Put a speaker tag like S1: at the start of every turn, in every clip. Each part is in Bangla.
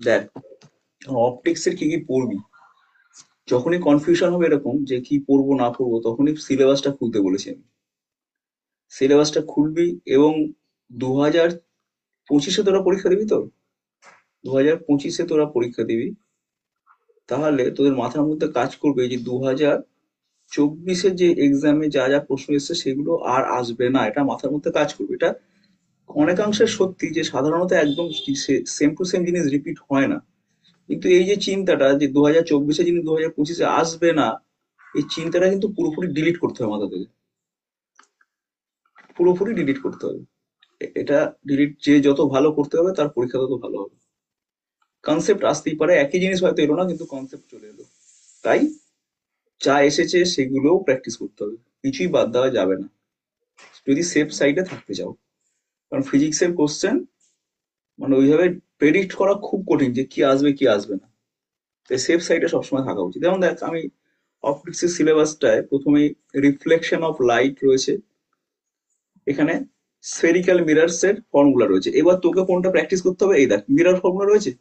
S1: দেখ, অপটিক্সের কি কি পড়বি, যখনই কনফিউশন হবে এরকম যে কি পড়বো না পড়বো, তখনই সিলেবাসটা খুলতে বলেছি আমি। সিলেবাসটা খুলবি এবং 2025-এ তোরা পরীক্ষা দিবি তো, 2025-এ তোরা পরীক্ষা দিবি, তাহলে তোদের মাথার মধ্যে কাজ করবে যে 2024-এর যে এক্সামে যা যা প্রশ্ন এসেছে সেগুলো আর আসবে না, এটা মাথার মধ্যে কাজ করবে। এটা অনেকাংশে সত্যি যে সাধারণত একদম সেম টু সেম জিনিস রিপিট হয় না, কিন্তু এই যে চিন্তাটা যে 2024-এ জিনিস 2025-এ আসবে না, এই চিন্তাটা কিন্তু পুরোপুরি ডিলিট করতে হবে মাথা থেকে, পুরোপুরি ডিলিট করতে হবে। এটা ডিলিট যে যত ভালো করতে হবে তার পরীক্ষা তত ভালো হবে। কনসেপ্ট আসতেই পারে, একই জিনিস হয়তো এলো না কিন্তু কনসেপ্ট চলে এলো, তাই যা এসেছে সেগুলোও প্র্যাকটিস করতে হবে, কিছুই বাদ দেওয়া যাবে না যদি সেফ সাইডে থাকতে চাও। কারণ ফিজিক্সের কোশ্চেন মানে ওইভাবে প্রেডিক্ট করা খুব কঠিন যে কি আসবে কি আসবে না, তাই সেফ সাইডে সবসময় থাকা উচিত। যেমন দেখ, আমি অপটিক্সের সিলেবাসটায় প্রথমেই রিফ্লেকশন অফ লাইট রয়েছে, এখানে স্ফেরিক্যাল মিরার্স এর ফর্মুলা রয়েছে। এবার তোকে কোনটা প্র্যাকটিস করতে হবে, এই দেখ মিরর ফর্মুলা রয়েছে,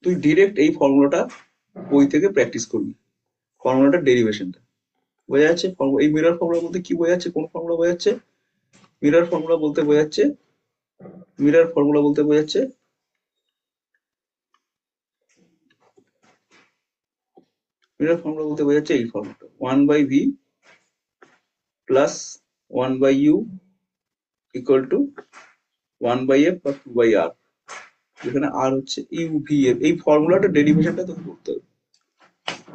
S1: তুই ডিরেক্ট এই ফর্মুলাটা বই থেকে প্র্যাকটিস করবি, ফর্মুলাটার ডেরিভেশনটা বোঝা যাচ্ছে। এই মিরর ফর্মুলা বলতে কি বোঝাচ্ছে, কোন ফর্মুলা বোঝাচ্ছে, মিরর ফর্মুলা বলতে বোঝাচ্ছে, মিরর ফর্মুলা বলতে বোঝাচ্ছে মিরর ফর্মুলা বলতে বোঝাচ্ছে এই ফর্মুলাটা, 1/v plus 1/u equal to 1/f বা 2/r, যেখানে আর হচ্ছে ইউভিএফ। এই ফর্মুলাটা ডেরিভেশনটা তোকে করতে হবে,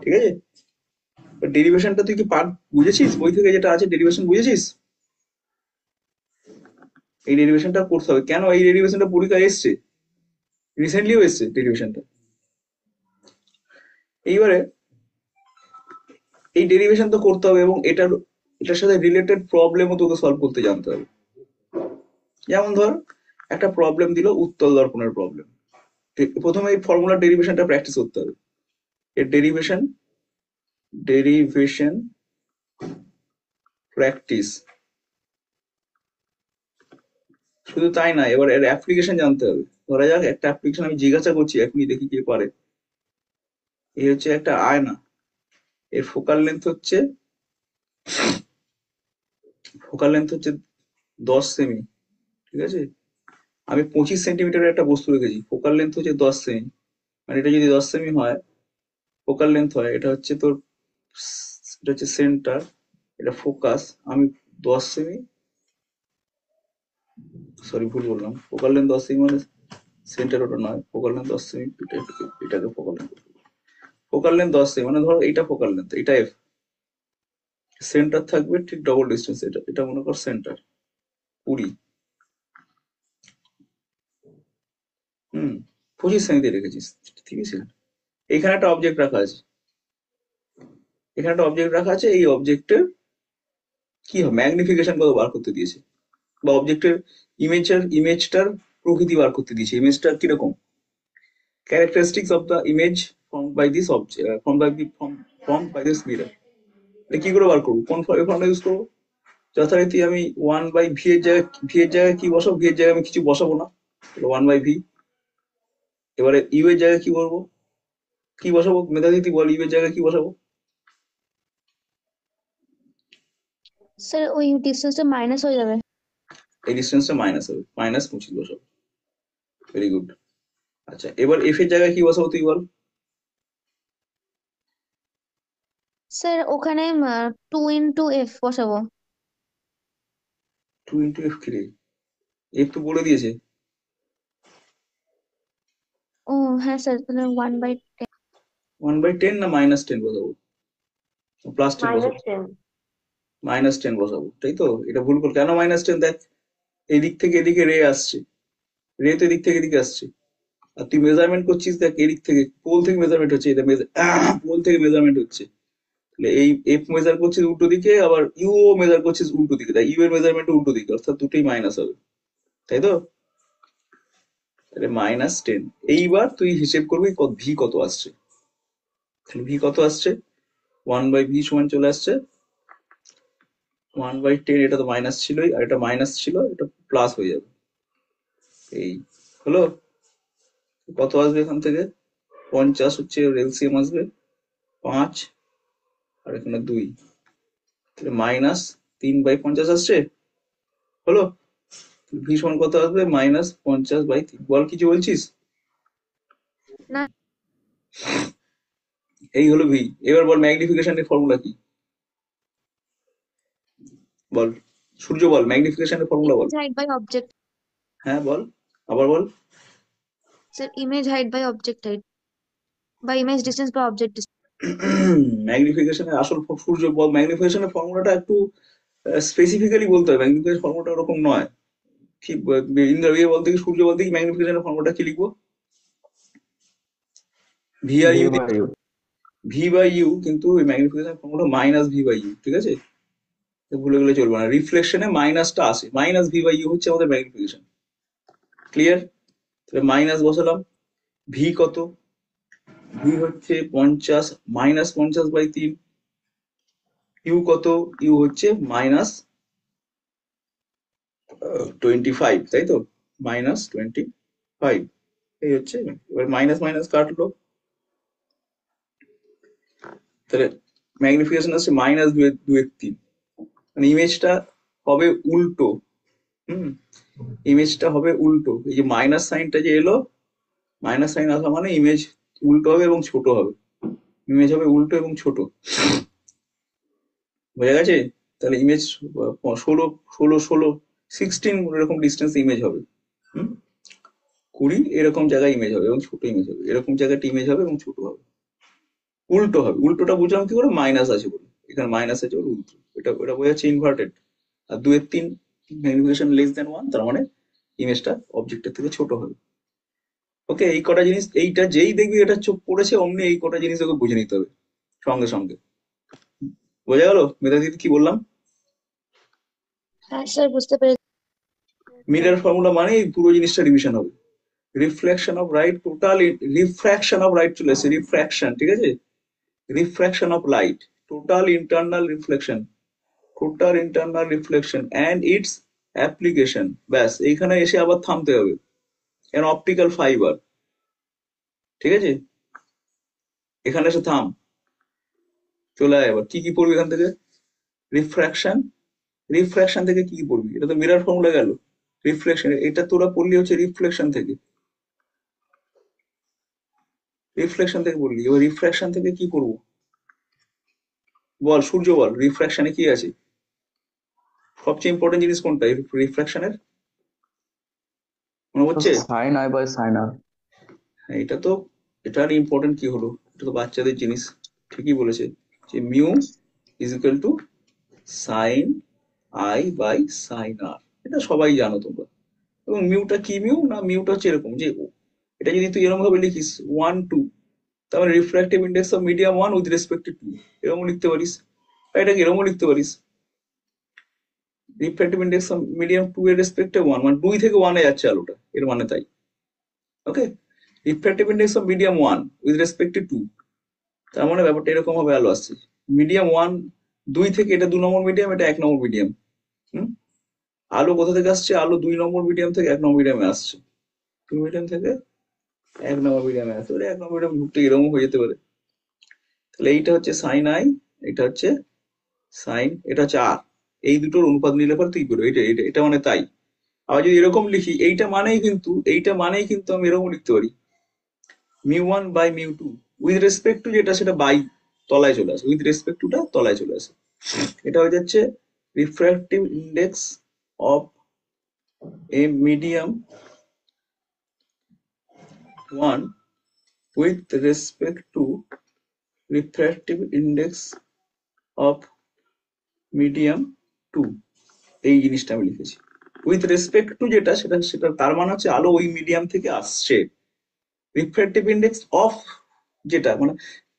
S1: ঠিক আছে। ডেরিভেশনটা তুই কি পার্ট বুঝেছিস, বই থেকে যেটা আছে ডেরিভেশন বুঝেছিস? এই ডেরিভেশনটা করতে হবে। কেন এই ডেরিভেশনটা পরীক্ষায় এসছে, রিসেন্টলিও এসছে ডেরিভেশনটা। এইবারে এই ডেরিভেশন তো করতে হবে এবং এটার সাথে রিলেটেড প্রবলেমও তোকে সলভ করতে জানতে হবে। যেমন ধর, একটা প্রবলেম দিল উত্তল দর্পণের প্রবলেম, প্রথমে এই ফর্মুলার ডেরিভেশনটা প্র্যাকটিস করতে হবে। এর ডেরিভেশন ডেরিভেশন প্র্যাকটিস, শুধু তাই না, এবার এর অ্যাপ্লিকেশন জানতে হবে। ধরা যাক একটা অ্যাপ্লিকেশন আমি জিজ্ঞাসা করছি, এখনই দেখি কে পারে। এই হচ্ছে একটা আয়না, এর ফোকাল লেন্থ হচ্ছে 10 সেমি, ঠিক আছে। আমি 25 সেন্টিমিটারের একটা বস্তু রেখেছি, ফোকাল লেন্থ হচ্ছে 10 সেমি, মানে এটা যদি 10 সেমি হয়, ফোকাল লেন্থ হয়, এটা হচ্ছে তোর, এটা হচ্ছে সেন্টার, এটা ফোকাস। আমি 10 সেমি, সরি ভুল বললাম, ফোকাল লেন্থ 10 সেমি মানে সেন্টার ওটা নয়, ফোকাল লেন্থ 10 সেমি, এটাকে focal length, focal length 10 semi মানে ধরো এইটা ফোকাল লেন্থ, এটা এফ, সেন্টার থাকবে ঠিক ডবল ডিস্টেন্স, এটা এটা মনে কর সেন্টার 20, 25 সেমিতে রেখেছিস, ঠিক আছে। এখানে একটা অবজেক্ট রাখা আছে, এখানে একটা অবজেক্ট রাখা আছে, এই অবজেক্টের কি হবে, ম্যাগনিফিকেশন কত বার করতে দিয়েছে, বা অবজেক্টের ইমেজটার প্রকৃতি বার করতে দিয়েছে, ইমেজটার কিরকম, characteristics of the image form by this object, form by this mirror. এটা কি করে বার করবো, কোন ফর্মটা ইউজ করবো? যথারীতি আমি 1/v এর জায়গায় কি বসাবো, ভি এর জায়গায় আমি কিছু বসাবো না, 1/v। এবারে ইউ এর জায়গায় কি বলবো, কি বসাবো, মেধাতিথি বল, ইউ এর জায়গায় কি বসাবো?
S2: স্যার ওই ডিস্টেন্সটা মাইনাস হয়ে যাবে।
S1: এই ডিস্টেন্সটা মাইনাস হবে, -25 বসাবো। Very good. আচ্ছা, এবার এফ এর জায়গায় কি বসাবো তুই বল?
S2: স্যার ওখানে 2 × F বসাবো।
S1: 2 × f কি রে, এফ তো বলে দিয়েছে।
S2: ও হ্যাঁ স্যার, তাহলে 1/10।
S1: 1/10 না -10 বসাবো, +10 বসাবো?
S2: -10।
S1: -10 বসাবো, তাই তো। এটা ভুল কর, কেন -10? দেখ, এদিক থেকে এদিকে রে আসছে, রে তো এদিক থেকে এদিকে আসছে, আর তুই মেজারমেন্ট করছিস, দেখ এদিক থেকে পোল থেকে মেজারমেন্ট হচ্ছে, এটা পোল থেকে মেজারমেন্ট হচ্ছে, তাহলে এই এফ মেজার করছিস উল্টো দিকে, আবার ইউ ও মেজার করছিস উল্টো দিকে, তাই ইউ এর মেজারমেন্ট উল্টো দিকে, অর্থাৎ দুটোই মাইনাস হবে, তাই তো। তাহলে -10। এইবার তুই হিসেব করবি ভি কত আসছে, তাহলে ভি কত আসছে, 1/v সমান চলে আসছে 1/10, এটা তো মাইনাস ছিলই, আর এটা মাইনাস ছিল, এটা প্লাস হয়ে যাবে, এই হলো। কত আসবে এখান থেকে? 50 হচ্ছে এলসিএম আসবে 5, আর এখানে 2, তাহলে -3/50 আসছে। হলো? ভি সমান কত আসবে? -50/3। বল, কিছু বলছিস?
S2: না
S1: এই হলো ভি। এবার বল ম্যাগনিফিকেশনের ফর্মুলা কি? বল, সূর্য বল ম্যাগনিফিকেশনের ফর্মুলা বল।
S2: Image height by object.
S1: হ্যাঁ বল, আবার বল।
S2: Sir image height by object height বা ইমেজ ডিস্টেন্স বা অবজেক্ট ডিস্টেন্স।
S1: ম্যাগনিফিকেশনের আসল সূর্য বল ম্যাগনিফিকেশনের ফর্মুলাটা একটু স্পেসিফিক্যালি বলতে হবে। ম্যাগনিফিকেশন ফর্মুলাটা ওরকম নয়। কি ইন্দ্র ইয়ে বলতে কি, সূর্য বলতে কি ম্যাগনিফিকেশনের ফর্মুলাটা কি লিখবো? ভি আর
S3: v
S1: u,
S3: by u.
S1: V by u, কিন্তু ওই ম্যাগনিফিকেশন ফর্মুলা -v/u, ঠিক আছে? তো ভুলে গেলে চলবে না, রিফ্লেকশনে মাইনাসটা আসে, -v/u হচ্ছে আমাদের ম্যাগনিফিকেশন। ক্লিয়ার? তাহলে মাইনাস বসালাম। ভি কত? ভি হচ্ছে 50, -50/3। ইউ কত? ইউ হচ্ছে -25, তাই তো? -25, এই হচ্ছে। এবার মাইনাস মাইনাস কাটলো, তাহলে ম্যাগনিফিকেশন আসছে -2/3। মানে ইমেজটা হবে উল্টো। হুম, ইমেজটা হবে উল্টো। এই যে মাইনাস সাইনটা যে এলো, মাইনাস সাইন আসা মানে ইমেজ উল্টো হবে এবং ছোট হবে। ইমেজ হবে উল্টো এবং ছোট। বোঝা গেছে? তাহলে ইমেজ 16, 16, 16 এরকম ডিস্টেন্স ইমেজ হবে। হুম, 20 এরকম জায়গায় ইমেজ হবে এবং ছোট ইমেজ হবে, এরকম জায়গায় ইমেজ হবে এবং ছোট হবে। উল্টো হবে। উল্টোটা বুঝলাম কি করে? মাইনাস আছে বলে, এখানে মাইনাস আছে বলে উল্টো। এটা বোঝাচ্ছে ইনভার্টেড। আর 2/3 ম্যাগনিফিকেশন <<1 তার মানে ইমেজটা অবজেক্টের থেকে ছোট হবে। ওকে, এই কটা জিনিস, এইটা যেই দেখবি এটা চোখ পড়েছে অমনি এই কটা জিনিস ওকে বুঝে নিতে হবে সঙ্গে সঙ্গে। বোঝা গেল মেধাদিদি কি বললাম?
S2: হ্যাঁ স্যার বুঝতে পেরেছি।
S1: মিরর ফর্মুলা মানে এই পুরো জিনিসটা রিভিশন হবে। Reflection of light, total refraction of light চলে এসেছে, রিফ্র্যাকশন, ঠিক আছে? Refraction of light, total internal reflection, total internal reflection and it's application. ব্যাস, এইখানে এসে আবার থামতে হবে। এন অপটিক্যাল ফাইবার, ঠিক আছে? এখানে এসে থাম, চলে আয়। এবার কি কি পড়বি এখান থেকে? রিফ্র্যাকশন, রিফ্র্যাকশন থেকে কি কি পড়বি? এটা তো মিরর ফর্মুলা গেল। রিফ্লেকশন, এটা তোরা পড়লি হচ্ছে রিফ্লেকশন থেকে, রিফ্লেকশন থেকে পড়লি। এবার রিফ্র্যাকশন থেকে কি পড়বো? বল সূর্য বল, রিফ্র্যাকশনে কি আছে? সবচেয়ে ইম্পর্টেন্ট জিনিস কোনটা রিফ্র্যাকশনের? মনে
S3: তো
S1: হচ্ছে?
S3: সাইন আই বাই সাইন আর।
S1: হ্যাঁ, এটা তো, এটার ইম্পর্টেন্ট কি হলো? এটা তো বাচ্চাদের জিনিস। ঠিকই বলেছে যে mu is equal to sine i by sine r. এটা সবাই জানো তোমরা। এবং মিউটা কি? মিউ না, মিউটা হচ্ছে এরকম যে, এটা যদি তুই এরকম ভাবে লিখিস 1, 2, তার মানে refractive index of medium 1 with respect to 2, এরকম লিখতে পারিস। আর এটাকে এরকম লিখতে পারিস, রিফ্র্যাক্টিভ ইন্ডেক্স অফ মিডিয়াম 2 এর রেসপেক্টে 1, মানে 2 থেকে 1 এ যাচ্ছে আলোটা, এর মানে তাই। Okay, refractive index of medium 1 with respect to 2, তার মানে ব্যাপারটা এরকম ভাবে আলো আসছে। মিডিয়াম 1, 2 থেকে, এটা 2 নম্বর মিডিয়াম, এটা 1 নম্বর মিডিয়াম। হুম, আলো কোথা থেকে আসছে? আলো 2 নম্বর মিডিয়াম থেকে 1 নম্বর মিডিয়ামে আসছে। 2 মিডিয়াম থেকে 1 নম্বর মিডিয়ামে আসছে, 1 নম্বর মিডিয়াম ঢুকতে এরকম হয়ে যেতে পারে। তাহলে এইটা হচ্ছে সাইন আই, এটা হচ্ছে সাইন, এটা হচ্ছে আর। এই দুটোর অনুপাত নিলে পরে তুই করবে, এটা এটা এটা মানে তাই। আবার যদি এরকম লিখি, এইটা মানেই কিন্তু আমি এরকম লিখতে পারি, μ1/μ2 উইথ রেসপেক্ট টু, যেটা সেটা বাই তলায় চলে আসে, উইথ রেসপেক্ট টুটা তলায় চলে আসে। এটা হয়ে যাচ্ছে refractive index of A medium 1 with respect two refractive index of medium 2। এই জিনিসটা আমি লিখেছি। উইথ রেসপেক্ট টু যেটা, সেটা সেটা তার মানে হচ্ছে আলো ওই মিডিয়াম থেকে আসছে। রিফ্র্যাক্টিভ ইন্ডেক্স অফ যেটা মানে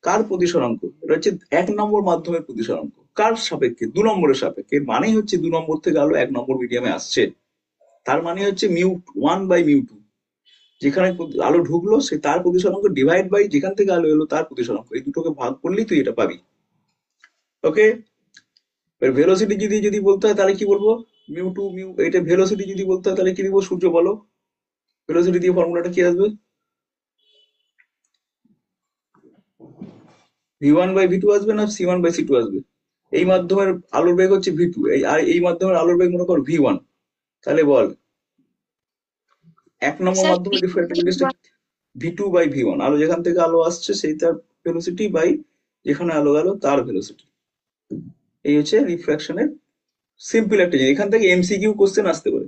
S1: কার প্রতিসরাঙ্ক? এটা হচ্ছে 1 নম্বর মাধ্যমের প্রতিসরাঙ্ক। কার সাপেক্ষে? 2 নম্বরের সাপেক্ষে। এর মানেই হচ্ছে 2 নম্বর থেকে আলো 1 নম্বর মিডিয়ামে আসছে। তার মানে হচ্ছে μ1/μ2, যেখানে আলো ঢুকলো সে তার প্রতিসরাঙ্ক ডিভাইড বাই যেখান থেকে আলো এলো তার প্রতিসরাঙ্ক, এই দুটোকে ভাগ করলেই তুই এটা পাবি। ওকে, এবার ভেলোসিটি যদি বলতে হয় তাহলে কি বলবো? μ2 এটা ভেলোসিটি যদি বলতে হয় তাহলে কি লিখবো? সূর্য বলো, ভেলোসিটি দিয়ে ফর্মুলাটা কি আসবে? V1/V2 আসবে না C1/C2 আসবে? এই মাধ্যমের আলোর বেগ হচ্ছে V2, আর এই মাধ্যমের আলোর বেগ মনে কর V1। তাহলে বল, 1 নম্বর
S2: স্যার
S1: মাধ্যমের রিফ্র্যাক্টিভ ইন্ডেক্সটা V2/V1, আলো যেখান থেকে আলো আসছে সেই তার ভেলোসিটি বাই যেখানে আলো গেল তার ভেলোসিটি। এই হচ্ছে রিফ্র্যাকশনের সিম্পল একটা জিনিস। এখান থেকে এমসিকিউ কোশ্চেন আসতে পারে,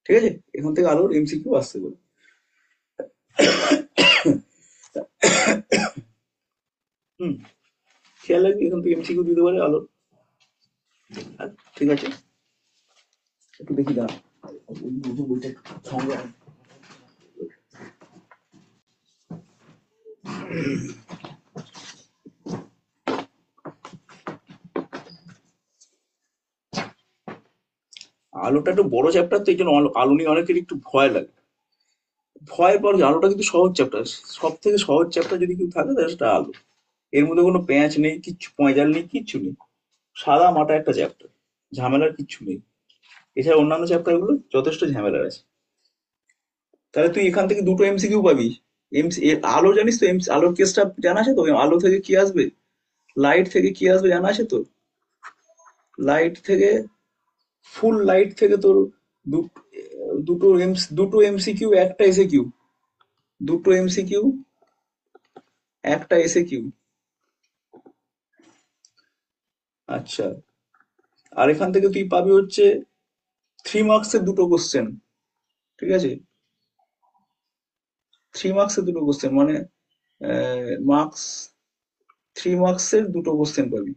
S1: ঠিক আছে, এখান থেকে আলোর এমসিকিউ আসতে পারে। হুম, খেয়াল রাখবি এখান থেকে এমসিকিউ দিতে পারে আলোর। ঠিক আছে, একটু দেখি দাঁড়া, বইটা সঙ্গে আন। আলোটা একটু বড় চ্যাপ্টার, তো এই জন্য আলো নিয়ে অনেকের একটু ভয় লাগে। ভয় পাওয়ার কি, আলোটা কিন্তু সহজ চ্যাপ্টার। সব থেকে সহজ চ্যাপ্টার যদি কেউ থাকে তাহলে সেটা আলো। এর মধ্যে কোনো প্যাঁচ নেই, কিচ্ছু পয়জাল নেই, কিচ্ছু নেই। সাদা মাটা একটা চ্যাপ্টার, ঝামেলার কিচ্ছু নেই। এছাড়া অন্যান্য চ্যাপ্টার গুলো যথেষ্ট ঝামেলার আছে। তাহলে তুই এখান থেকে দুটো এমসিকিউ পাবি। আলো জানিস তো, আলোর কেসটা জানা আছে তো? আলো থেকে কি আসবে, লাইট থেকে কি আসবে জানা আছে তো? লাইট থেকে, ফুল লাইট থেকে তোর দু- দুটো এমসিকিউ, একটা এসে কিউ। দুটো এমসিকিউ, একটা এসে কিউ। আচ্ছা, আর এখান থেকে তুই পাবি হচ্ছে 3 মার্কসের দুটো কোশ্চেন, ঠিক আছে? 3 মার্কসের দুটো কোশ্চেন মানে মার্কস, 3 মার্কসের দুটো কোশ্চেন পাবি।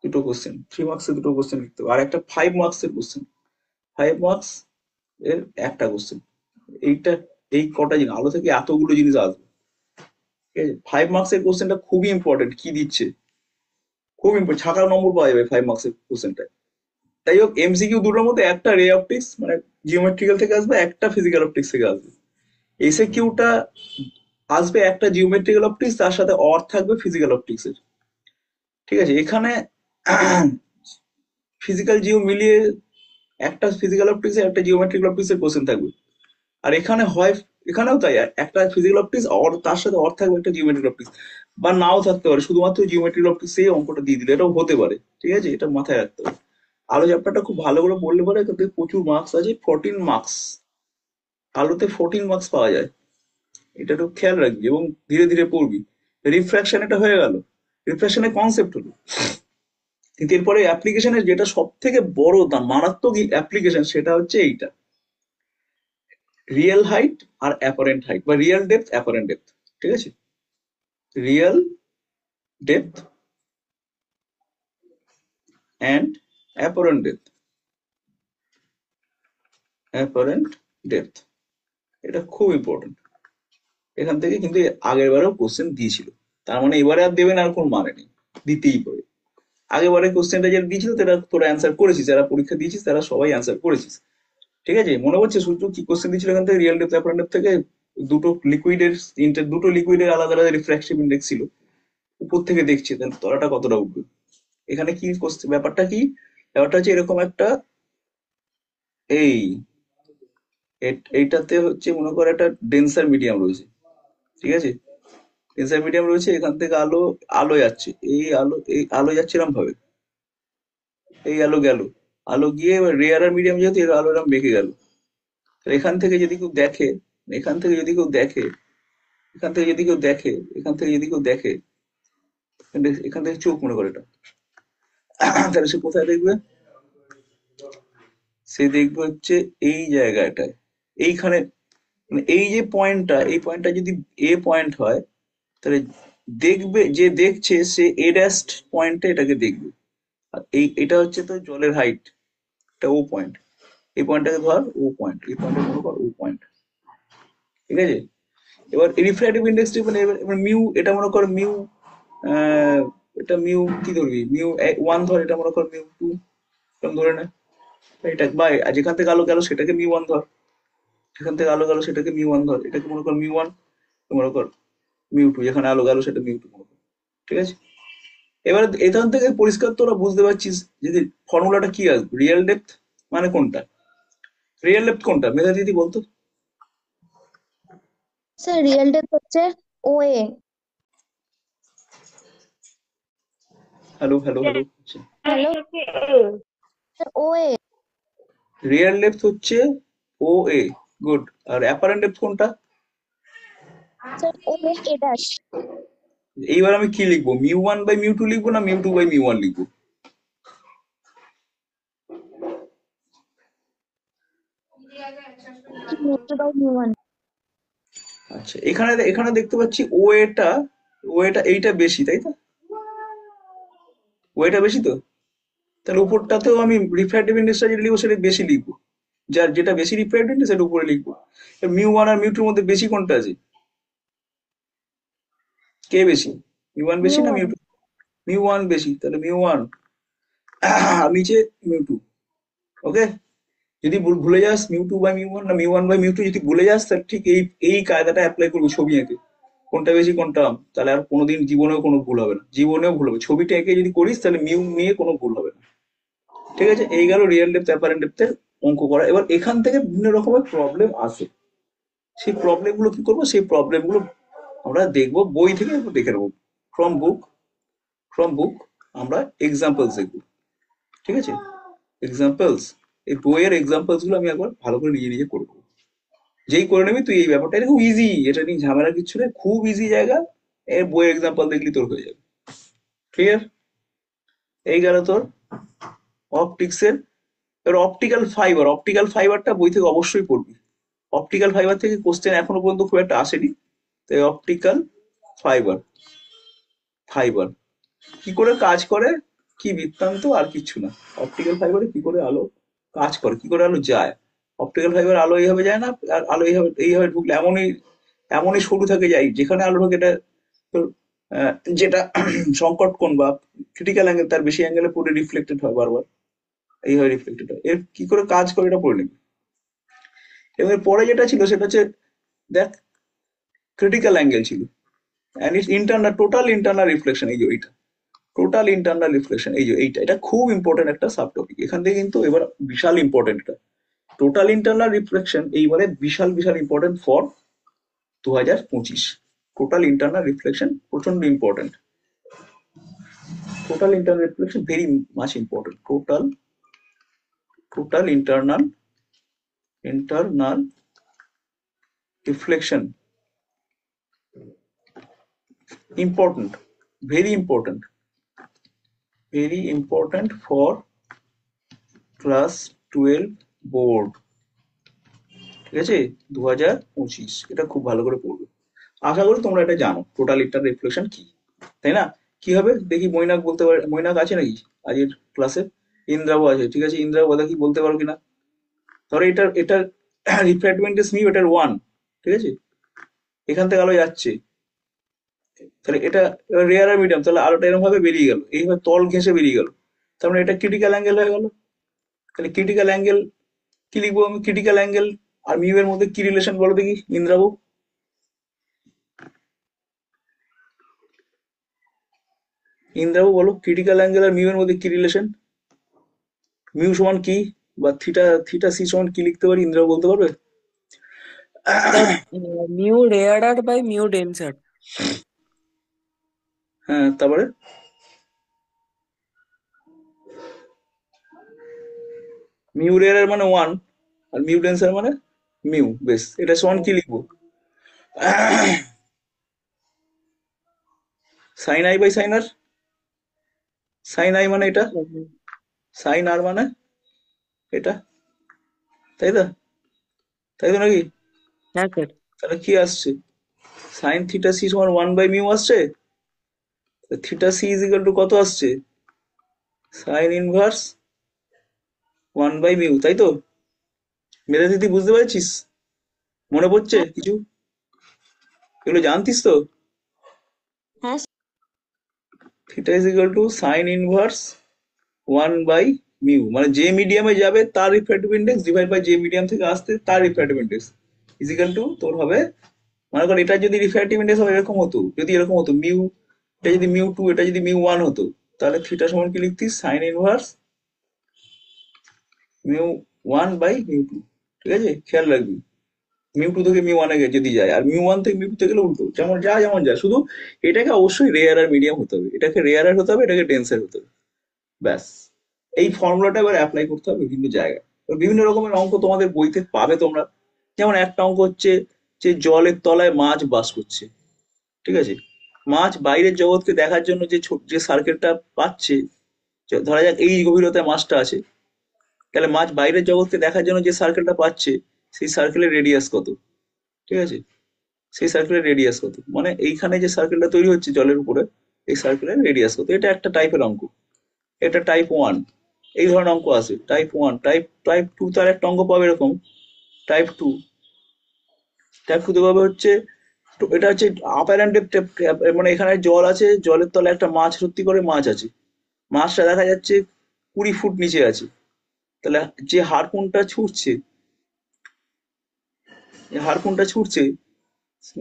S1: দুটো কোশ্চেন, 3 মার্কসের দুটো কোশ্চেন লিখতে হবে। আর একটা 5 মার্কসের কোশ্চেন, 5 মার্কস এর একটা কোশ্চেন। এইটা, এই কটা জিনিস, আলো থেকে এতগুলো জিনিস আসবে, ঠিক আছে? 5 মার্কসের কোশ্চেনটা খুবই ইম্পর্টেন্ট, কি দিচ্ছে খুব ইম্পর্টেন্ট, ছাকার নম্বর পাওয়া যাবে 5 মার্কসের কোশ্চেনটা। তাই হোক, এমসিকিউ দুটোর মধ্যে একটা রে অপটিক্স মানে জিওমেট্রিক্যাল থেকে আসবে, একটা ফিজিক্যাল অপটিক্স থেকে আসবে। এসে কিউটা আসবে একটা জিওমেট্রিক্যাল অপটিক্স, তার সাথে অর থাকবে ফিজিক্যাল অপটিক্স এর, ঠিক আছে? এখানে ফিজিক্যাল জিও মিলিয়ে একটা ফিজিক্যাল অপটিক্স এর একটা জিওমেট্রিক্যাল অপটিক্স এর কোশ্চেন থাকবে। আর এখানে হয়, এখানেও তাই, একটা ফিজিক্যাল অপটিক্স অর তার সাথে অর থাকবে একটা জিওমেট্রিক্যাল অপটিক্স, বা নাও থাকতে পারে, শুধুমাত্র জিওমেট্রিক্যাল অপটিক্স এই অঙ্কটা দিয়ে দিলে এটাও হতে পারে, ঠিক আছে? এটা মাথায় রাখতে হবে। আলো চ্যাপ্টারটা খুব ভালো করে পড়লে পরে এখান থেকে প্রচুর মার্কস আছে, 14 মার্কস। আলোতে 14 মার্কস পাওয়া যায়, এটা একটু খেয়াল রাখবি এবং ধীরে ধীরে পড়বি। রিফ্র্যাকশন এটা হয়ে গেল, রিফ্র্যাকশনের কনসেপ্ট হলো। কিন্তু এরপরে অ্যাপ্লিকেশনের যেটা সব থেকে বড় দাম, মারাত্মক অ্যাপ্লিকেশন, সেটা হচ্ছে এইটা, রিয়েল হাইট আর অ্যাপারেন্ট হাইট, বা রিয়েল ডেপথ অ্যাপারেন্ট ডেপথ, ঠিক আছে? Real depth and apparent depth, apparent depth, এটা খুব ইম্পর্টেন্ট। এখান থেকে কিন্তু আগের বারেও কোশ্চেন দিয়েছিল, তার মানে এবারে আর দেবেন আর কোনো মানে নেই, দিতেই পারে। আগেবারে কোশ্চেনটা যেটা দিয়েছিল সেটা তোরা অ্যান্সার করেছিস, যারা পরীক্ষা দিয়েছিস তারা সবাই অ্যান্সার করেছিস, ঠিক আছে? মনে পড়ছে সূর্য কি কোশ্চেন দিয়েছিল এখান থেকে, রিয়েল ডেপথ অ্যাপারেন্ট ডেপথ থেকে? দুটো লিকুইডের আলাদা আলাদা রিফ্র্যাকটিভ ইন্ডেক্স ছিল, উপর থেকে দেখছি, তাহলে তলাটা কতটা উঠবে। এখানে কি ব্যাপারটা কি, ব্যাপারটা হচ্ছে এরকম একটা, এই এইটাতে হচ্ছে মনে কর একটা ডেন্সার মিডিয়াম রয়েছে, ঠিক আছে? ডেন্সার মিডিয়াম রয়েছে, এখান থেকে আলো, আলো যাচ্ছে, এই আলো যাচ্ছে এরম ভাবে, এই আলো গেল, আলো গিয়ে এবার রেয়ার মিডিয়াম যেহেতু, এর আলো এরম বেঁকে গেল। তাহলে এখান থেকে যদি কেউ দেখে, এখান থেকে যদি কেউ দেখে, এখান থেকে যদি কেউ দেখে, এখান থেকে যদি কেউ দেখে, এখান থেকে চোখ মনে করে এটা, তাহলে সে কোথায় দেখবে? সে দেখবে হচ্ছে এই জায়গাটায়, এইখানে, মানে এই যে পয়েন্টটা, এই পয়েন্টটা যদি এ পয়েন্ট হয়, তাহলে দেখবে যে দেখছে সে এ ড্যাস্ট পয়েন্টে এটাকে দেখবে। আর এটা হচ্ছে তো জলের হাইট, এটা ও পয়েন্ট, এই পয়েন্টটাকে ধর ও পয়েন্ট, এই পয়েন্টটা মনে কর ও পয়েন্ট, ঠিক আছে? এবার রিফ্র্যাক্টিভ ইন্ডেক্স মানে এবার মিউ, এটা মনে কর মিউ, আহ, এটা মিউ কি ধরবি, মিউ 1 ধর, এটা মনে কর মিউ 2, এরকম ধরে নে। এটা বা যেখান থেকে আলো গেল সেটাকে মিউ 1 ধর, যেখান থেকে আলো গেল সেটাকে মিউ 1 ধর, এটাকে মনে কর মিউ 1, মনে কর মিউ 2, যেখানে আলো গেল সেটা মিউ 2 মনে কর, ঠিক আছে? এবার এখান থেকে পরিষ্কার তোরা বুঝতে পারছিস যদি ফর্মুলাটা কি আসবে, রিয়েল ডেপথ মানে কোনটা, রিয়েল ডেপথ কোনটা, মেধা দিদি বলতো?
S2: স্যার রিয়েল ডেপথ হচ্ছে O A.
S1: Hello hello hello.
S2: Hello sir, O A.
S1: Real depth হচ্ছে ও এ। গুড। আর অ্যাপারেন্ট ডেপথ কোনটা?
S2: Sir, O A A dash.
S1: এইবার আমি কি লিখবো, মিউ 1/মিউ 2 লিখবো না মিউ 2/মিউ 1 লিখবো?
S2: Mu by mu one.
S1: আচ্ছা, এখানে এখানে দেখতে পাচ্ছি ও এটা এইটা বেশি, তাই তো? ও এটা বেশি তো, তাহলে উপরটাতেও আমি রিফ্র্যাক্টিভ ইন্ডেক্সটা যেটা লিখবো সেটা বেশি লিখবো। যার যেটা বেশি রিফ্র্যাক্টিভ ইন্ডেক্স সেটা উপরে লিখবো। মিউ 1 আর মিউ 2 এর মধ্যে বেশি কোনটা আছে? কে বেশি? মিউ 1 বেশি
S2: মিউ
S1: না
S2: ওয়ান।
S1: মিউ 2? মিউ 1 বেশি, তাহলে মিউ 1 আর নিচে মিউ 2। ওকে। যদি ভুলে যাস মিউ 2/মিউ 1 না মিউ 1/মিউ 2, যদি ভুলে যাস তাহলে ঠিক এই এই কায়দাটা অ্যাপ্লাই করবি ছবি এঁকে, কোনটা বেশি কোনটা কম, তাহলে আর কোনোদিন জীবনেও কোনো ভুল হবে না, জীবনেও ভুল হবে ছবিটা এঁকে যদি করিস তাহলে মিউ নিয়ে কোনো ভুল হবে না। ঠিক আছে, এই গেল রিয়েল ডেপথ অ্যাপারেন্ট ডেপথের অঙ্ক করা। এবার এখান থেকে বিভিন্ন রকমের প্রবলেম আসে, সেই প্রবলেম গুলো কি করবো, সেই প্রবলেম গুলো আমরা দেখবো বই থেকে, একটু দেখে নেবো ফ্রম বুক। ফ্রম বুক আমরা এক্সাম্পলস দেখবো। ঠিক আছে, এক্সাম্পলস, এই বইয়ের এক্সাম্পলস গুলো আমি একবার ভালো করে নিজে নিজে করবো। যেই করে নিবি তুই এই ব্যাপারটা, এটা খুব ইজি, এটা নিয়ে ঝামেলা কিচ্ছু নেই, খুব ইজি জায়গা। এর বইয়ের এক্সাম্পল দেখলি তোর হয়ে যাবে। ক্লিয়ার? এই গেল তোর অপটিক্সের। এবার অপটিক্যাল ফাইবারটা বই থেকে অবশ্যই পড়বি। অপটিক্যাল ফাইবার থেকে কোশ্চেন এখনো পর্যন্ত খুব একটা আসেনি, তাই অপটিক্যাল ফাইবার, ফাইবার কি করে কাজ করে, কি বৃত্তান্ত, আর কিছু না। অপটিক্যাল ফাইবারে কি করে আলো কাজ করে, কি করে আলো যায়। অপটিক্যাল ফাইবার আলো এইভাবে যায় না, আর আলো এইভাবে ঢুকলে এমনই এমনই সরু থাকে যায়, যেখানে আলো ঢোকে এটা তোর আহ, যেটা সংকট কোণ বা ক্রিটিক্যাল অ্যাঙ্গেল, তার বেশি অ্যাঙ্গেলে পড়ে রিফ্লেক্টেড হয় বারবার, এইভাবে রিফ্লেক্টেড হয়। এর কি করে কাজ করে এটা পড়ে নিবি। এবং এর পরে যেটা ছিল সেটা হচ্ছে, দেখ, ক্রিটিক্যাল অ্যাঙ্গেল ছিল, and it's internal, total internal reflection, এই যে এইটা টোটাল ইন্টারনাল রিফ্লেকশন, এই যে এইটা, এটা খুব ইম্পর্টেন্ট একটা সাব টপিক এখান থেকে, কিন্তু এবার বিশাল ইম্পর্টেন্ট এটা। টোটাল ইন্টারনাল রিফ্লেকশন এইবারে বিশাল বিশাল important for 2025। Total internal reflection প্রচন্ড important. Total internal reflection very much important. Total internal reflection important, very important, very important for class 12 board. ঠিক আছে, 2025, এটা খুব ভালো করে পড়বে। আশা করি তোমরা এটা জানো টোটাল ইন্টার রিফ্লেকশন কি, তাই না? কি হবে দেখি, মৈনাক বলতে পারে, মৈনাক আছে নাকি আজকের ক্লাসে? ইন্দ্রাবু আছে, ঠিক আছে, ইন্দ্রাবু দেখি বলতে পারো কিনা। ধরো এটার রিফ্র্যাক্টমেন্ট ইজ মিউ, এটার 1, ঠিক আছে, এখান থেকে আলো যাচ্ছে, তাহলে এটা রেয়ার আর মিডিয়াম, তাহলে আলোটা এরকম ভাবে বেরিয়ে গেল, এইভাবে তল ঘেঁষে বেরিয়ে গেল, তার মানে এটা ক্রিটিক্যাল অ্যাঙ্গেল হয়ে গেল। তাহলে ক্রিটিক্যাল অ্যাঙ্গেল কি লিখবো আমি, ক্রিটিক্যাল অ্যাঙ্গেল আর মিউ এর মধ্যে কি রিলেশন বলো দেখি ইন্দ্রাবু। ইন্দ্রাবু বলো, ক্রিটিক্যাল অ্যাঙ্গেল আর মিউ এর মধ্যে কি রিলেশন, মিউ সমান কি, বা থিটা থিটা সি সমান কি লিখতে পারি, ইন্দ্রাবু বলতে পারবে?
S3: Sir, mu rarer by mu denser.
S1: হ্যাঁ, তারপরে মিউ রেয়ার মানে 1, আর মিউ ডেন্সার মানে মিউ, বেশ, এটা সমান কি লিখবো, sine i by sine r. Sine i মানে এটা, সাইন আর মানে এটা, তাই তো? তাই তো নাকি?
S3: হ্যাঁ স্যার।
S1: তাহলে কি আসছে, সাইন থিটা সি সমান 1/মিউ আসছে। Theta c is equal to কত আসছে, সাইন ইনভার্স 1/মিউ, তাই তো? মেরে দিদি বুঝতে পারছিস, মনে পড়ছে কিছু, এগুলো জানতিস তো?
S2: হ্যাঁ
S1: theta is equal to sine inverse 1/মিউ, মানে যে মিডিয়ামে যাবে তার রিফ্র্যাক্টিভ ইন্ডেক্স ডিভাইড বাই যে মিডিয়াম থেকে আসতে তার refractive index, is equal to তোর হবে, মনে কর এটা যদি রিফ্র্যাক্টিভ ইন্ডেক্স হবে এরকম হতো, যদি এরকম হতো মিউ, এটা যদি মিউ 2, এটা যদি মিউ 1 হতো, তাহলে থিটা সমান কি লিখতিস, সাইন ইনভার্স মিউ 1/মিউ 2। ঠিক আছে, খেয়াল রাখবি। মিউ টু থেকে মিউ ওয়ানে যদি যায়, আর মিউ ওয়ান থেকে মিউ টু গেলে উল্টো, যেমন যেমন যায়, শুধু এটাকে অবশ্যই রেয়ার আর মিডিয়াম হতে হবে, এটাকে রেয়ার আর হতে হবে, এটাকে ডেন্সার হতে হবে, ব্যাস। এই ফর্মুলাটা এবার অ্যাপ্লাই করতে হবে বিভিন্ন জায়গায়। এবার বিভিন্ন রকমের অঙ্ক তোমাদের বইতে পাবে তোমরা। যেমন একটা অঙ্ক হচ্ছে যে জলের তলায় মাছ বাস করছে, ঠিক আছে? মাছ বাইরের জগৎকে দেখার জন্য যে যে সার্কেলটা পাচ্ছে, ধরা যাক এই গভীরতায় মাছটা আছে, তাহলে মাছ বাইরের জগৎকে দেখার জন্য যে সার্কেলটা পাচ্ছে, সেই সার্কেলের রেডিয়াস কত, ঠিক আছে? সেই সার্কেলের রেডিয়াস কত, মানে এইখানে যে সার্কেলটা তৈরি হচ্ছে জলের উপরে, এই সার্কেলের রেডিয়াস কত, এটা একটা টাইপের অঙ্ক। এটা টাইপ ওয়ান। এই ধরনের অঙ্ক আছে type one. Type type two তার একটা অঙ্ক পাবে এরকম। টাইপ টু, টাইপ টু তে পাবে হচ্ছে, তো এটা হচ্ছে আপার অ্যান্ড ডেপথ, মানে এখানে জল আছে, জলের তলে একটা মাছ, সত্যি করে মাছ আছে, মাছটা দেখা যাচ্ছে 20 ফুট নিচে আছে। তাহলে যে হারপুনটা ছুটছে, হারপুনটা ছুটছে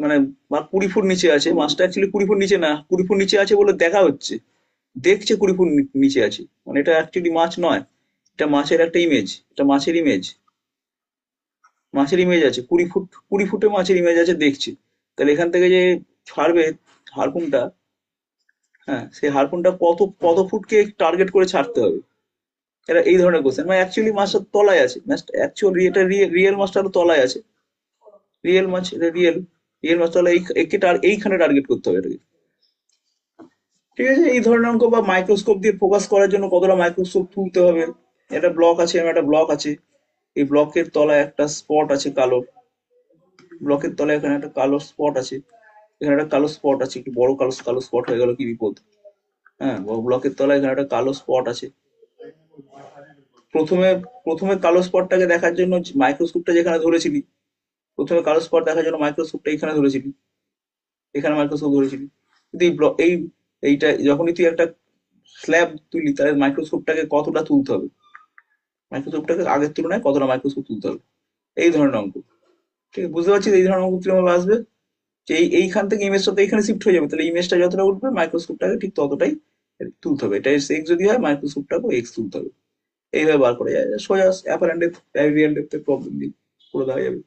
S1: মানে, বা 20 ফুট নিচে আছে মাছটা, অ্যাকচুয়ালি 20 ফুট নিচে না, 20 ফুট নিচে আছে বলে দেখা হচ্ছে, দেখছে 20 ফুট নিচে আছে, মানে এটা অ্যাকচুয়ালি মাছ নয়, এটা মাছের একটা ইমেজ, এটা মাছের ইমেজ, মাছের ইমেজ আছে 20 ফুট, 20 ফুটে মাছের ইমেজ আছে, দেখছে। তাহলে এখান থেকে যে ছাড়বে হারপুনটা, হ্যাঁ, সেই হারপুনটা কত কত ফুটকে টার্গেট করে ছাড়তে হবে। এটা এই ধরনের কোশ্চেন, মানে অ্যাকচুয়ালি মাছটা তলায় আছে, মাছটা অ্যাকচুয়ালি এটা রিয়েল মাছটা আরো তলায় আছে, রিয়েল মাছ, এটা রিয়েল, রিয়েল মাছ তাহলে এইখানে টার্গেট করতে হবে এটাকে, ঠিক আছে? এই ধরনের অঙ্ক, বা মাইক্রোস্কোপ দিয়ে ফোকাস করার জন্য কতটা মাইক্রোস্কোপ তুলতে হবে, এটা ব্লক আছে, আমার একটা ব্লক আছে, এই ব্লকের তলায় একটা স্পট আছে কালো, ব্লকের তলায় এখানে একটা কালো স্পট আছে, এখানে একটা কালো স্পট আছে, একটু বড় কালো কালো স্পট হয়ে গেল কি বিপদ। হ্যাঁ, ব্লকের তলায় এখানে একটা কালো স্পট আছে। প্রথমে প্রথমে কালো স্পটটাকে দেখার জন্য মাইক্রোস্কোপটা যেখানে ধরেছিলি, প্রথমে কালো স্পট দেখার জন্য মাইক্রোস্কোপটা এখানে ধরেছিলি, এখানে মাইক্রোস্কোপ ধরেছিলি, কিন্তু এইটা যখনই তুই একটা স্ল্যাব তুললি, তাহলে মাইক্রোস্কোপটাকে কতটা তুলতে হবে, মাইক্রোস্কোপটাকে আগের তুলনায় কতটা মাইক্রোস্কোপ তুলতে হবে, এই ধরনের অঙ্ক। ঠিক আছে, বুঝতে পারছিস এই ধরনের অঙ্ক কিরকম আসবে, যে এইখান থেকে ইমেজটা তো এইখানে শিফট হয়ে যাবে, তাহলে ইমেজটা যতটা উঠবে মাইক্রোস্কোপটাকে ঠিক ততটাই তুলতে হবে, এটা এক্স যদি হয় মাইক্রোস্কোপটাকে এক্স তুলতে হবে। এইভাবে বার করা যায়, সোজা অ্যাপারেন্ট ডেপথ রিয়েল ডেপথের প্রবলেম দিয়ে করে দেওয়া যাবে।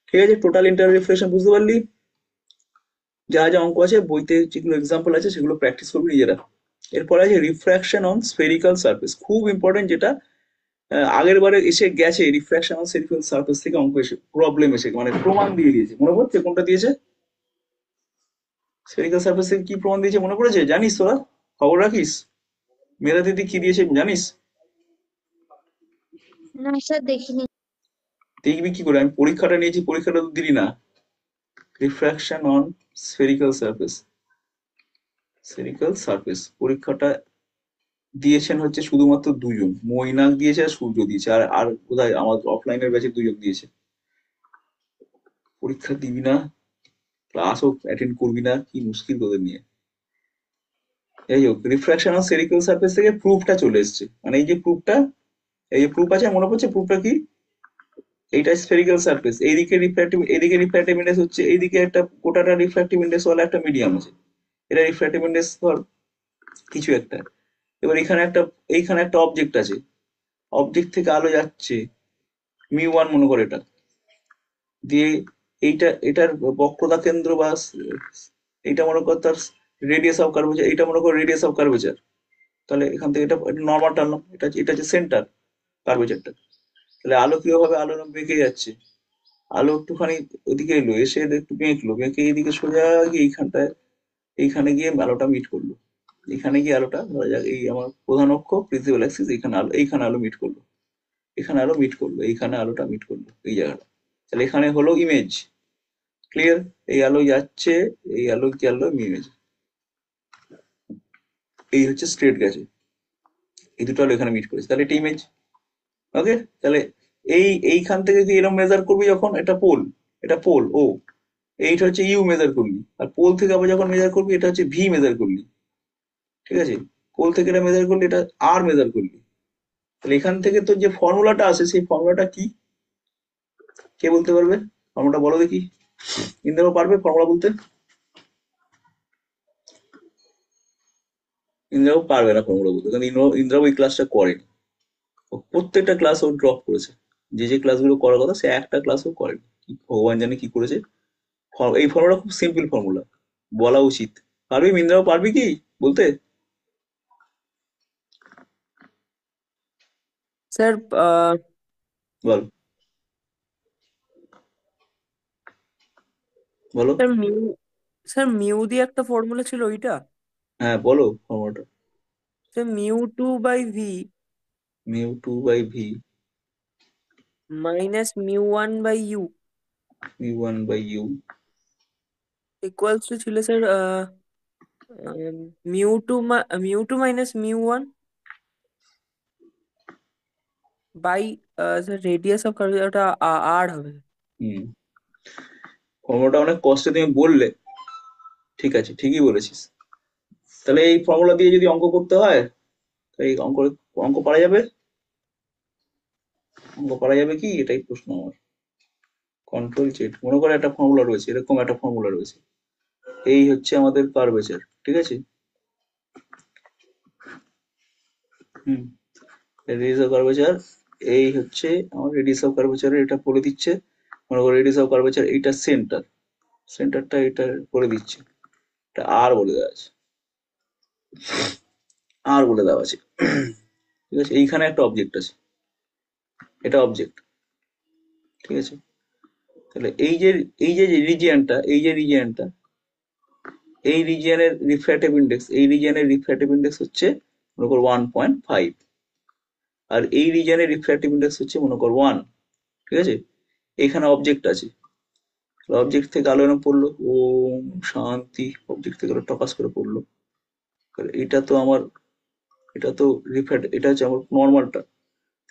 S1: ঠিক আছে, টোটাল ইন্টার রিফ্লেকশন বুঝতে পারলি? যা যা অঙ্ক আছে বইতে, যেগুলো এক্সাম্পল আছে সেগুলো প্র্যাকটিস করবি নিজেরা। এরপর আছে রিফ্র্যাকশন অন স্ফেরিক্যাল সারফেস, খুব ইম্পর্টেন্ট, যেটা আগের বারে এসে গেছে, রিফ্র্যাকশন অন স্ফেরিক্যাল সারফেস থেকে অঙ্ক এসে প্রবলেম এসে, মানে প্রমাণ দিয়ে দিয়েছে, মনে পড়ছে কোনটা দিয়েছে? স্ফেরিক্যাল সারফেস থেকে কি প্রমাণ দিয়েছে মনে পড়েছে? জানিস তোরা? খবর রাখিস? মেধা দিদি কি দিয়েছে জানিস?
S2: না স্যার, দেখিনি।
S1: দেখবি কি করে, আমি পরীক্ষাটা নিয়েছি, পরীক্ষাটা তো দিলি না। Refraction on spherical surface, spherical surface পরীক্ষাটা দিয়েছেন হচ্ছে শুধুমাত্র দুজন, মৈনাক দিয়েছে আর সূর্য দিয়েছে, আর আর কোথায় আমার অফলাইনের ব্যাচে দুজন দিয়েছে। পরীক্ষা দিবি না, ক্লাসও অ্যাটেন্ড করবি না, কি মুশকিল তোদের নিয়ে। যাই হোক, রিফ্র্যাকশন অফ স্ফেরিক্যাল সারফেস থেকে প্রুফটা চলে এসেছে, মানে এই যে প্রুফটা, এই যে প্রুফ আছে, মনে পড়ছে প্রুফটা কি? এইটা স্ফেরিক্যাল সারফেস, এইদিকে রিফ্র্যাক্টিভ ইন্ডেক্স হচ্ছে, এইদিকে একটা গোটাটা রিফ্র্যাক্টিভ ইন্ডেক্স ওয়ালা একটা মিডিয়াম আছে, এটা রিফ্র্যাক্টিভ ইন্ডেক্স ধর কিছু একটা। এবার এইখানে একটা অবজেক্ট আছে, অবজেক্ট থেকে আলো যাচ্ছে মিউ ওয়ান মনে করে এটা দিয়ে, এটার বক্রতা কেন্দ্র বা এইটা মনে কর তার রেডিয়াস অফ কার্ভেচার, এইটা মনে কর রেডিয়াস অফ কার্ভেচার, তাহলে এখান থেকে এটা নর্মাল টানলাম, এটা হচ্ছে সেন্টার কার্ভেচারটা। তাহলে আলো কিভাবে, আলো বেঁকে যাচ্ছে, আলো একটুখানি ওদিকে এলো, এসে একটু বেঁকলো, বেঁকে এইদিকে সোজা গিয়ে এইখানটায়, এইখানে গিয়ে আলোটা মিট করলো, এখানে গিয়ে আলোটা, ধরা যাক এই আমার প্রধান অক্ষ প্রিন্সিপাল অ্যাক্সিস, এইখানে আলো মিট করলো, এখানে আলো মিট করলো, এইখানে আলোটা মিট করলো, এই জায়গাটা। তাহলে এখানে হলো ইমেজ, ক্লিয়ার? এই আলো যাচ্ছে, এই আলো গেল ইমেজ, এই হচ্ছে স্ট্রেট গেছে, এই দুটো আলো এখানে মিট করেছে, তাহলে এটা ইমেজ। ওকে, তাহলে এইখান থেকে তুই এরকম মেজার করবি যখন, এটা পোল ও, এইটা হচ্ছে ইউ মেজার করলি, আর পোল থেকে আবার যখন মেজার করবি এটা হচ্ছে ভি মেজার করলি, ঠিক আছে? পোল থেকে এটা মেজার করলি, এটা আর মেজার করলি। তাহলে এখান থেকে তোর যে ফর্মুলাটা আছে, সেই ফর্মুলাটা কি, কে বলতে পারবে? ফর্মুলাটা বলো দেখি, ইন্দ্র পারবে ফর্মুলা বলতে? ইন্দ্রবাবু পারবে না ফর্মুলা বলতে, কারণ ইন্দ্রবাবু এই ক্লাসটা করেনি, ও প্রত্যেকটা ক্লাস ও ড্রপ করেছে। যে যে ক্লাসগুলো করার কথা সে একটা ক্লাসও করেনি, কি ভগবান জানে কি করেছে। এই ফর্মুলা খুব সিম্পল ফর্মুলা, বলা উচিত। পারবি মিন্দ্রাও, পারবি কি বলতে?
S3: স্যার
S1: বল, বলো।
S3: স্যার মিউ দিয়ে একটা ফর্মুলা ছিল ওইটা।
S1: হ্যাঁ বলো ফর্মুলাটা।
S3: Sir μ2/v
S1: μ2/v
S3: minus μ1/u
S1: μ1/u।
S3: Equals to ছিল sir μ2 minus μ1 by sir radius of curve, ওটা আর হবে।
S1: হুম, ফর্মুলাটা অনেক কষ্টে তুমি বললে, ঠিক আছে, ঠিকই বলেছিস। তাহলে এই ফর্মুলা দিয়ে যদি অঙ্ক করতে হয়, তাহলে এই অঙ্ক, অঙ্ক পারা যাবে? অঙ্ক পারা যাবে কি, এটাই প্রশ্ন আমার। কন্ট্রোল জেড, মনে করো একটা ফর্মুলা রয়েছে, এরকম একটা ফর্মুলা রয়েছে, এই হচ্ছে আমাদের কার্ভেচার, ঠিক আছে। হুম, রেডিয়াস অফ কার্ভেচার, এই হচ্ছে আমার রেডিয়াস অফ কার্ভেচারের, এটা বলে দিচ্ছে। মনে করো রেডিয়াস অফ কার্ভেচার এইটা সেন্টার, সেন্টারটা এটা বলে দিচ্ছে, এটা আর বলে দেওয়া আছে, আর বলে দেওয়া আছে, ঠিক আছে। এইখানে একটা অবজেক্ট আছে, এটা অবজেক্ট, ঠিক আছে। তাহলে এই যে রিজিয়নটা, এই রিজিয়নের রিফ্র্যাক্টিভ ইন্ডেক্স, এই রিজিয়নের রিফ্র্যাক্টিভ ইন্ডেক্স হচ্ছে মনে করো 1.5, আর এই রিজিয়নের রিফ্র্যাক্টিভ ইন্ডেক্স হচ্ছে মনে করো 1, ঠিক আছে। এখানে অবজেক্ট আছে, অবজেক্ট থেকে আলো এরকম পড়লো, ওম শান্তি, অবজেক্ট থেকে আলো টকাস করে পড়লো। এটা তো আমার, এটা তো রিফ্র্যাক্ট, এটা হচ্ছে আমার নর্মালটা,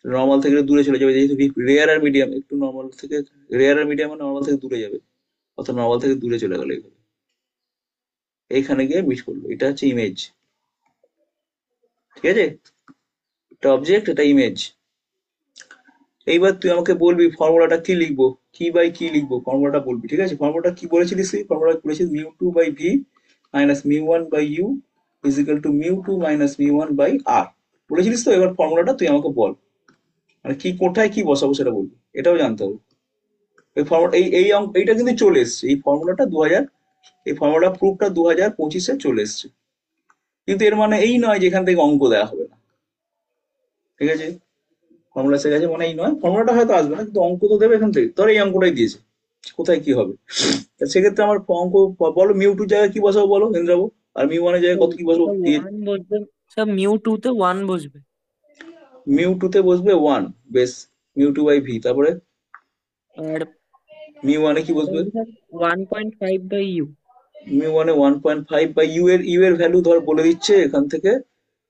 S1: নর্মাল থেকে দূরে চলে যাবে, যেহেতু রেয়ার আর মিডিয়াম, একটু নর্মাল থেকে, রেয়ার আর মিডিয়াম নর্মাল থেকে দূরে যাবে, অর্থাৎ নর্মাল থেকে দূরে চলে গেল এইভাবে, এইখানে গিয়ে মিট করলো, এটা হচ্ছে ইমেজ, ঠিক আছে। এটা অবজেক্ট, এটা ইমেজ। এইবার তুই আমাকে বলবি ফর্মুলাটা কি লিখবো, কি বাই কি লিখবো, ফর্মুলাটা বলবি, ঠিক আছে। ফর্মুলাটা কি বলেছিলিস তুই? ফর্মুলা বলেছিস μ2/v minus μ1/u is equal to μ2 minus μ1/r, বলেছিলিস তো। এবার ফর্মুলাটা তুই আমাকে বল, মানে কি, কোথায় কি বসাবো সেটা বলবি, এটাও জানতে হবে। এই ফর্মুলা, এইটা কিন্তু চলে এসছে, এই ফর্মুলাটা 2000, এই ফর্মুলা প্রুফটা 2025-এ চলে এসছে। কিন্তু এর মানে এই নয় যে এখান থেকে অঙ্ক দেওয়া হবে না, ঠিক আছে। ফর্মুলা এসে গেছে মানে এই নয়, ফর্মুলাটা হয়তো আসবে না কিন্তু অঙ্ক তো দেবে এখান থেকে, ধর এই অঙ্কটাই দিয়েছে, কোথায় কি হবে। তা সেক্ষেত্রে আমার অঙ্ক, বলো μ2 জায়গায় কি বসাবো বলো ইন্দ্রাবো, আর μ1 জায়গায় কত কি বসবো দিয়ে।
S3: ওয়ান বসবে স্যার, μ2 তে 1 বসবে।
S1: μ2 বসবে 1, বেশ, μ2/v, তারপরে
S3: আর
S1: μ1 কি বসবে?
S3: 1.5/u।
S1: μ1 1.5/u এর ভ্যালু ধর বলে দিচ্ছে এখান থেকে,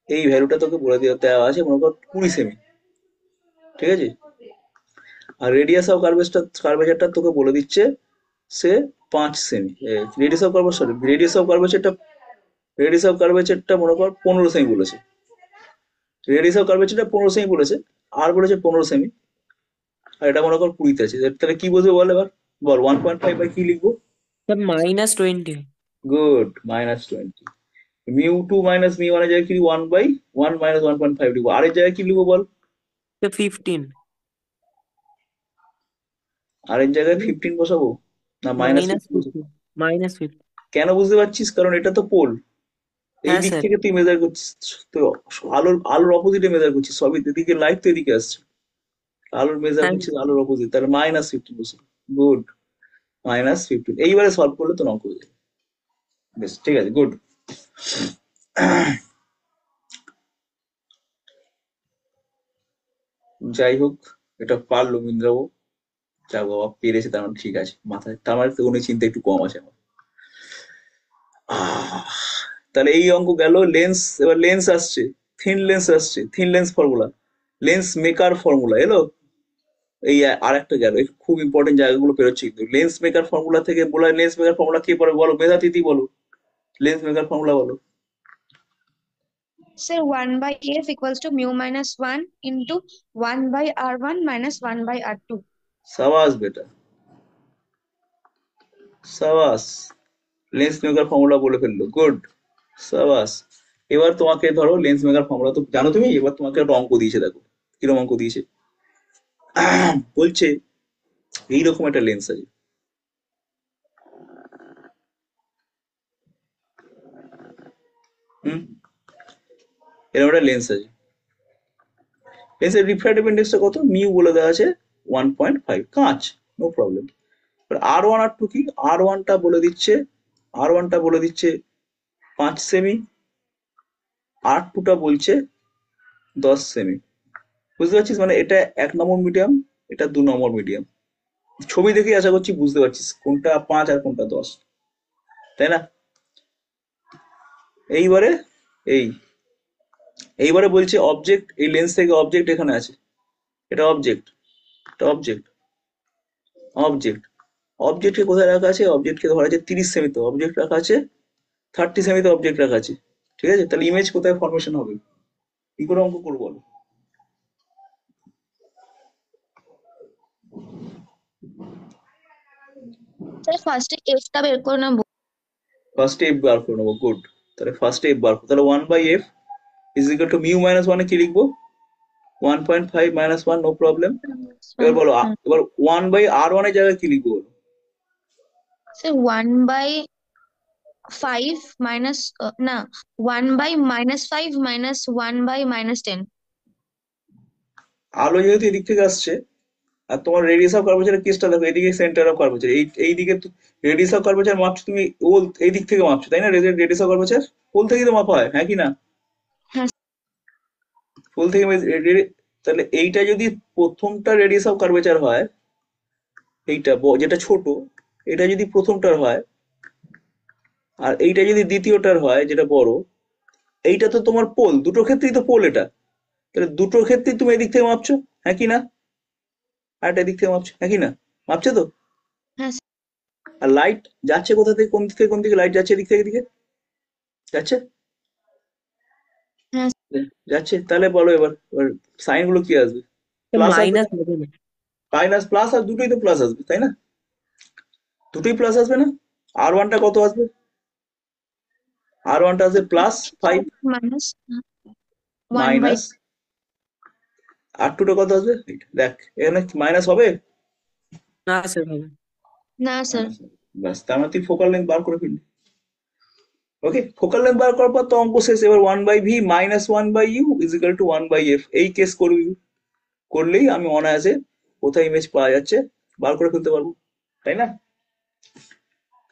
S1: এই ভ্যালুটা তোকে বলে দেওয়া আছে মনে কর 20 সেমি, ঠিক আছে। আর রেডিয়াস অফ কার্ভেচারটা তোকে বলে দিচ্ছে সে 5 সেমি। Radius of curvature, radius of কার্ভেচারটা মনে কর 15 সেমি বলেছে, রেডিয়াস অফ কার্ভেচারটা 15 সেমি বলেছে, আর বলেছে 15 সেমি, আর এটা মনে কর 20-তে আছে। তাহলে কি বলবে বল এবার, বল 1.5 কি লিখবো?
S3: স্যার -20।
S1: গুড, -20। μ2 মাইনাস μ1 এর জায়গায় কি 1/1 মাইনাস 1.5 লিখবো, আর এর জায়গায় কি লিখবো বল?
S3: স্যার 15।
S1: আর এর জায়গায় 15 বসাবো, না -15 বসাবো?
S3: -15। -15।
S1: কেন বুঝতে পারছিস, কারণ এটা তো পোল, এই
S3: হ্যাঁ
S1: দিক
S3: স্যার।
S1: থেকে তুই মেজার করছিস, তো আলোর অপোজিটে মেজার করছিস, সবই এদিকে লাইট তো এদিকে আসছে, আলোর মেজার
S3: হ্যাঁ
S1: করছিস আলোর অপোজিট, তাহলে -15 বসে। গুড, -15, এইবারে সলভ করলে তো অঙ্ক হয়ে যাবে। বেশ, ঠিক আছে, গুড। যাই হোক, এটা পারলো ইন্দ্রবাবু, যা বাবা পেরেছে, তার মানে ঠিক আছে মাথায়, তার মানে তো কোনো চিন্তা একটু কম আছে আমার। আহ, তাহলে এই অঙ্ক গেল। লেন্স, এবার লেন্স আসছে, thin lens formula, lens maker formula এলো। এই আর একটা গেল, এই খুব ইম্পর্টেন্ট জায়গাগুলো পেরোচ্ছে কিন্তু। লেন্স মেকার ফর্মুলা থেকে বলা, লেন্স মেকার ফর্মুলা কে পড়ে বলো, মেধাতিথি বলো, লেন্স মেকার ফর্মুলা বলো।
S2: Sir, 1/f equals to mu minus 1 into 1/r1 minus 1/r2.
S1: সাবাস বেটা, সাবাস, লেন্স মেকার ফর্মুলা বলে ফেললো, গুড, সাবাস। এবার তোমাকে ধরো লেন্স মেকার ফর্মুলা তো জানো তুমি, এবার তোমাকে একটা অঙ্ক দিয়েছে, দেখো কিরকম অঙ্ক দিয়েছে। বলছে এইরকম একটা লেন্স আছে, হুম, এরকম একটা লেন্স আছে, লেন্সের রিফ্র্যাক্টিভ ইন্ডেক্সটা কত, মিউ বলে দেওয়া আছে 1.5, কাঁচ, নো প্রবলেম। আর ওয়ান আর টু কি, আর ওয়ানটা বলে দিচ্ছে 5 সেমি, আর টুটা বলছে 10 সেমি। বুঝতে পারছিস, মানে এটা 1 নম্বর মিডিয়াম, এটা 2 নম্বর মিডিয়াম। ছবি দেখে আশা করছি বুঝতে পারছিস কোনটা 5 আর কোনটা 10, তাই না? এইবারে এই এইবারে বলছে অবজেক্ট, এই লেন্স থেকে অবজেক্ট এখানে আছে, এটা অবজেক্ট, এটা অবজেক্ট, অবজেক্ট, অবজেক্টকে কোথায় রাখা আছে, অবজেক্টকে ধরা আছে 30 সেমিতে অবজেক্ট রাখা আছে, 30 সেমিতে অবজেক্ট রাখা আছে, ঠিক আছে? তাহলে ইমেজ কোথায় ফরমেশন হবে, কি করে অঙ্ক করবো বলো?
S2: স্যার ফার্স্টে এফটা বের করে নেবো।
S1: ফার্স্টে এফ বার করে নেবো, গুড। তাহলে ফার্স্টে এফ বার করো, তাহলে 1/f is equal two mu minus ওয়ানে কি লিখবো, 1.5 মাইনাস ওয়ান, নো প্রবলেম। এবার বলো এবার 1/r1 এর জায়গায় কি লিখবো বলো?
S2: স্যার 1/5 মাইনাস, না, 1/-5 মাইনাস 1/-10।
S1: আলো যেহেতু এদিক থেকে আসছে, আর তোমার রেডিয়াস অফ কার্ভেচারের কেসটা দেখো, এদিকে সেন্টার অফ কার্ভেচার, এই দিকে রেডিয়াস অফ কার্ভেচার মাপছো তুমি, ওল এই দিক থেকে মাপছো তাই না, রেডিয়াস অফ কার্ভেচার পোল থেকেই তো মাপা হয়, হ্যাঁ কি না?
S2: হ্যাঁ
S1: পোল থেকে তাহলে এইটা যদি প্রথমটা রেডিয়াস অফ কার্ভেচার হয়, এইটা যেটা ছোট, এটা যদি প্রথমটার হয়, আর এইটা যদি দ্বিতীয়টার হয় যেটা বড়, এইটা তো তোমার পোল, দুটো ক্ষেত্রেই তো পোল এটা, তাহলে দুটোর ক্ষেত্রেই তুমি এদিক থেকে মাপছো, হ্যাঁ কি না? আর এটা এদিক থেকে মাপছো, হ্যাঁ কি না? মাপছো তো?
S2: হ্যাঁ
S1: আর লাইট যাচ্ছে কোথা থেকে, কোন দিক থেকে কোন দিকে লাইট যাচ্ছে, এদিক থেকে এদিকে যাচ্ছে,
S2: হ্যাঁ
S1: যাচ্ছে, তাহলে বলো এবার এবার সাইন গুলো কি আসবে, প্লাস আসবে
S3: মাইনাস
S1: না,
S3: হবে না।
S1: মাইনাস প্লাস, আর দুটোই তো প্লাস আসবে তাই না, দুটোই প্লাস আসবে না? আর1টা কত আসবে, আর1টা আসবে +5
S2: মাইনাস 1/,
S1: মাইনাস আর2টা কত আসবে, দেখ এখানে মাইনাস হবে,
S3: না স্যার হবে না।
S2: না স্যার।
S1: মাইনাস, ব্যাস তার মানে তুই ফোকাল লেন্থ বার করে ফেললি। ওকে, ফোকাল লেন্থ বার করার পর তো অঙ্ক শেষ, এবার 1/v minus 1/u is equal two 1/f, এই কেস করবি, করলেই আমি অনায়াসে কোথায় ইমেজ পাওয়া যাচ্ছে বার করে ফেলতে পারবো, তাই না?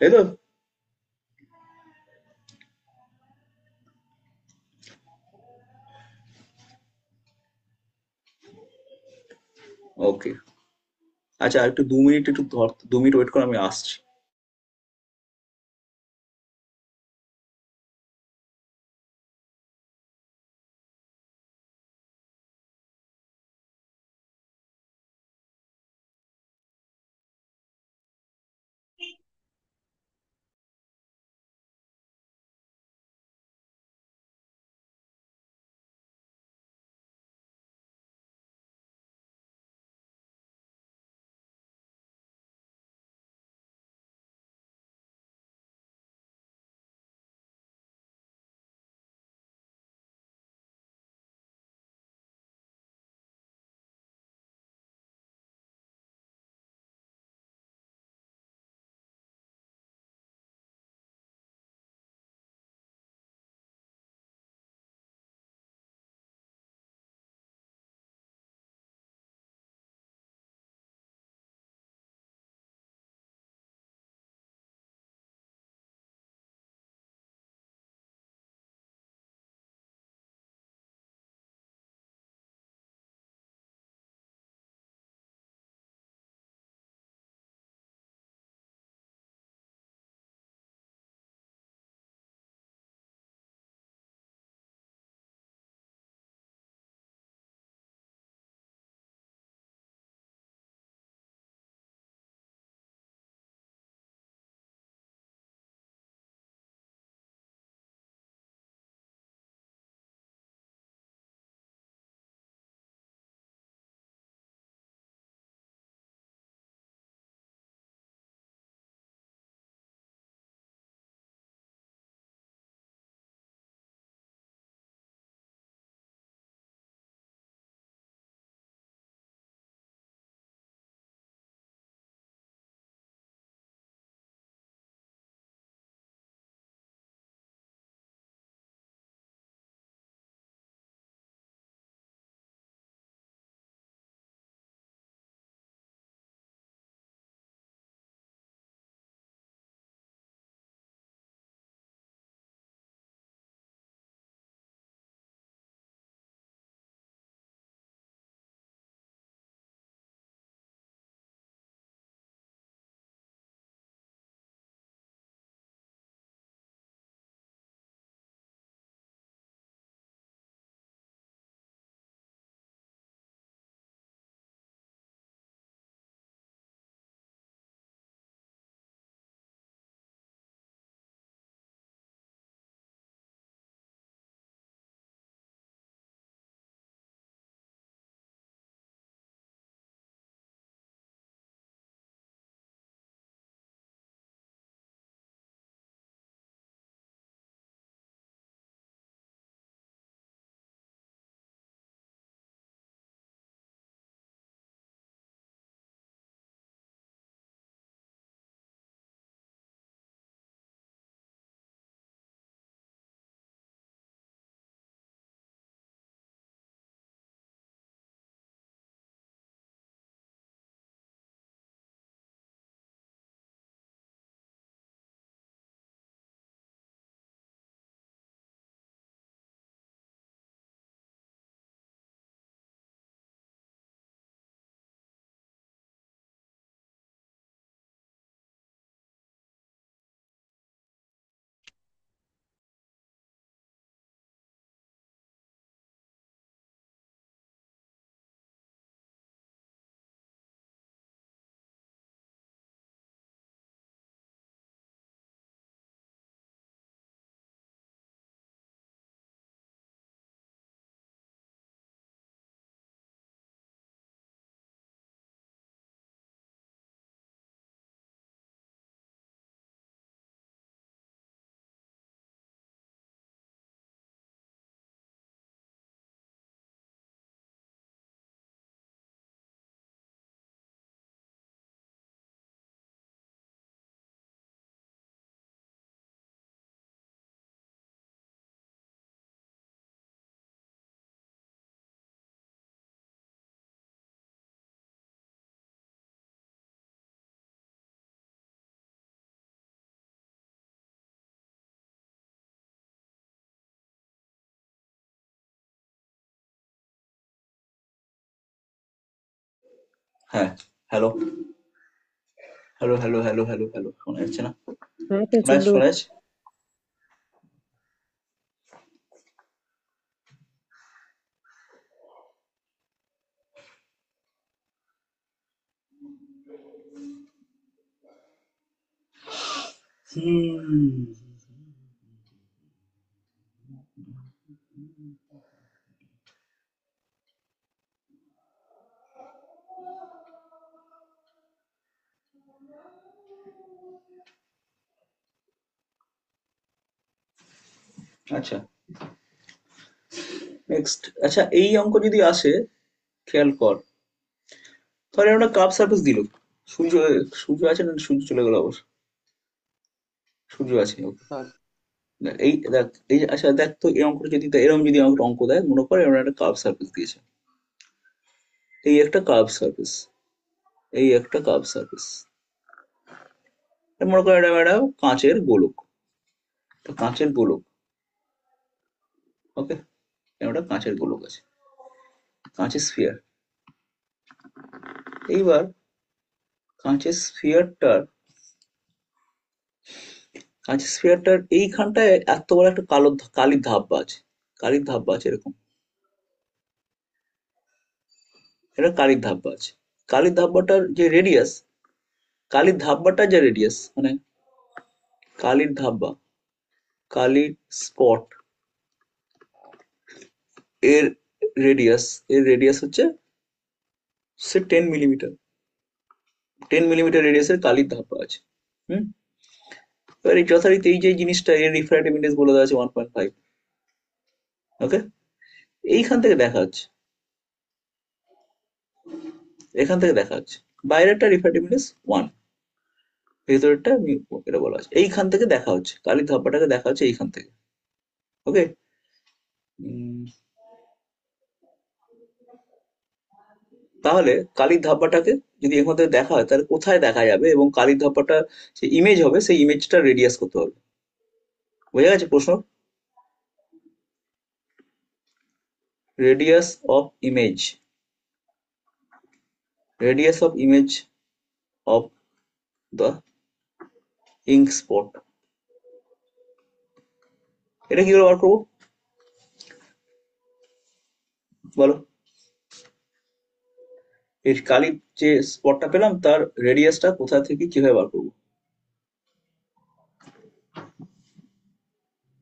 S1: তাই তো? ওকে, আচ্ছা আর একটু 2 মিনিট একটু ধর, 2 মিনিট ওয়েট কর, আমি আসছি। হ্যাঁ, hello hello hello hello hello hello, শোনা যাচ্ছে না?
S3: হ্যাঁ তো
S1: শোনা যাচ্ছে,
S3: শুনতে
S1: শোনা যাচ্ছে? হুম। আচ্ছা, নেক্সট। আচ্ছা, এই অঙ্ক যদি আসে, খেয়াল কর, ধর একটা কার্ভ সারফেস দিল, সূর্য, সূর্য আছে না? সূর্য চলে গেল অবশ্য, সূর্য আছে, okay।
S4: হ্যাঁ,
S1: দেখ, এই দেখ, এই যে- আচ্ছা দেখ তো, এই অঙ্কটা যদি এরকম যদি আমাকে অঙ্ক দেয়, মনে কর এরকম একটা কার্ভ সারফেস দিয়েছে, এই একটা কার্ভ সারফেস, এই একটা কার্ভ সারফেস, মনে কর এটা একটা কাঁচের গোলক, একটা কাঁচের গোলক, ওকে, একটা কাঁচের গোলক আছে, কাঁচের স্ফিয়ার। এইবার কাঁচের স্ফিয়ারটার, কাঁচের স্ফিয়ারটার এইখানটায় এত বড় একটা কালির ধাব্বা আছে, কালির ধাব্বা আছে এরকম, এটা কালির ধাব্বা আছে। কালির ধাব্বাটার যে রেডিয়াস, কালির ধাব্বাটার যে রেডিয়াস, মানে কালির ধাব্বা, কালির স্পট, এর রেডিয়াস, এর রেডিয়াস হচ্ছে সে 10 মিলিমিটার, 10 মিলিমিটার রেডিয়াসের কালির ধাব্বা আছে। হুম। এবার এই যথারীতি এই যে জিনিসটা, এর রিফ্র্যাক্টিভ ইন্ডেক্স বলে দেওয়া আছে 1.5, ওকে। এইখান থেকে দেখা যাচ্ছে, এখান থেকে দেখা যাচ্ছে বাইরেরটা রিফ্র্যাক্টিভ ইন্ডেক্স 1, ভেতরেরটা এটা বলা আছে, এইখান থেকে দেখা হচ্ছে কালির ধাব্বাটাকে দেখা হচ্ছে এইখান থেকে, ওকে। তাহলে কালির ধাব্বাটাকে যদি এখান থেকে দেখা হয়, তাহলে কোথায় দেখা যাবে, এবং কালির ধাব্বাটা যে ইমেজ হবে, সেই ইমেজটা রেডিয়াস কত হবে? বোঝা গেছে প্রশ্ন? Radius of image, radius of image of the ink spot, এটা কি করে বার করবো বলো? এই কালির যে স্পটটা পেলাম, তার রেডিয়াসটা কোথা থেকে কিভাবে বার করবো?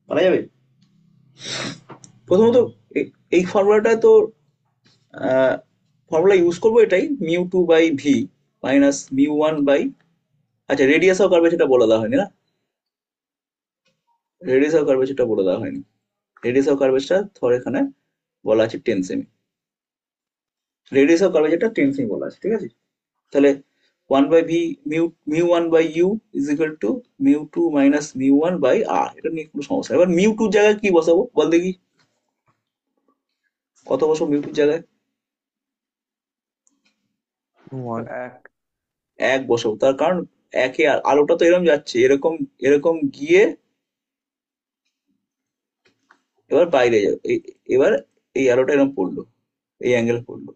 S1: পারা যাবে? প্রথমত এই ফর্মুলাটা তো ফর্মুলা ইউজ করবো এটাই, μ2/v মাইনাস μ1/, আচ্ছা রেডিয়াস অফ কার্ভেচারটা বলে দেওয়া হয়নি না, রেডিয়াস অফ কার্ভেচারটা বলে দেওয়া হয়নি, রেডিয়াস অফ কার্ভেচার ধর এখানে বলা আছে 10 সেমি, রেডিয়াস অফ কার্ভেচারটা 10 সেমি বলা আছে, ঠিক আছে। তাহলে 1/v, μ1/u is equal to μ2 minus μ1/r, এটা নিয়ে কোনো সমস্যা নেই। এবার μ2 জায়গায় কি বসাবো বল দেখি, কত বসাবো μ2 জায়গায়?
S3: 1।
S4: এক।
S1: 1 বসাবো, তার কারণ একে আলোটা তো এরকম যাচ্ছে, এরকম এরকম গিয়ে এবার বাইরে যাবে, এবার এই আলোটা এরকম পড়লো, এই অ্যাঙ্গেল পড়লো,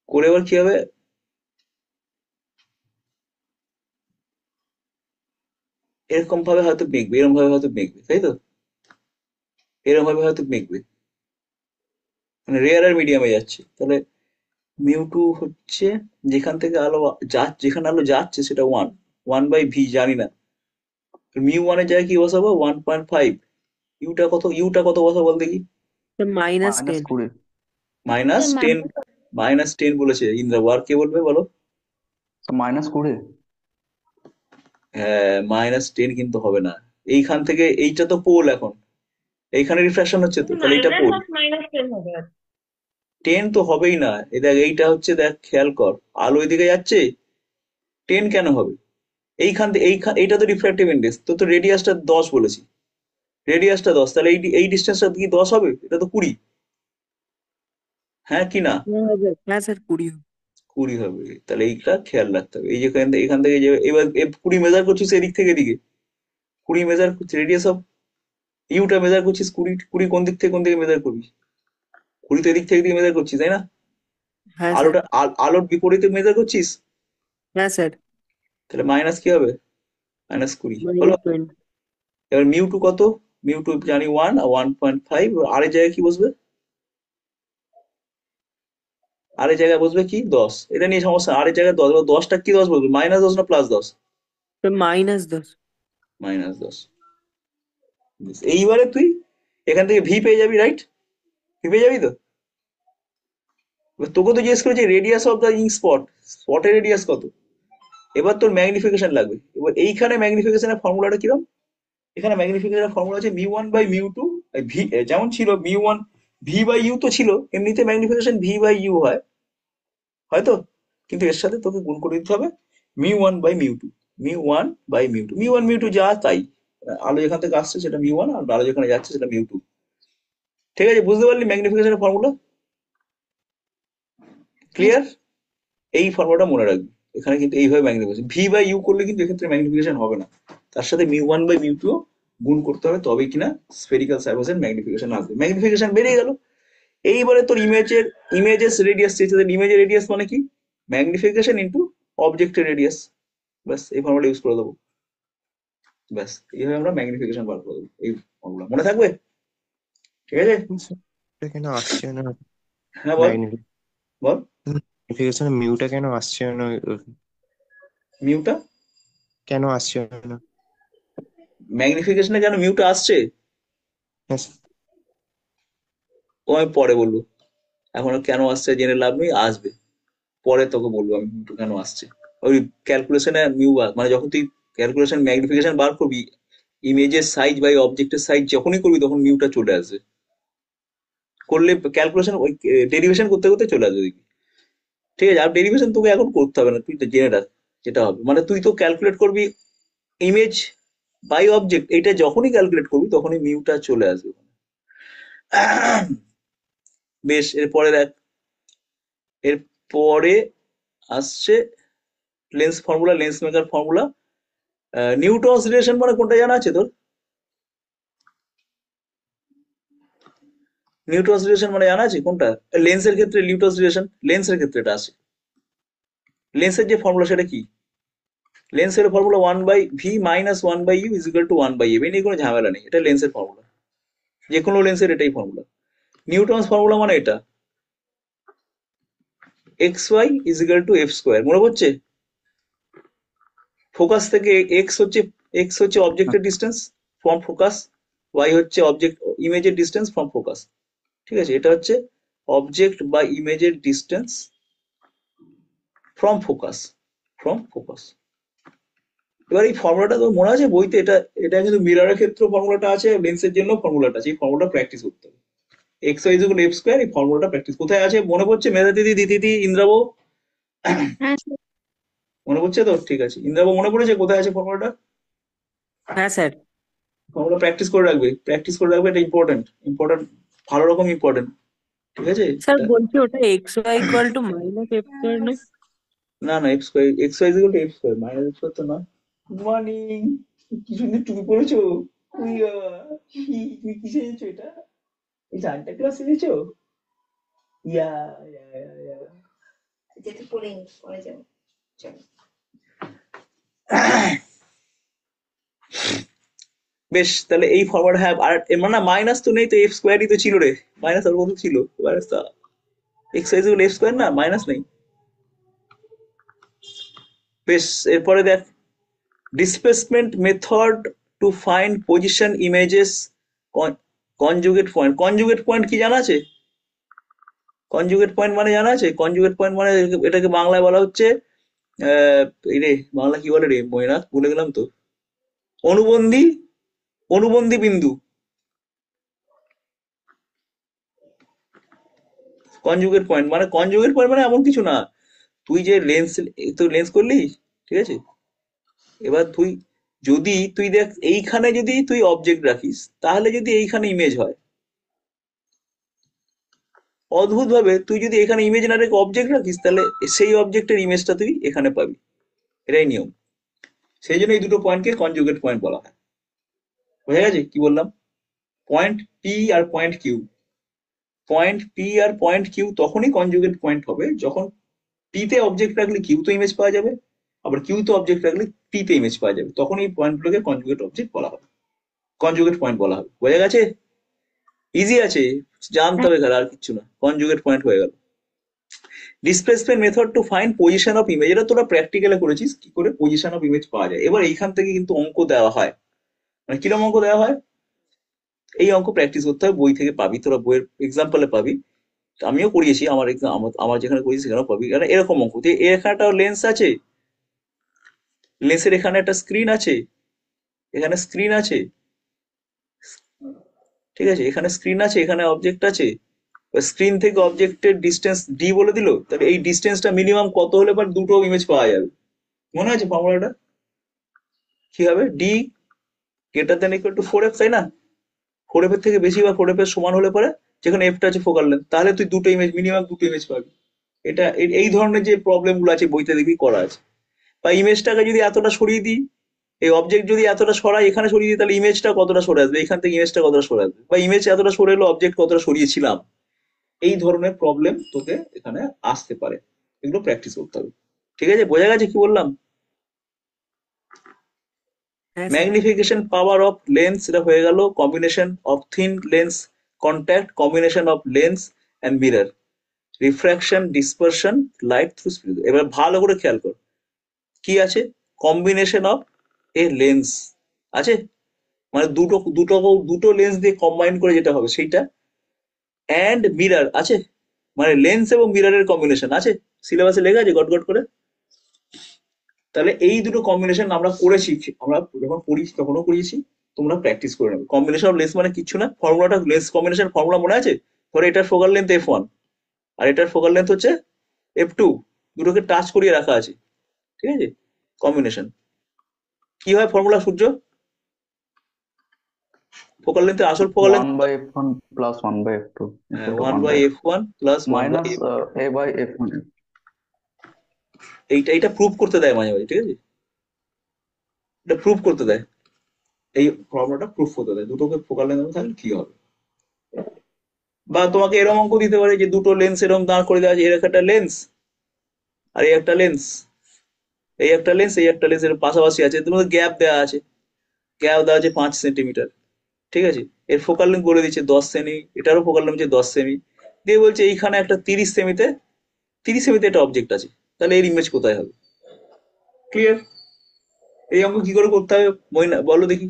S1: করে এবার কি হবে, এরকম ভাবে হয়তো মেঘবে, এরকম ভাবে হয়তো মেঘবে, তাই তো, এরকম ভাবে হয়তো মেঘবে, মানে রেয়ার আর মিডিয়ামে যাচ্ছে। তাহলে μ2 হচ্ছে, যেখান থেকে আলো যেখানে আলো যাচ্ছে সেটা 1/v জানি না, μ1 এর জায়গায় কি বসাবো 1.5, ইউটা কত বসাবো বল দেখি?
S3: -10।
S4: -20।
S1: মাইনাস
S2: স্যার
S1: টেন,
S2: মাইনাস,
S1: -10 বলেছে ইন্দ্রা, ওয়ার কে বলবে বলো?
S4: তো -20।
S1: হ্যাঁ, -10 কিন্তু হবে না, এইখান থেকে এইটা তো পোল, এখন এইখানে রিফ্রাকশন হচ্ছে, তো তাহলে এইটা পোল,
S5: -10 হবে।
S1: 10 তো হবেই না। এই দেখ, এইটা হচ্ছে, দেখ খেয়াল কর, আলো এদিকে যাচ্ছে, 10 কেন হবে? এইখান থেকে এইটা তো রিফ্র্যাক্টিভ ইন্ডেক্স, তো রেডিয়াসটা 10 বলেছি, রেডিয়াসটা 10, তাহলে এই ডিস্টেন্সটা কি 10 হবে? এটা তো 20, হ্যাঁ কি না?
S3: হ্যাঁ স্যার 20 হবে।
S1: 20 হবে, তাহলে এইটা খেয়াল রাখতে হবে। এই যে এখান থেকে যে এবার 20 মেজার করছিস এদিক থেকে এদিকে, 20 মেজার করছিস, রেডিয়াস অফ ইউটা মেজার করছিস 20, 20 কোন দিক থেকে কোন দিকে মেজার করবি? 20 তো এদিক থেকে এদিকে মেজার করছিস, তাই না?
S3: হ্যাঁ স্যার।
S1: আলোটা আলোর বিপরীতে মেজার করছিস,
S3: হ্যাঁ স্যার।
S1: তাহলে মাইনাস কি হবে? -20 হলো।
S3: -20।
S1: এবার মিউ টু কত? মিউ টু জানি 1 আর 1.5, আর এর জায়গায় কি বসবে? আর এর জায়গায় বসবে কি 10, এটা নিয়ে সমস্যা। আর এর জায়গায় 10, 10টা কি 10 বসবে, -10 না +10?
S3: -10।
S1: -10। এইবারে তুই এখান থেকে ভি পেয়ে যাবি, রাইট? ভি পেয়ে যাবি তো। এবার তোকে তো জিজ্ঞেস করেছে radius of the ink spot, স্পটের রেডিয়াস কত। এবার তোর ম্যাগনিফিকেশন লাগবে। এবার এইখানে ম্যাগনিফিকেশনের ফর্মুলাটা কিরকম? এখানে ম্যাগনিফিকেশনের ফর্মুলা আছে μ1/μ2, ভি যেমন ছিল μ1 v/u তো ছিল, এমনিতে ম্যাগনিফিকেশন v/u হয়, হয়তো, কিন্তু এর সাথে তোকে গুণ করে দিতে হবে μ1/μ2, μ1/μ2 যা তাই। আলো যেখান থেকে আসছে সেটা μ1, আর আলো যেখানে যাচ্ছে সেটা μ2। ঠিক আছে, বুঝতে পারলি ম্যাগনিফিকেশনের ফর্মুলা?
S2: হ্যাঁ
S1: ক্লিয়ার? এই ফর্মুলাটা মনে রাখবি। এখানে কিন্তু এইভাবে ম্যাগনিফিকেশন v/u করলে কিন্তু এক্ষেত্রে ম্যাগনিফিকেশন হবে না, তার সাথে μ1/μ2 গুণ করতে হবে, তবেই কিনা স্ফেরিক্যাল সারফেসের ম্যাগনিফিকেশন আসবে। ম্যাগনিফিকেশন বেড়ে গেল। এইবারে তোর ইমেজের রেডিয়াস চেয়েছে, ইমেজের রেডিয়াস মানে কি? ম্যাগনিফিকেশন ইন্টু অবজেক্টের রেডিয়াস। ব্যাস, এই ফর্মুলা ইউজ করে দেবো। ব্যাস, এইভাবে আমরা ম্যাগনিফিকেশন বার করে দেবো। এই ফর্মুলা মনে থাকবে? ঠিক আছে?
S5: এটা কেন আসছে না
S1: হ্যাঁ বল, বল।
S5: ম্যাগনিফিকেশনে মিউটা কেন আসছে না?
S1: মিউটা
S5: কেন আসছে না?
S1: ম্যাগনিফিকেশনে কেন মিউটা আসছে
S5: হ্যাঁ স্যার।
S1: ও আমি পরে বলবো। এখন আর কেন আসছে জেনে লাভ নেই, আসবে পরে তোকে বলবো আমি মিউটা কেন আসছে। ওই ক্যালকুলেশনে মিউ মানে যখন তুই ক্যালকুলেশন ম্যাগনিফিকেশন বার করবি, ইমেজের সাইজ বাই অবজেক্টের সাইজ যখনই করবি তখন মিউটা চলে আসবে। করলে ক্যালকুলেশন ওই ডেরিভেশন করতে করতে চলে আসবে দেখবি। ঠিক আছে, আর ডেরিভেশন তোকে এখন করতে হবে না, তুই তো জেনে রাখ যেটা হবে। মানে তুই তো ক্যালকুলেট করবি ইমেজ বাই অবজেক্ট, এটা যখনই ক্যালকুলেট করবি তখনই মিউটা চলে আসবে। বেশ, এরপরে দেখ, এরপরে আসছে lens formula, lens maker formula. Newton's relation মানে কোনটা জানা আছে তোর? নিউটনস রিলেশন মানে জানা আছে কোনটা? লেন্সের ক্ষেত্রে নিউটনস রিলেশন, লেন্সের ক্ষেত্রে এটা আছে। লেন্সের যে ফর্মুলা সেটা কি? লেন্সের ফর্মুলা 1/v - 1/u = 1/m, এই নিয়ে কোনো ঝামেলা নেই, এটা লেন্সের ফর্মুলা। যে কোনো লেন্সের এটাই ফর্মুলা। নিউটনস ফর্মুলা মানে এটা, xy = f²। মনে পড়ছে? ফোকাস থেকে x হচ্ছে অবজেক্টের ডিস্টেন্স ফ্রম ফোকাস, y হচ্ছে অবজেক্ট ইমেজের ডিস্টেন্স ফ্রম ফোকাস। ঠিক আছে, এটা হচ্ছে অবজেক্ট বা ইমেজের distance from focus, from focus. এবার এই ফর্মুলাটা তো মনে আছে বইতে, এটা এটা কিন্তু মিররের ক্ষেত্রে ফর্মুলাটা আছে, লেন্সের জন্য ফর্মুলাটা আছে। এই ফর্মুলাটা প্র্যাকটিস করতে হবে। xy = f², এই ফর্মুলাটা প্র্যাকটিস কোথায় আছে মনে পড়ছে? মেধা দিদি, দিদি, ইন্দ্রাবো
S2: হ্যাঁ স্যার।
S1: মনে পড়ছে তো? ঠিক আছে, ইন্দ্রাবো মনে পড়েছে কোথায় আছে ফর্মুলাটা?
S3: হ্যাঁ স্যার।
S1: ফর্মুলা প্র্যাকটিস করে রাখবে, প্র্যাকটিস করে রাখবে, এটা ইম্পর্টেন্ট, ইম্পর্টেন্ট, ভালো রকম ইম্পর্টেন্ট। ঠিক আছে?
S3: স্যার বলছি ওটা xy = -f², না?
S1: না না, xy = f², তো না। গুড মর্নিং, কি সুন্দর টুপি পরেছো। উই বাবা, তুমি কিসে এনেছো এটা? এই সান্টা ক্লজ এনেছো? ইয়া ইয়া ইয়া ইয়া। যেটা পরে নি, পরে যাবো, চলো। বেশ, তাহলে এই ফরওয়ার্ড হ্যাভ আর এর মানে মাইনাস তো নেই তো, f²ই তো ছিল রে। মাইনাস আর কত ছিল? মাইনাস তা xy = f², না মাইনাস নেই। বেশ, এরপরে দেখ, displacement method to find position images conjugate point. Conjugate point কি জানা আছে? কনজুগেট পয়েন্ট মানে জানা আছে? কনজুগেট পয়েন্ট মানে এটাকে বাংলায় বলা হচ্ছে এই রে, বাংলা কি বলে রে ময়নাথ, ভুলে গেলাম তো। অনুবন্ধী, অনুবন্ধী বিন্দু। কনজুগেট পয়েন্ট মানে এমন কিছু না, তুই যে লেন্স, তো লেন্স করলি, ঠিক আছে, এবার তুই দেখ এইখানে যদি তুই অবজেক্ট রাখিস তাহলে যদি এইখানে ইমেজ হয়, অদ্ভুত ভাবে তুই যদি এখানে ইমেজ না রেখে অবজেক্ট রাখিস তাহলে সেই অবজেক্টের ইমেজটা তুই এখানে পাবি। এটাই নিয়ম। সেই জন্য এই দুটো পয়েন্টকে কনজুগেট পয়েন্ট বলা হয়। বোঝা গেছে কি বললাম? Point P R point Q, point P R point Q তখনই কনজুগেট পয়েন্ট হবে যখন পি তে অবজেক্ট রাখলে কিউ তে ইমেজ পাওয়া যাবে, আবার কিউ তে অবজেক্ট রাখলে পি তে ইমেজ পাওয়া যাবে, তখন এই পয়েন্টগুলোকে কনজুগেট অবজেক্ট বলা হবে, কনজুগেট পয়েন্ট বলা হবে। বোঝা গেছে? ইজি আছে, জানতে হবে খালি, আর কিছু না, কনজুগেট পয়েন্ট হয়ে গেল। Displacement method to find position of image, এটা তোরা প্র্যাকটিক্যালে করেছিস কি করে পজিশন অফ ইমেজ পাওয়া যায়। এবার এইখান থেকে কিন্তু অঙ্ক দেওয়া হয়, মানে কিরকম অঙ্ক দেওয়া হয়, এই অঙ্ক প্র্যাকটিস করতে হবে, বই থেকে পাবি, তোরা বইয়ের এক্সাম্পলে পাবি, আমিও করিয়েছি, আমার exam- আমার যেখানে করেছি সেখানেও পাবি। মানে এরকম অঙ্ক যে এখানে একটা লেন্স আছে, লেন্সের এখানে একটা স্ক্রিন আছে, এখানে স্ক্রিন আছে, ঠিক আছে, এখানে স্ক্রিন আছে, এখানে অবজেক্ট আছে, স্ক্রিন থেকে অবজেক্টের ডিস্টেন্স ডি বলে দিল, তাহলে এই ডিস্টেন্সটা মিনিমাম কত হলে পর দুটো ইমেজ পাওয়া যাবে, মনে আছে ফর্মুলাটা কি হবে, D greater than equal to 4f, তাই না? 4f এর থেকে বেশি বা 4f এর সমান হলে পরে, যেখানে এফটা আছে ফোকাল লেন্থ, তাহলে তুই দুটো ইমেজ, মিনিমাম দুটো ইমেজ পাবি। এটা এই ধরনের যে প্রবলেম গুলো আছে বইতে দেখবি করা আছে। বা ইমেজটাকে যদি এতটা সরিয়ে দিই, এই অবজেক্ট যদি এতটা সরাই, এখানে সরিয়ে দিই, তাহলে ইমেজটা কতটা সরে আসবে, এখান থেকে ইমেজটা কতটা সরে আসবে, বা ইমেজ এতটা সরে এলো, অবজেক্ট কতটা সরিয়েছিলাম, এই ধরনের প্রবলেম তোকে এখানে আসতে পারে, এগুলো প্র্যাকটিস করতে হবে। ঠিক আছে, বোঝা গেছে কি বললাম?
S3: হ্যাঁ sir.
S1: Magnification power of lens, এটা হয়ে গেল combination of thin lens contact, combination of lens and mirror, refraction, dispersion, light through speed. এবার ভালো করে খেয়াল কর কি আছে, কম্বিনেশন অফ এ লেন্স আছে, মানে দুটো দুটো দুটো লেন্স দিয়ে কম্বাইন করে যেটা হবে সেইটা, অ্যান্ড মিরর আছে, মানে লেন্স এবং মিররের কম্বিনেশন আছে, সিলেবাসে লেখা আছে গট গট করে। তাহলে এই দুটো কম্বিনেশন আমরা করেছি, আমরা যখন পড়িয়েছি তখনও করিয়েছি, তোমরা প্র্যাকটিস করে নেবে। কম্বিনেশন অফ লেন্স মানে কিছু না, ফর্মুলাটা লেন্স কম্বিনেশন ফর্মুলা মনে আছে, ধরো এটার ফোকাল লেন্থ f1 আর এটার ফোকাল লেন্থ হচ্ছে f2, দুটোকে টাচ করিয়ে রাখা আছে, ঠিক আছে, কম্বিনেশন। কি হয় ফর্মুলা সূর্য, ফোকাল লেন্থের আসল focal length
S4: 1 by f1 plus 1 by f2 equal to
S1: 1
S4: 1
S1: by
S4: by
S1: f1 plus 1 by
S4: minus a by f1.
S1: এইটা প্রুভ করতে দেয় মাঝে মাঝে, ঠিক আছে, এটা প্রুভ করতে দেয়, এই ফর্মুলাটা প্রুফ করতে দেয়, দুটোকে ফোকাল লেন্থ থাকলে কি হবে। বা তোমাকে এরকম অঙ্ক দিতে পারে যে দুটো লেন্স এরকম দাঁড় করে দেওয়া আছে, এর একটা লেন্স আর এই একটা লেন্স, এই একটা লেন্স এই একটা লেন্স এর পাশাপাশি আছে, তোমাদের গ্যাপ দেওয়া আছে, গ্যাপ দেওয়া আছে 5 সেন্টিমিটার, ঠিক আছে, এর ফোকাল লেন্থ বলে দিচ্ছে 10 সেমি, এটারও ফোকাল লেন্থ হচ্ছে 10 সেমি, দিয়ে বলছে এইখানে একটা 30 সেমিতে, 30 সেমিতে একটা অবজেক্ট আছে, তাহলে এর ইমেজ কোথায় হবে। ক্লিয়ার? এই অঙ্ক কি করে করতে হবে মইনা বলো দেখি,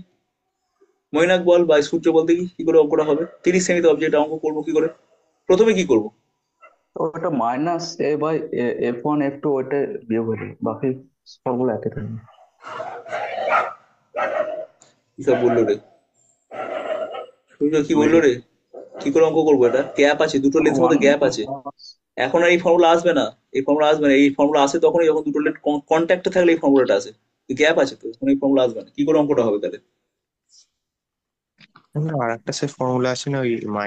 S1: মৈনাক বল বা সূর্য বল দেখি কি করে অঙ্কটা হবে, 30 সেমিতে অবজেক্ট অঙ্ক করবো কি করে, প্রথমে কি করবো,
S4: তো ওটা minus a by f1 f2 ওইটা বিয়োগ হয়ে যাবে, বাকি সবগুলো একই থাকবে।
S1: কিসব বললো রে সূর্য, কি বললো রে, কি করে অঙ্ক করবো, এটা গ্যাপ আছে, দুটো লেন্সের মধ্যে
S4: 1
S1: গ্যাপ আছে, এখন আর এই ফর্মুলা আসবে না, এই ফর্মুলা আসবে না, এই ফর্মুলা আসে তখনই যখন দুটো লেন্স কন্ট্যাক্টে থাকলে এই ফর্মুলাটা আসে, গ্যাপ আছে তো এখন এই ফর্মুলা আসবে না, কি করে অঙ্কটা হবে তাহলে।
S5: না, আর একটা সে ফর্মুলা আছে না, ওই -a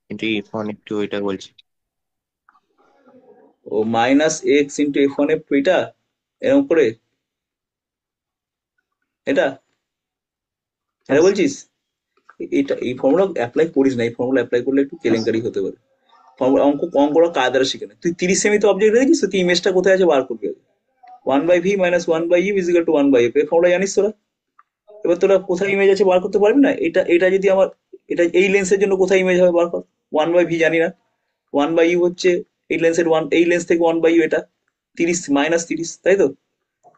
S5: × f1 একটু ওইটা বলছি।
S1: ও -x × f1 এটা এরকম করে, এটা এটা
S5: Yes.
S1: বলছিস, এটা এই ফর্মুলা অ্যাপ্লাই করিস না, এই ফর্মুলা অ্যাপ্লাই করলে একটু কেলেঙ্কারি হতে পারে। ফর্মুলা অঙ্কটা কায়দারা শিখে না, তুই 30 সেমিতে অবজেক্ট রেখেছিস তো, তুই ইমেজটা কোথায় আছে বার করবি আগে। 1/v - 1/u = 1/f, এই ফর্মুলা জানিস তোরা, এবার তোরা কোথায় ইমেজ আছে বার করতে পারবি না, এটা এটা যদি আমার, এটা এই লেন্সের জন্য কোথায় ইমেজ হবে বার কর, 1/v জানি না, 1/u হচ্ছে এই লেন্সের এই লেন্স থেকে 1/u এটা 30 - 30, তাই তো,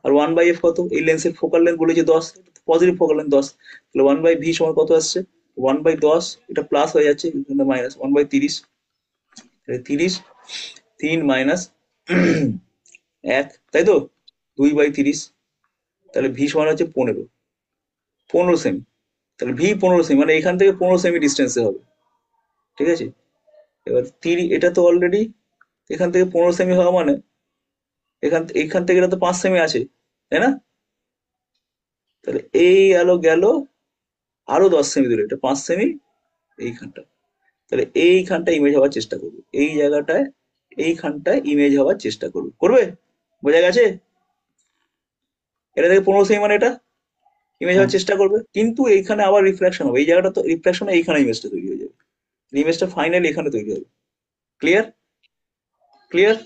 S1: আর 1/f কত, এই লেন্সের ফোকাল লেন্থ বলেছে 10, পজিটিভ ফোকাল লেন্থ 10, তাহলে 1/v সমান কত আসছে, 1/10, এটা প্লাস হয়ে যাচ্ছে মাইনাস 1/30, 30, 3 মাইনাস 1, তাই তো, 2/30, তাহলে ভি সমান হচ্ছে 15 সেমি, তাহলে ভি 15 সেমি, মানে এখান থেকে 15 সেমি ডিস্টেন্সে হবে, ঠিক আছে। এবার এটা তো অলরেডি এখান থেকে 15 সেমি হওয়া মানে এইখান থেকে এটা তো 5 সেমি আছে, তাই না, তাহলে এই আলো গেল আরো 10 সেমি দূরে, এটা 5 সেমি এইখানটা, তাহলে এইখানটা ইমেজ হওয়ার চেষ্টা করবে, এই জায়গাটায় এইখানটায় ইমেজ হওয়ার চেষ্টা করবে, করবে, বোঝা গেছে, এটা থেকে 15 সেমি মানে এটা ইমেজ হওয়ার চেষ্টা করবে, কিন্তু এইখানে আবার রিফ্লেকশন হবে, এই জায়গাটা তো রিফ্লেকশন, এইখানে ইমেজটা তৈরি হয়ে যাবে, ইমেজটা ফাইনালি এখানে তৈরি হবে। ক্লিয়ার? ক্লিয়ার?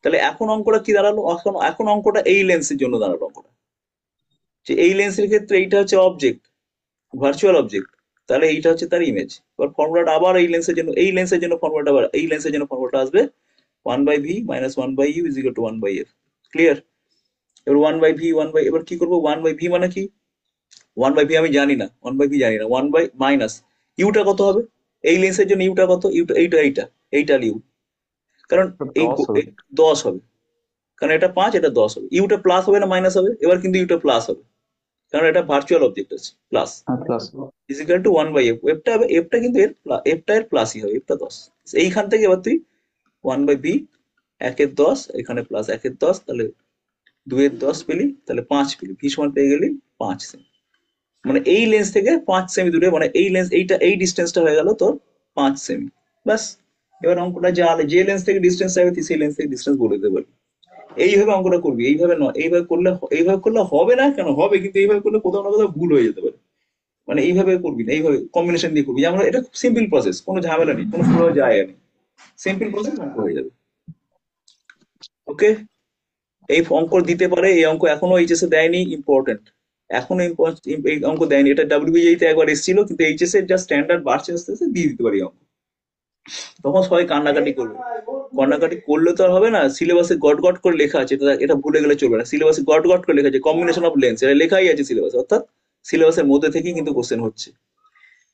S1: তাহলে এখন অঙ্কটা কি দাঁড়ালো? এখন এখন অঙ্কটা এই লেন্সের জন্য দাঁড়ালো অঙ্কটা, যে এই লেন্সের ক্ষেত্রে এইটা হচ্ছে অবজেক্ট, ভার্চুয়াল অবজেক্ট, তাহলে এইটা হচ্ছে তার ইমেজ। এবার ফর্মুলাটা আবার এই লেন্সের জন্য ফর্মুলাটা আবার এই লেন্সের জন্য ফর্মুলাটা আসবে 1/v minus 1/u is equal to 1/f। Clear? এবার 1/v 1/, এবার কি করবো? 1/v মানে কি? 1/v আমি জানি না, 1/v জানি না, 1 বাই মাইনাস ইউটা কত হবে? এই লেন্সের জন্য ইউটা কত? ইউটা এইটা ইউ, কারণ এই
S4: 10 হবে।
S1: 10 হবে, কারণ এটা 5, এটা 10 হবে। ইউটা প্লাস হবে না মাইনাস হবে? এবার কিন্তু ইউটা প্লাস হবে, কারণ এটা ভার্চুয়াল অবজেক্ট আছে, প্লাস
S4: হ্যাঁ plus.
S1: Is equal two 1/f। এফটা কিন্তু এফটা এর প্লাসই হবে, এফটা 10। এইখান থেকে এবার তুই 1/v 1 এর 10, এখানে প্লাস 1 এর 10, তাহলে 2 এর 10 পেলি, তাহলে 5 পেলি, ভি সমান পেয়ে গেলি 5 সেমি। মানে এই লেন্স থেকে 5 সেমি দূরে, মানে এই লেন্স এই ডিস্টেন্সটা হয়ে গেল তোর 5 সেমি। ব্যাস, এবার অঙ্কটা যে লেন্স থেকে ডিস্টেন্স চাইবে তুই সেই লেন্স থেকে ডিস্টেন্স বলে দিতে পারবি। এইভাবে অঙ্কটা করবি, এইভাবে নয়। এইভাবে করলে হবে না কেন? হবে, কিন্তু এইভাবে করলে কোথাও না কোথাও ভুল হয়ে যেতে পারে। মানে এইভাবে করবি না, এইভাবে কম্বিনেশন দিয়ে করবি। যেমন এটা খুব সিম্পল প্রসেস, কোনো ঝামেলা নেই, কোনো পুরো যায় নেই, সিম্পল প্রসেস, অঙ্ক হয়ে যাবে। ওকে, এই অঙ্ক দিতে পারে, এই অঙ্ক এখনো এইচএস এ দেয়নি, ইম্পর্টেন্ট। এখনো এই অঙ্ক দেয়নি, এটা ডাব্লিউবিজেই তে একবার এসেছিল, কিন্তু এইচএস এর যা স্ট্যান্ডার্ড বাড়ছে আস্তে আস্তে দিয়ে দিতে পারি অঙ্ক। তখন সবাই কান্নাকাটি করবে, কান্নাকাটি করলে তো আর হবে না। সিলেবাসে গট গট করে লেখা আছে, এটা এটা ভুলে গেলে চলবে না। সিলেবাসে গট গট করে লেখা আছে কম্বিনেশন অফ লেন্স, এটা লেখাই আছে সিলেবাসে, অর্থাৎ সিলেবাসের মধ্যে থেকেই কিন্তু কোশ্চেন হচ্ছে।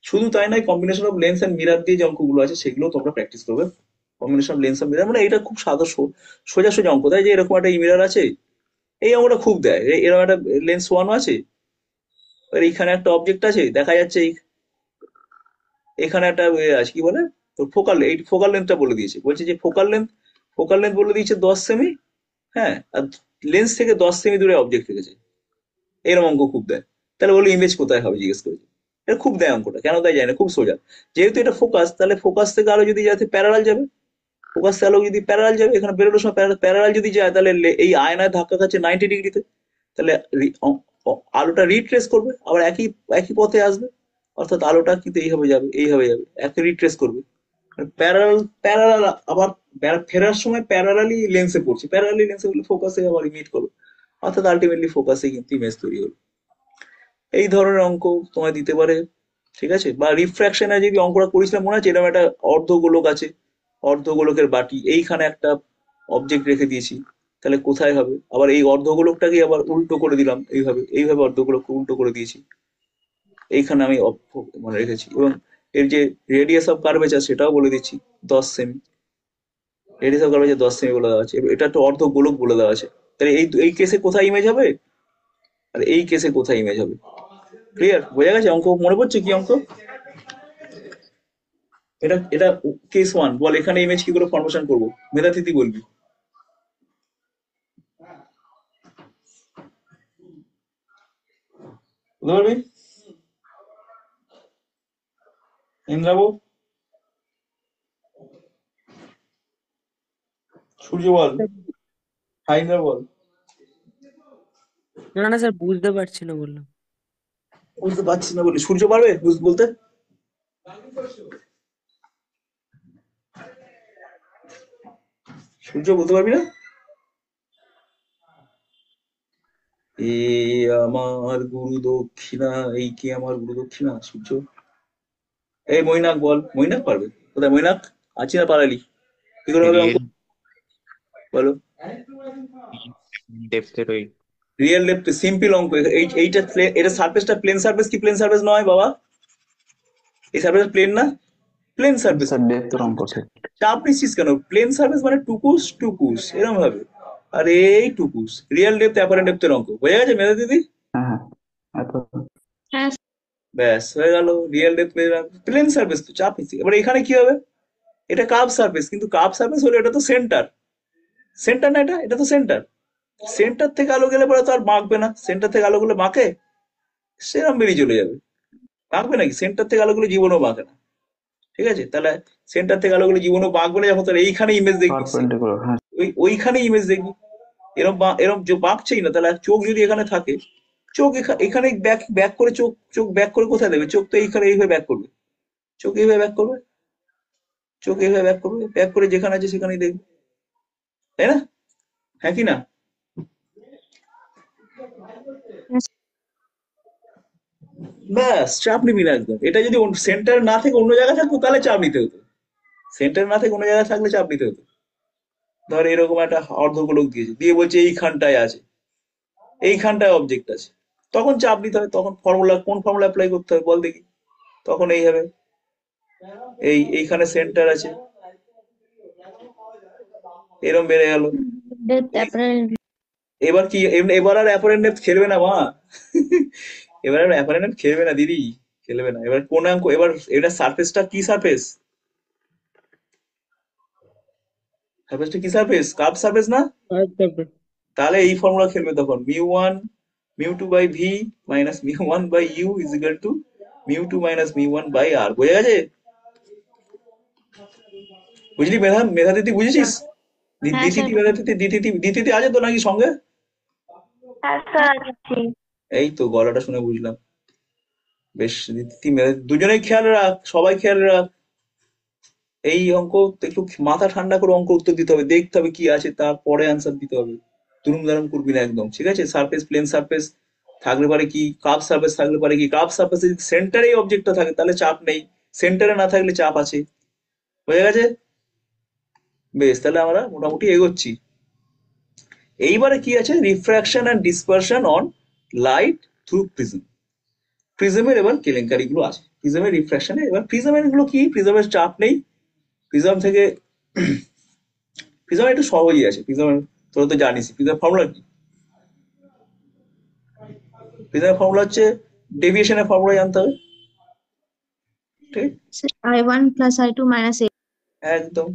S1: শুধু তাই নয়, combination of lens and mirror দিয়ে যে অঙ্কগুলো আছে সেগুলো তোমরা প্র্যাকটিস করবে। Combination of lens and mirror মানে এটা খুব সাদা সোজা সোজা অঙ্ক দেয়, যে এরকম একটা মিরার আছে, এই অঙ্কটা খুব দেয়। এরকম একটা লেন্স ওয়ান আছে, আর এইখানে একটা অবজেক্ট আছে দেখা যাচ্ছে, এখানে একটা আছে কি বলে, তো ফোকাল লেন্থটা বলে দিয়েছে, বলছে যে ফোকাল লেন্থ বলে দিয়েছে 10 সেমি, হ্যাঁ, আর লেন্স থেকে 10 সেমি দূরে অবজেক্ট রেখেছে। এরকম অঙ্ক খুব দেয়। তাহলে বলো ইমেজ কোথায় হবে জিজ্ঞেস করেছে। এটা খুব দেয় অঙ্কটা, কেন দেয় যায় না, খুব সোজা। যেহেতু এটা ফোকাস, তাহলে ফোকাস থেকে আলো যদি যাতে প্যারালাল যাবে, ফোকাস থেকে আলো যদি প্যারালাল যাবে, এখানে বেরোনোর সময় প্যারালাল যদি যায়, তাহলে এই আয়নায় ধাক্কা খাচ্ছে 90 ডিগ্রিতে, তাহলে আলোটা রিট্রেস করবে, আবার একই একই পথে আসবে, অর্থাৎ আলোটা কিন্তু এইভাবে যাবে, এইভাবে যাবে, একই রিট্রেস করবে। প্যারালাল প্যারালাল আবার ফেরার সময় প্যারালালি লেন্সে পড়ছে, প্যারালালি লেন্সে হলে ফোকাসে আবার ইমিট করবে, অর্থাৎ আলটিমেটলি ফোকাসে কিন্তু ইমেজ তৈরি হলো। এই ধরনের অঙ্ক তোমায় দিতে পারে, ঠিক আছে? বা রিফ্র্যাকশনে যদি অঙ্কটা করেছিলাম মনে আছে, এরকম একটা অর্ধগোলক আছে, অর্ধগোলকের বাটি, এইখানে একটা অবজেক্ট রেখে দিয়েছি, তাহলে কোথায় হবে? আবার এই অর্ধগোলকটাকে আবার উল্টো করে দিলাম, এইভাবে অর্ধগোলককে উল্টো করে দিয়েছি, এইখানে আমি মানে রেখেছি, এবং এর যে রেডিয়াস অফ কার্ভেচার সেটাও বলে দিচ্ছি 10 semi, radius of curvature 10 semi বলে দেওয়া আছে, এটা একটা অর্ধগোলক বলে দেওয়া আছে। তাহলে এই কেসে কোথায় ইমেজ হবে, আর এই কেসে কোথায় ইমেজ হবে? ক্লিয়ার? বোঝা গেছে? অঙ্ক মনে পড়ছে কি অঙ্ক? এটা এটা কেস ওয়ান। বল এখানে ইমেজ কি করে ফরমেশন করবো, মেধাতিথি বলবি। বলতে পারবি? ইন্দ্রাবু, সূর্য বল, হাই ইন্দ্রা বল।
S3: না না স্যার, বুঝতে পারছি না বললাম।
S1: বুঝতে পারছি না বলি, সূর্য পারবে বলতে? সূর্য বলতে পারবি না? এ আমার গুরু দক্ষিণা, এই কি আমার গুরু দক্ষিণা, সূর্য। এই মৈনাক বল, মৈনাক পারবে? কোথায় মৈনাক? আছি না পারালি? কি করে হবে অঙ্ক,
S5: রিয়েল
S1: বলো?
S5: ডেপথের ওই
S1: রিয়েল লেফট সিম্পল অঙ্ক। এইটা এটা সারফেসটা প্লেন সারফেস কি প্লেন সারফেস নয় বাবা? এই সারফেস প্লেন না? Plane surface.
S4: স্যার ডেপ্থের অঙ্ক ঠিক।
S1: চাপ নিচ্ছিস কেন? প্লেন সারফেস মানে টুকুস টুকুস এরকম ভাবে, আর এই টুকুস রিয়েল ডেপথ অ্যাপারেন্ট ডেপথের অঙ্ক। বোঝা গেছে মেধা দিদি?
S4: হ্যাঁ হ্যাঁ এত।
S2: হ্যাঁ
S1: ব্যাস হয়ে গেল, রিয়েল ডেপথ প্লেন সারফেস, তো চাপ নিচ্ছি। এবার এখানে কি হবে? এটা কার্ভ সারফেস, কিন্তু কার্ভ সারফেস হলে এটা তো সেন্টার, সেন্টার না, এটা তো সেন্টার। সেন্টার থেকে আলো গেলে পরে তো আর বাঁকবে না, সেন্টার থেকে আলো গুলো বাঁকে, সেরম বেরিয়ে চলে যাবে। বাঁকবে নাকি? সেন্টার থেকে আলোগুলো জীবনও বাঁকে না, ঠিক আছে? তাহলে সেন্টার থেকে আলোগুলো জীবনও বাঁকবে না যখন, তাহলে এইখানে ইমেজ দেখবি,
S4: পারপেন্ডিকুলার হ্যাঁ।
S1: ওইখানে ইমেজ দেখবি। এরম যে বাঁকছেই না, তাহলে চোখ যদি এখানে থাকে, চোখ এখানে ব্যাক ব্যাক করে চোখ ব্যাক করে কোথায় দেবে? চোখ তো এইখানে এইভাবে ব্যাক করবে, চোখ এইভাবে ব্যাক করবে, চোখ এভাবে ব্যাক করবে, ব্যাক করে যেখানে আছে সেখানেই দেখবে, তাই না? হ্যাঁ কি না?
S2: Yes,
S1: ব্যাস, চাপ নিবি না একদম। এটা যদি সেন্টার না থেকে অন্য জায়গায় থাকতো তাহলে চাপ নিতে হতো। সেন্টার না থেকে অন্য জায়গায় থাকলে চাপ নিতে হতো। ধর এরকম একটা অর্ধগোলক দিয়েছে, দিয়ে বলছে এইখানটায় আছে, এইখানটায় অবজেক্ট আছে, তখন চাপ নিতে হবে। তখন ফর্মুলা, কোন ফর্মুলা অ্যাপ্লাই করতে হবে বল দেখি? তখন এই হবে, এইখানে সেন্টার আছে, এরম বেড়ে গেল।
S2: depth
S1: এই
S2: apparent.
S1: এবার কি, এবার আর অ্যাপারেন্ট ডেপথ খেলবে না মা। এবার আর অ্যাপারেন্ট ডেপথ খেলবে না দিদি, খেলবে না। এবার কোন অঙ্ক, এবার এটা সারফেসটা কি সারফেস? সারফেসটা কি সারফেস? কার্ভ সারফেস না? তাহলে এই ফর্মুলা খেলবে তখন, μ1 μ2 by V minus μ1 by U is equal to μ2 minus μ1 by R. বোঝা গেছে? বুঝলি মেধা? মেধা দিদি বুঝেছিস?
S2: হ্যাঁ স্যার,
S1: দিতিতি মেধা দিদি, দিতিতি আছে তো নাকি সঙ্গে?
S6: হ্যাঁ স্যার আছি।
S1: এই তো গলাটা শুনে বুঝলাম। বেশ, দিতিতি মেধা দুজনেই খেয়াল রাখ, সবাই খেয়াল রাখ। এই অঙ্ক একটু মাথা ঠান্ডা করে অঙ্ক উত্তর দিতে হবে, দেখতে হবে কি আছে, তারপরে অ্যান্সার দিতে হবে। দুরুম দারুম করবি না একদম, ঠিক আছে? সারফেস, প্লেন সারফেস থাকলে পারে কি, কার্ভ সারফেস থাকলে পারে কি, কার্ভ সারফেসে যদি সেন্টারে অবজেক্টটা থাকে তাহলে চাপ নেই, সেন্টারে না থাকলে চাপ আছে। হয়ে গেছে? বেশ, তাহলে আমরা মোটামুটি এগোচ্ছি। এইবারে কি আছে, refraction and dispersion on light through prism. প্রিজমের এবার কেলেঙ্কারি গুলো আছে, প্রিজমের রিফ্রাকশনে। এবার প্রিজমের গুলো কি, প্রিজমের চাপ নেই, প্রিজম থেকে প্রিজম একটু সহজই আছে। প্রিজম তোরা তো জানিস প্রিজম ফর্মুলা কি। প্রিজমের ফর্মুলা হচ্ছে, ডেভিয়েশনের ফর্মুলা জানতে হবে, ঠিক?
S2: sir, I1 plus I2 minus A.
S1: একদম,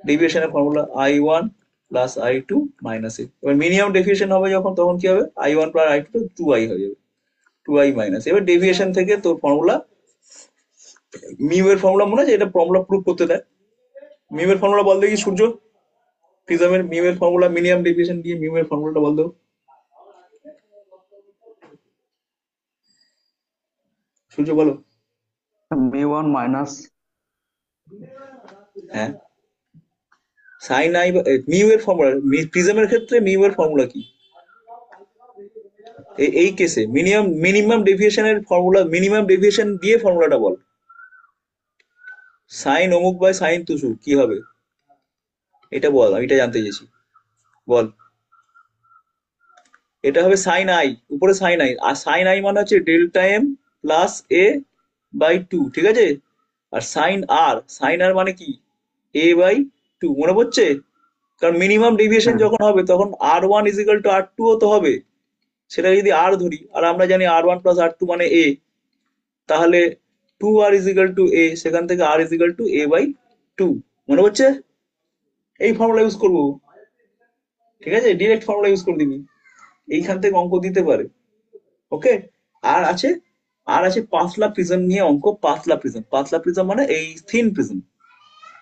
S1: ডেভিয়েশনের formula i1 plus i2 minus A. এবার মিনিমাম ডেভিয়েশন হবে যখন, তখন কি হবে, i1 প্লাস i2 তো 2i হয়ে যাবে, 2i মাইনাস। এবার ডেভিয়েশন থেকে তোর ফর্মুলা, মিউ এর ফর্মুলা মনে আছে? এটা ফর্মুলা প্রুফ করতে দেয়। মিউ এর ফর্মুলা বল দেখি সূর্য, প্রিজমের মিউ এর ফর্মুলা, মিনিমাম ডেভিয়েশন দিয়ে মিউ এর ফর্মুলাটা বল দাও সূর্য, বলো।
S4: μ1 মাইনাস
S1: হ্যাঁ, সাইন আই, মিউ এর ফর্মুলা, প্রিজমের ক্ষেত্রে মিউ এর ফর্মুলা কি? এই কেসে মিনিমাম ডেভিয়েশনের ফর্মুলা, মিনিমাম ডেভিয়েশন দিয়ে ফর্মুলাটা বল। সাইন অমুক বাই সাইন তুসু কি হবে, এটা বল, আমি এটা জানতে চেয়েছি, বল। এটা হবে সাইন আই, উপরে সাইন আই, আর সাইন আই মানে হচ্ছে delta m plus a by 2, ঠিক আছে? আর সাইন আর মানে কি, এ বাই 2, মনে পড়ছে? কারণ মিনিমাম ডেভিয়েশন যখন হবে তখন r1 ইজিক্যাল টু r2 ও তো হবে। সেটা যদি আর ধরি, আর আমরা জানি r1 প্লাস r2 মানে a, তাহলে 2r ইজিক্যাল টু a, সেখান থেকে r is equal to a by 2, মনে পড়ছে? এই ফর্মুলা ইউজ করবো, ঠিক আছে? ডিরেক্ট ফর্মুলা ইউজ করে দিবি, এইখান থেকে অঙ্ক দিতে পারে। ওকে। আর আছে, পাতলা প্রিজম নিয়ে অঙ্ক। পাতলা প্রিজম, পাতলা প্রিজম মানে এই থিন প্রিজম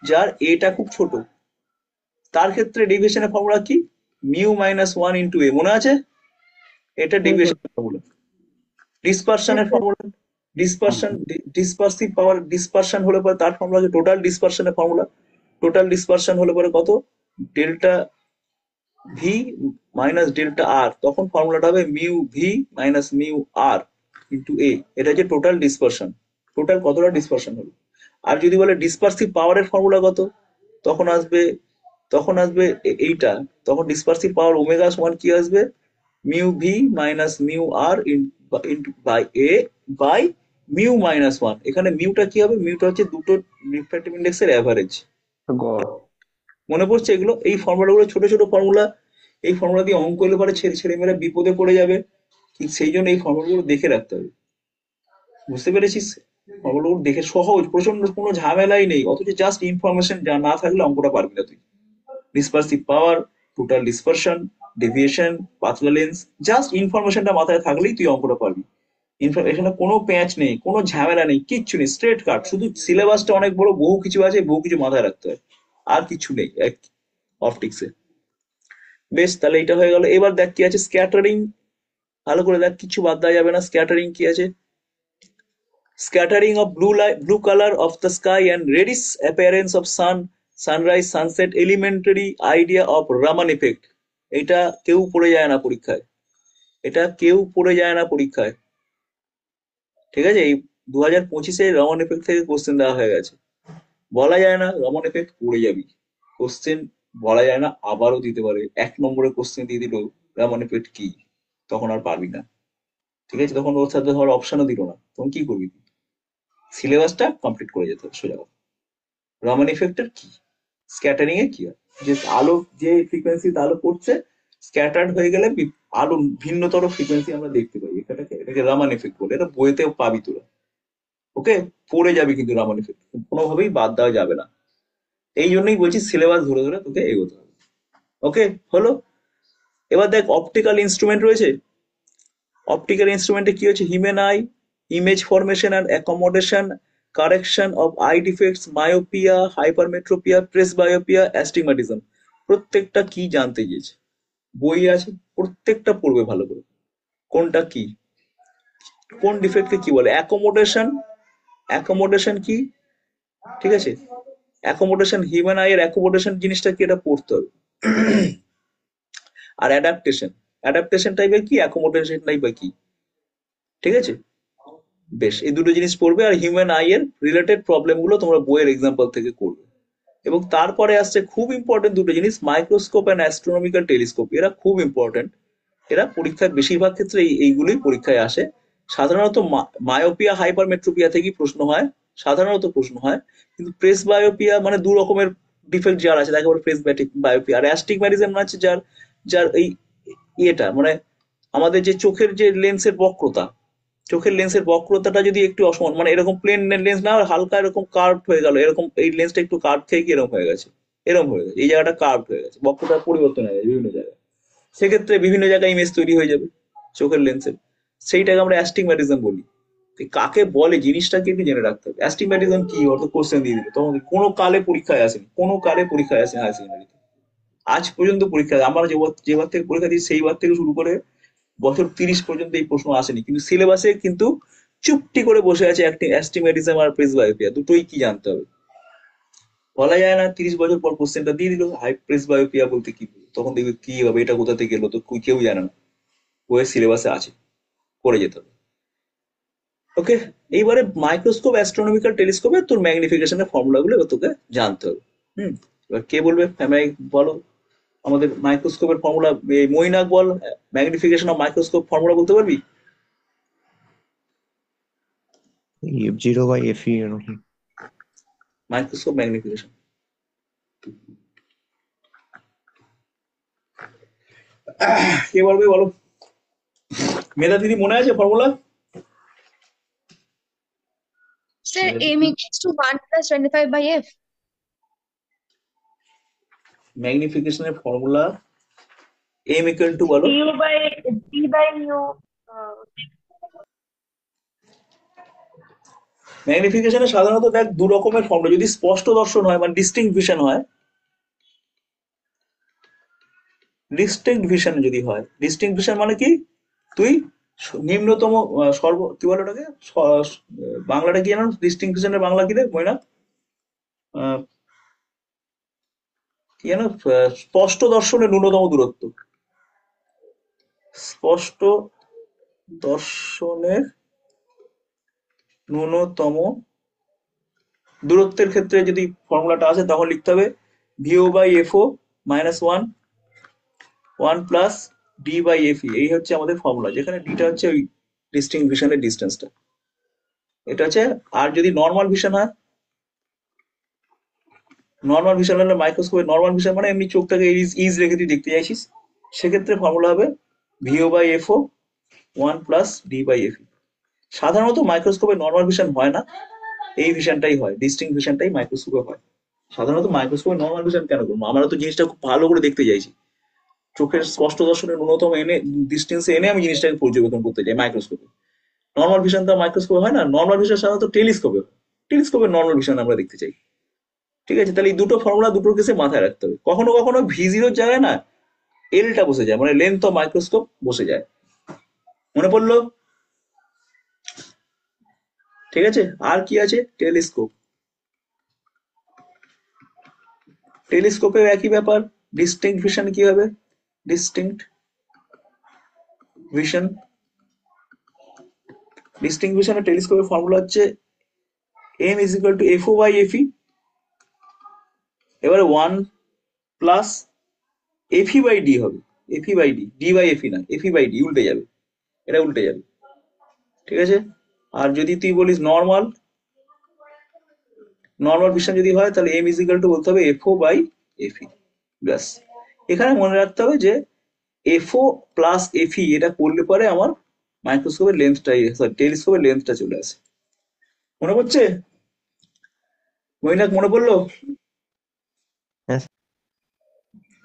S1: যার এটা খুব ছোট, তার ক্ষেত্রে ডেভিয়েশনের ফর্মুলা কি, মিউ মাইনাস 1 ইন্টু এ, মনে আছে? এটা ডেভিয়েশনের ফর্মুলা। ডিসপারশনের ফর্মুলা, ডিসপারসিভ পাওয়ার, ডিসপারশন হলে পরে তার ফর্মুলা হচ্ছে টোটাল ডিসপারশনের ফর্মুলা। টোটাল ডিসপারশন হলে পরে কত, ডেল্টা ভি মাইনাস ডেল্টা আর, তখন ফর্মুলাটা হবে মিউ ভি মাইনাস মিউ আর ইন্টু এ। এটা হচ্ছে টোটাল ডিসপারশন, টোটাল কতটা ডিসপারশন হলো। আর যদি বলে ডিসপারসিভ পাওয়ারের ফর্মুলা কত, তখন আসবে, এইটা, তখন ডিসপারসিভ পাওয়ার ওমেগা সমান কি আসবে, mu v minus mu r by a by mu minus 1। এখানে মিউটা কি হবে, মিউটা হচ্ছে দুটো রিফ্র্যাক্টিভ ইন্ডেক্সের অ্যাভারেজ।
S4: গড়।
S1: মনে পড়ছে এগুলো? এই ফর্মুলাগুলো ছোট ছোট ফর্মুলা, এই ফর্মুলা দিয়ে অঙ্ক এলে পরে ছেলেমেয়েরা বিপদে পড়ে যাবে, সেই জন্য এই ফর্মুলাগুলো দেখে রাখতে হবে। বুঝতে পেরেছিস? ফর্মুলাগুলো দেখে, সহজ, প্রচন্ড, কোনো ঝামেলাই নেই, অথচ জাস্ট ইনফরমেশন যা না থাকলে অঙ্কটা পারবি না তুই। ডিসপারসিভ পাওয়ার, টোটাল ডিসপারশন, ডেভিয়েশন, পাতলা লেন্স, জাস্ট ইনফরমেশনটা মাথায় থাকলেই তুই অঙ্কটা পারবি। এখানে কোনো প্যাঁচ নেই, কোনো ঝামেলা নেই, কিচ্ছু নেই, স্ট্রেট কাট। শুধু সিলেবাসটা অনেক বড়, বহু কিছু আছে, বহু কিছু মাথায় রাখতে হয়, আর কিছু নেই অপটিক্সে। বেশ, তাহলে এটা হয়ে গেল। এবার দেখ কি আছে, স্ক্যাটারিং। ভালো করে দেখ, কিছু বাদ দেওয়া যাবে না। স্ক্যাটারিং কি আছে, scattering of blue color of the sky and reddish appearance of sunrise, sunset, elementary idea of Raman effect. এটা কেউ পড়ে যায় না পরীক্ষায়, এটা কেউ পড়ে যায় না পরীক্ষায়, ঠিক আছে? এই 2025-এ রমন এফেক্ট থেকে কোশ্চেন দেওয়া হয়ে গেছে। বলা যায় না রমন এফেক্ট পড়ে যাবি, কোশ্চেন বলা যায় না, আবারও দিতে পারে। 1 নম্বরের কোশ্চেন দিয়ে দিল রমন এফেক্ট কি, তখন আর পারবি না, ঠিক আছে? তখন ওর সাথে ধর অপশনও দিল না, তখন কি করবি? সিলেবাসটা কমপ্লিট করে যেতে হবে সোজা কথা। রমন এফেক্টের কি, স্ক্যাটারিং এ কি হয়, যে আলো যে ফ্রিকোয়েন্সিতে আলো পড়ছে স্ক্যাটার্ড হয়ে গেলে আলো ভিন্নতর ফ্রিকোয়েন্সি আমরা দেখতে পাই, এটাকে রামান এফেক্ট বলে। এটা বইতেও পাবি তোরা, ওকে? পড়ে যাবি কিন্তু রামান এফেক্ট কোনোভাবেই বাদ দেওয়া যাবে না। এই জন্যই বলছি সিলেবাস ধরে ধরে তোকে এগোতে হবে, ওকে? হলো। এবার দেখ অপটিক্যাল ইনস্ট্রুমেন্ট রয়েছে। অপটিক্যাল ইনস্ট্রুমেন্টে কি হচ্ছে? Human I, image formation and accommodation, correction of I defects, myopia, hypermetropia, presbyopia, astigmatism. প্রত্যেকটা কি জানতে চেয়েছে, বই আছে, প্রত্যেকটা পড়বে ভালো করে। কোনটা কি, কোন ডিফেক্টকে কি বলে, অ্যাকোমোডেশন, অ্যাকোমোডেশন কি, ঠিক আছে? অ্যাকোমোডেশন, হিউম্যান আই এর অ্যাকোমোডেশন জিনিসটা কি, এটা পড়তে হবে। আর অ্যাডাপ্টেশন, অ্যাডাপ্টেশন টাইপের কি, অ্যাকোমোডেশন টাইপের কি, ঠিক আছে? বেশ, এই দুটো জিনিস পড়বে। আর হিউম্যান আই এর রিলেটেড প্রবলেম গুলো তোমরা বইয়ের এক্সাম্পল থেকে করবে। এবং তারপরে আসছে খুব ইম্পর্টেন্ট দুটো জিনিস, মাইক্রোস্কোপ অ্যান্ড অ্যাস্ট্রোনমিক্যাল টেলিস্কোপ। এরা খুব ইম্পর্টেন্ট, এরা পরীক্ষার বেশিরভাগ ক্ষেত্রে এইগুলোই পরীক্ষায় আসে। সাধারণত মায়োপিয়া, হাইপারমেট্রোপিয়া থেকেই প্রশ্ন হয়, সাধারণত প্রশ্ন হয়। কিন্তু প্রেসবায়োপিয়া মানে 2 রকমের ডিফেক্ট যার আছে তাকে বলে প্রেসবায়োপিয়া। আর অ্যাস্টিগম্যাটিজম আছে যার যার এই ইয়েটা মানে আমাদের যে চোখের যে লেন্সের বক্রতা, চোখের লেন্সের বক্রতাটা যদি একটু অসমান, মানে এরকম প্লেন লেন্স না হালকা এরকম কার্ভ হয়ে গেল, এরকম এই লেন্সটা একটু কার্ভ থেকে এরকম হয়ে গেছে, এরকম হয়ে গেছে, এই জায়গাটা কার্ভ হয়ে গেছে, বক্রতার পরিবর্তন হয়ে গেছে বিভিন্ন জায়গায়, সেক্ষেত্রে বিভিন্ন জায়গায় ইমেজ তৈরি হয়ে যাবে চোখের লেন্সের, সেইটাকে আমরা অ্যাস্টিগম্যাটিজম বলি। কাকে বলে জিনিসটাকে একটু জেনে রাখতে হবে। অ্যাস্টিগম্যাটিজম কি, অর্থ কোশ্চেন দিয়ে দিল, তখন কোনো কালে পরীক্ষায় আসেনি, কোনো কালে পরীক্ষায় আসেনি হায়ার সেকেন্ডারিতে আজ পর্যন্ত। পরীক্ষায় আমরা যেবার থেকে পরীক্ষা দিই সেইবার থেকে শুরু করে বছর 30 পর্যন্ত এই প্রশ্ন আসেনি, কিন্তু সিলেবাসে কিন্তু চুপটি করে বসে আছে অ্যাস্টিগম্যাটিজম আর প্রেসবায়োপিয়া, দুটোই কি জানতে হবে। বলা যায় না 30 বছর পর কোশ্চেনটা দিয়ে দিল হাই প্রেসবায়োপিয়া বলতে কি, তখন দেখবে কি হবে, এটা কোথা থেকে এলো, তো কেউ জানে না, বইয়ের সিলেবাসে আছে, করে যেতে হবে, ওকে? এইবারে মাইক্রোস্কোপ, অ্যাস্ট্রোনমিক্যাল টেলিস্কোপে তোর ম্যাগনিফিকেশনের ফর্মুলা গুলো এবার তোকে জানতে হবে। এবার কে বলবে, বলো আমাদের মাইক্রোস্কোপের formula. Mainak ball, magnification of microscope formula বলতে পারবি?
S5: F0/FE এরকম।
S1: মাইক্রোস্কোপ ম্যাগনিফিকেশন কে বলবে বলো? মেধা দিদি মনে আছে formula?
S2: Sir, m equals to 1 plus 25 by f.
S1: ম্যাগনিফিকেশনের ফর্মুলা m ইকুয়াল টু বলো।
S6: U by G by U.
S1: ম্যাগনিফিকেশনে সাধারণত দেখ 2 রকমের ফর্মুলা, যদি স্পষ্ট দর্শন হয় মানে ডিস্টিংক্ট ভিশন হয়, ডিস্টিংক্ট ভিশন যদি হয়, ডিস্টিংক্ট ভিশন মানে কি, তুই নিম্নতম কি বলে ওটাকে, বাংলাটা কি জানো ডিস্টিংক্ট ভিশনের বাংলা কি রে ময়না? কি জানো? স্পষ্ট দর্শনের ন্যূনতম দূরত্ব, স্পষ্ট দর্শনের ন্যূনতম দূরত্বের ক্ষেত্রে যদি ফর্মুলাটা আসে তখন লিখতে হবে V O by F O minus 1 plus D by F E. এই হচ্ছে আমাদের ফর্মুলা, যেখানে ডিটা হচ্ছে ওই ডিস্টিংক্ট ভিশনের ডিস্টেন্সটা, এটা হচ্ছে। আর যদি নর্মাল ভিশন হয়, নর্মাল ভিশন হলে মাইক্রোস্কোপে নর্মাল ভিশন মানে এমনি চোখটাকে ইজ রেখে তুই দেখতে চাইছিস, সেক্ষেত্রে ফর্মুলা হবে V O by F O 1 plus D by F E. সাধারণত মাইক্রোস্কোপে নর্মাল ভিশন হয় না, এই ভিশনটাই হয়, ডিস্টিংক্ট ভিশনটাই মাইক্রোস্কোপে হয়। সাধারণত মাইক্রোস্কোপে নর্মাল ভিশন কেন করবো, আমরা তো জিনিসটা খুব ভালো করে দেখতে চাইছি, চোখের স্পষ্ট দর্শনের ন্যূনতম ডিস্টেন্সে এনে আমি জিনিসটাকে পর্যবেক্ষণ করতে চাই মাইক্রোস্কোপে। নর্মাল ভিশন তো মাইক্রোস্কোপে হয় না, নর্মাল ভিশন সাধারণত টেলিস্কোপে, টেলিস্কোপের নর্মাল ভিশন আমরা দেখতে চাই, ঠিক আছে? তাহলে এই দুটো ফর্মুলা দুটোর কেসে মাথায় রাখতে হবে। কখনো কখনো V0 জায়গায় না এলটা বসে যায়, মানে লেন্থ অফ মাইক্রোস্কোপ বসে যায়। মনে পড়লো? ঠিক আছে, আর কি আছে? টেলিস্কোপ। টেলিস্কোপেও একই ব্যাপার। ডিস্টিংক্ট ভিশন কি হবে? ডিস্টিংক্ট ভিশন, ডিস্টিংক্ট ভিশনের টেলিস্কোপের ফর্মুলা হচ্ছে m is equal to fo by fe। এবারে 1 প্লাস fe by d হবে, fe by d, d by fe না, fe by d উল্টে যাবে, এটা উল্টে যাবে। ঠিক আছে, আর যদি তুই বলিস নর্মাল, নর্মাল ভিশন যদি হয় তাহলে m is equal to বলতে হবে fo by fe। ব্যাস, এখানে মনে রাখতে হবে যে fo প্লাস fe এটা করলে পরে আমার মাইক্রোস্কোপের লেন্থটা, সরি টেলিস্কোপের লেন্থটা চলে আসে। মনে পড়ছে মৈনাক, মনে পড়লো?
S5: Yes.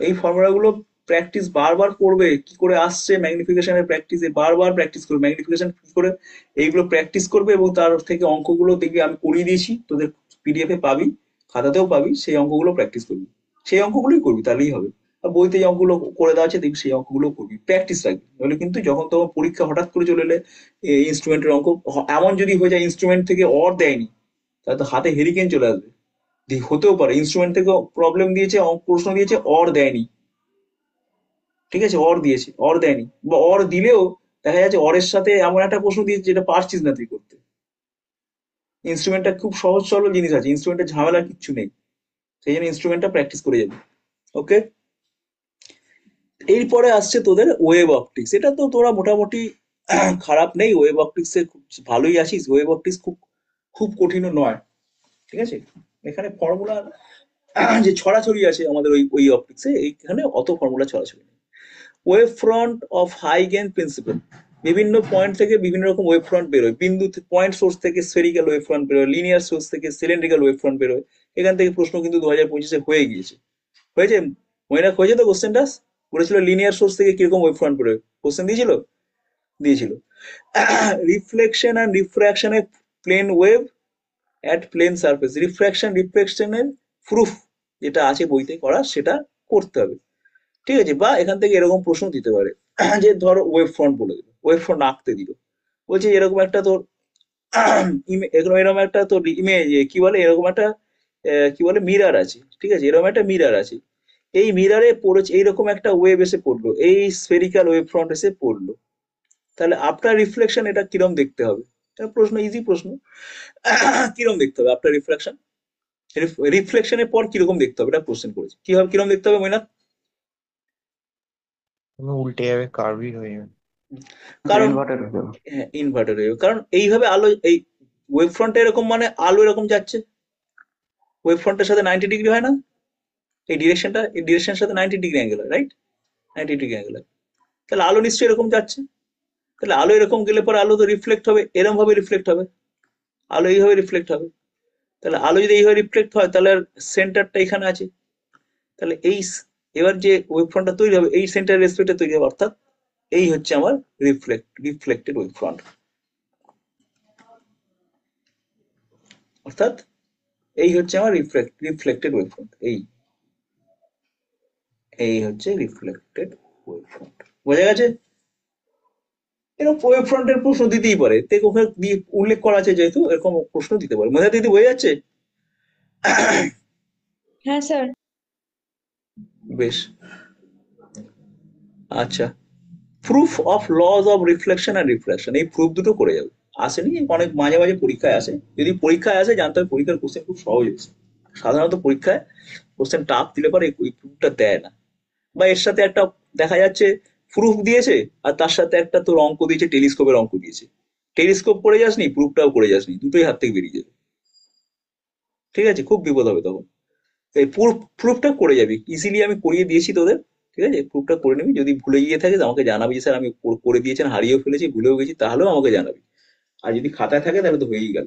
S1: এই ফর্মুলাগুলো প্র্যাকটিস বারবার করবে, কি করে আসছে ম্যাগনিফিকেশনের প্র্যাকটিসে বারবার প্র্যাকটিস করবে, ম্যাগনিফিকেশন কি করে এইগুলো প্র্যাকটিস করবে, এবং তার থেকে অঙ্কগুলো দেখবি আমি করিয়ে দিয়েছি, তোদের পিডিএফ এ পাবি, খাতাতেও পাবি, সেই অঙ্কগুলো প্র্যাকটিস করবি, সেই অঙ্কগুলোই করবি, তাহলেই হবে। আর বইতে যে অঙ্কগুলো করে দেওয়া আছে দেখবি সেই অঙ্কগুলো করবি, প্র্যাকটিস রাখবি। নইলে কিন্তু যখন তখন পরীক্ষা হঠাৎ করে চলে এলে ইনস্ট্রুমেন্টের অঙ্ক এমন যদি হয়ে যায় ইনস্ট্রুমেন্ট থেকে অর দেয়নি, তাহলে তো হাতে হেরিকেন চলে আসবে। হতেও পারে ইনস্ট্রুমেন্ট থেকে প্রবলেম দিয়েছে, প্রশ্ন দিয়েছে, অর দেয়নি, ঠিক আছে, অর দিয়েছে, অর দেয়নি, বা অর দিলেও দেখা যাচ্ছে অরের সাথে এমন একটা প্রশ্ন দিয়েছে যেটা পারছিস না তুই করতে। ইনস্ট্রুমেন্টটা খুব সহজ সরল জিনিস আছে, ইনস্ট্রুমেন্টের ঝামেলা কিচ্ছু নেই, সেই জন্য ইনস্ট্রুমেন্টটা প্র্যাকটিস করে যাবি। ওকে, এরপরে আসছে তোদের ওয়েভ অপটিক্স। এটা তো তোরা মোটামুটি খারাপ নেই, ওয়েভ অপটিক্সে খুব ভালোই আছিস, ওয়েভ অপটিক্স খুব খুব কঠিনও নয়। ঠিক আছে, এখানে ফর্মুলা যে ছড়াছড়ি আছে আমাদের ওই ওই অপটিক্সে, এইখানে অত ফর্মুলা ছড়াছড়ি নেই। ওয়েভ ফ্রন্ট অফ হাই গেইন প্রিন্সিপাল, বিভিন্ন পয়েন্ট থেকে বিভিন্ন রকম ওয়েভ ফ্রন্ট বেরোয়, বিন্দু পয়েন্ট সোর্স থেকে স্ফেরিক্যাল ওয়েভ ফ্রন্ট বেরোয়, লিনিয়ার সোর্স থেকে সিলিন্ড্রিক্যাল ওয়েভ ফ্রন্ট বেরোয়। এখান থেকে প্রশ্ন কিন্তু 2025-এ হয়ে গিয়েছে, হয়েছে মনে হয়েছে তো কোশ্চেনটা বলেছিল লিনিয়ার সোর্স থেকে কিরকম ওয়েভ ফ্রন্ট বেরোয়, কোশ্চেন দিয়েছিল, দিয়েছিল। রিফ্লেকশন অ্যান্ড রিফ্র্যাকশনের plane wave at plane surface, রিফ্লেকশনের প্রুফ যেটা আছে বইতে করা সেটা করতে হবে। ঠিক আছে, বা এখান থেকে এরকম প্রশ্ন দিতে পারে যে ধরো ওয়েভ ফ্রন্ট বলে দিল, ওয়েভ ফ্রন্ট আঁকতে দিল, বলছে এরকম একটা তোর এরকম একটা তোর ইমেজ কি বলে, এরকম একটা কি বলে মিরার আছে, ঠিক আছে, এরকম একটা মিরার আছে, এই মিরারে পড়েছে এইরকম একটা ওয়েভ এসে পড়লো, এই স্ফেরিক্যাল ওয়েভ ফ্রন্ট এসে পড়লো, তাহলে আফটার রিফ্লেকশন এটা কিরম দেখতে হবে? এটা প্রশ্ন, ইজি প্রশ্ন। কিরম দেখতে হবে আফটার রিফ্লেকশন, রিফ্লেকশনের পর কিরকম দেখতে হবে, এটা কোশ্চেন করেছে, কি হবে, কিরম দেখতে হবে মইনাক?
S5: উল্টে যাবে, কার্ভি হয়ে যাবে।
S1: কারণ
S4: ইনভার্টেড হয়ে যাবে।
S1: হ্যাঁ ইনভার্টার ওয়েভ, কারণ এইভাবে আলো এই ওয়েভ ফ্রন্টে এরকম মানে আলো এরকম যাচ্ছে, ওয়েভ ফ্রন্টের সাথে 90 ডিগ্রি হয় না, এই ডিরেকশনটা, এই ডিরেকশনের সাথে 90 ডিগ্রি অ্যাঙ্গেল হয়, রাইট, 90 ডিগ্রি অ্যাঙ্গেল হয়, তাহলে আলো নিশ্চয়ই এরকম যাচ্ছে, তাহলে আলো এরকম গেলে পরে আলো তো রিফ্লেক্ট হবে, এরকম ভাবে রিফ্লেক্ট হবে, আলো এইভাবে রিফ্লেক্ট হবে, তাহলে আলো যদি এইভাবে রিফ্লেক্ট হয় তাহলে সেন্টারটা এখানে আছে, তাহলে এই এবার যে ওয়েভ ফ্রন্টটা তৈরি হবে এই সেন্টার রেসপেক্টে তৈরি হবে, অর্থাৎ এই হচ্ছে আমার রিফ্লেক্টেড ওয়েভ ফ্রন্ট, অর্থাৎ এই হচ্ছে আমার রিফ্লেক্টেড ওয়েভ ফ্রন্ট, এই এই হচ্ছে রিফ্লেক্টেড ওয়েভ ফ্রন্ট। বোঝা গেছে? এরকম ওয়েভ ফ্রন্টের প্রশ্ন দিতেই পারে, ওখানে উল্লেখ করা আছে যেহেতু এরকম প্রশ্ন দিতে পারে। মনে দিদি বোঝা যাচ্ছে?
S2: হ্যাঁ স্যার।
S1: বেশ, আচ্ছা, proof of laws of reflection and refraction, এই প্রুফ দুটো করে যাবে, আসেনি অনেক মাঝে মাঝে পরীক্ষায় আসে, যদি পরীক্ষায় আসে জানতে হবে পরীক্ষার কোশ্চেন খুব সহজ হয়েছে, সাধারণত পরীক্ষায় কোশ্চেন টাফ দিলে পরে এই প্রুফটা দেয় না, বা এর সাথে একটা দেখা যাচ্ছে প্রুফ দিয়েছে আর তার সাথে একটা তোর অঙ্ক দিয়েছে, টেলিস্কোপের অঙ্ক দিয়েছে, টেলিস্কোপ করে যাসনি প্রুফটাও করে যাসনি, দুটোই হাত থেকে বেরিয়ে যাবে, ঠিক আছে, খুব বিপদ হবে তখন। এই প্রুফটা করে যাবি, ইজিলি আমি করিয়ে দিয়েছি তোদের, ঠিক আছে, প্রুফটা করে নিবি, যদি ভুলে গিয়ে থাকিস আমাকে জানাবি যে স্যার আমি করে দিয়েছেন, হারিয়েও ফেলেছি, ভুলেও গেছি, তাহলেও আমাকে জানাবি, আর যদি খাতায় থাকে তাহলে তো হয়েই গেল,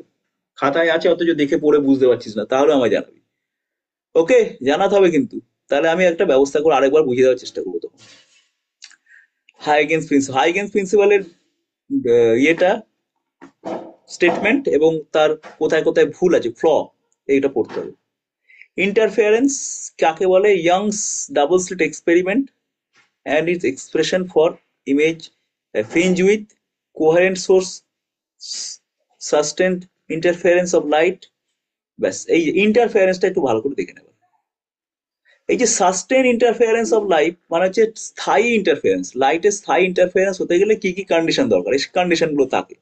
S1: খাতায় আছে অথচ দেখে পড়ে বুঝতে পারছিস না তাহলেও আমায় জানাবি, ওকে, জানাতে হবে কিন্তু, তাহলে আমি একটা ব্যবস্থা করে আরেকবার বুঝিয়ে দেওয়ার চেষ্টা করবো তখন। হাইগেন্স প্রিন্সিপালের ইয়েটা স্টেটমেন্ট এবং তার কোথায় কোথায় ভুল আছে, ফ্ল, এইটা পড়তে হবে। ইন্টারফারেন্স কাকে বলে? Young's double slit experiment and its expression for image fringe with coherent source, sustained interference of light, ব্যাস এই ইন্টারফারেন্সটা একটু ভালো করে দেখে নেবে। এই যে সাস্টেন ইন্টারফারেন্স অফ লাইট মানে হচ্ছে স্থায়ী ইন্টারফারেন্স, লাইটের স্থায়ী ইন্টারফারেন্স হতে গেলে কি কি কন্ডিশন দরকার, এই কন্ডিশন গুলো থাকে,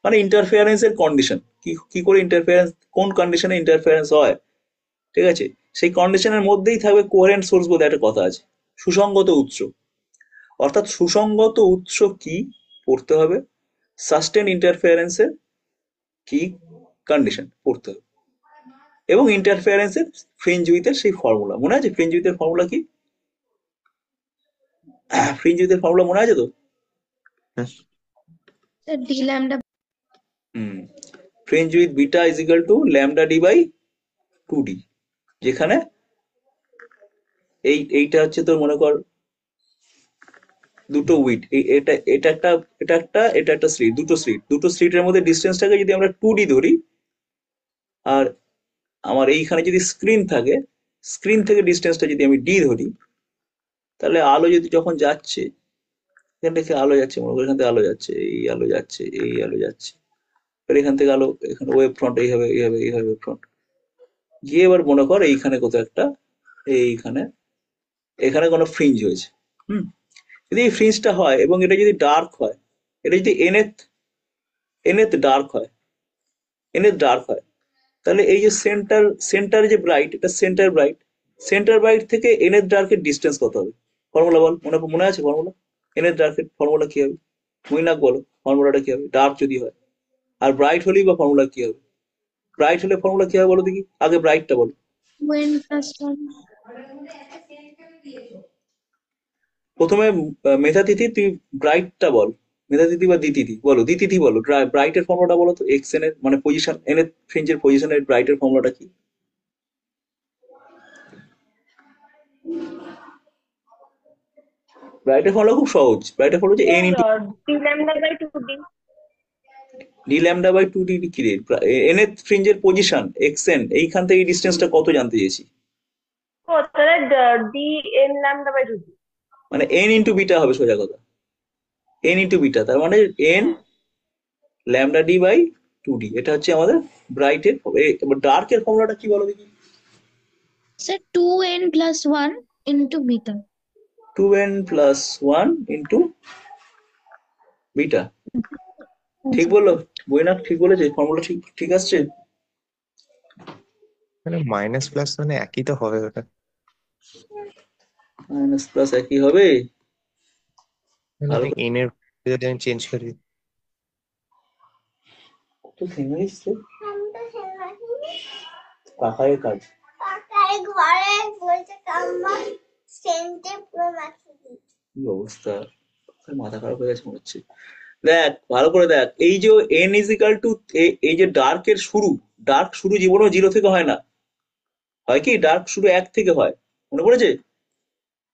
S1: মানে ইন্টারফারেন্স এর কন্ডিশন কি কি করে ইন্টারফারেন্স, কোন কন্ডিশনে ইন্টারফারেন্স হয়, ঠিক আছে, সেই কন্ডিশনের মধ্যেই থাকবে কোহেরেন্ট সোর্স বলে একটা কথা আছে, সুসংগত উৎস। অর্থাৎ সুসংগত উৎস কি পড়তে হবে, সাস্টেন ইন্টারফারেন্সের কি কন্ডিশন পড়তে হবে, এবং ইন্টারফারেন্সের ফ্রিঞ্জ উইথের সেই ফর্মুলা মনে আছে, ফ্রিঞ্জ উইথের ফর্মুলা কি, ফ্রিঞ্জ উইথের ফর্মুলা মনে আছে তো?
S5: Yes.
S2: Sir, d lambda.
S1: হুম, fringe width beta is equal to lambda D by 2d, যেখানে এইটা হচ্ছে তোর মনে কর দুটো উইড, এটা এটা একটা এটা একটা স্লিট, দুটো স্লিটের মধ্যে ডিস্টেন্সটাকে যদি আমরা 2d ধরি, আর আমার এইখানে যদি স্ক্রিন থাকে, স্ক্রিন থেকে ডিস্টেন্সটা যদি আমি d ধরি, তাহলে আলো যদি যখন যাচ্ছে, এখান থেকে আলো যাচ্ছে, মনে করি এখান থেকে আলো যাচ্ছে, এই আলো যাচ্ছে, এই আলো যাচ্ছে, এবার এখান থেকে আলো, এখানে ওয়েভ ফ্রন্ট এইভাবে এইভাবে এইভাবে ওয়েভ ফ্রন্ট গিয়ে, এবার মনে কর এইখানে কোথাও একটা, এইখানে এখানে কোনো ফ্রিঞ্জ হয়েছে, হুম, যদি এই ফ্রিঞ্জটা হয় এবং এটা যদি ডার্ক হয়, এটা যদি এনএথ ডার্ক হয়, তাহলে এই যে সেন্টার যে ব্রাইট, এটা সেন্টার ব্রাইট থেকে এনএথ ডার্কের ডিস্টেন্স কত হবে, ফর্মুলা বল, মনে আছে ফর্মুলা, এনএথ ডার্কের ফর্মুলা কি হবে, মৈনাক বলো ফর্মুলাটা কি হবে, ডার্ক যদি হয়, আর ব্রাইট হলেই বা ফর্মুলা কি হবে, ব্রাইট হলে ফর্মুলা কি হবে বলো দেখি, আগে ব্রাইটটা বলো।
S2: 2n plus 1.
S1: প্রথমে মেধাতিথি তুই ব্রাইটটা বল, মেধাতিথি বা দিতিথি বলো, দিতিথি বলো, ব্রাইটের ফর্মুলাটা বলো তো, এক্স এন এর মানে পজিশন, এন এর ফ্রিঞ্জের পজিশনের ব্রাইটের ফর্মুলাটা কি? ব্রাইটের ফর্মুলা খুব সহজ, ব্রাইটের ফর্মুলা হচ্ছে n into
S6: D lambda by 2D.
S1: D lambda by 2d কি রে, এন এর ফ্রিঞ্জের পজিশন এক্স এন, এইখান থেকে ডিস্টেন্সটা কত জানতে চেয়েছি,
S6: ও তাহলে D n lambda by 2D.
S1: মানে এন ইন্টু বিটা হবে সোজা কথা, এন ইন্টু বিটা, তার মানে N lambda D by 2d, এটা হচ্ছে আমাদের ব্রাইটের। এবার ডার্কের ফর্মুলাটা কি বলো দেখি,
S2: Sir, 2n plus 1 into beta.
S1: 2n plus 1 into beta, ঠিক
S2: Answer.
S1: বললো বইনা, ঠিক বলেছে, ফর্মুলা ঠিক ঠিক আসছে,
S5: মানে মাইনাস প্লাস মানে একই তো হবে ওটা,
S1: মাইনাস প্লাস একই হবে, ভালো
S5: মানে এন এর যদি আমি চেঞ্জ করি,
S1: তো থেমে গেছে কাকারের কাজ, কি অবস্থা, মাথা খারাপ হয়ে গেছে মনে হচ্ছে। দেখ ভালো করে দেখ, এই যে এন ইজ ইকাল টু, এই যে ডার্কের শুরু, ডার্ক শুরু জীবনেও 0 থেকে হয় না, হয় কি, ডার্ক শুরু 1 থেকে হয়, মনে পড়েছে,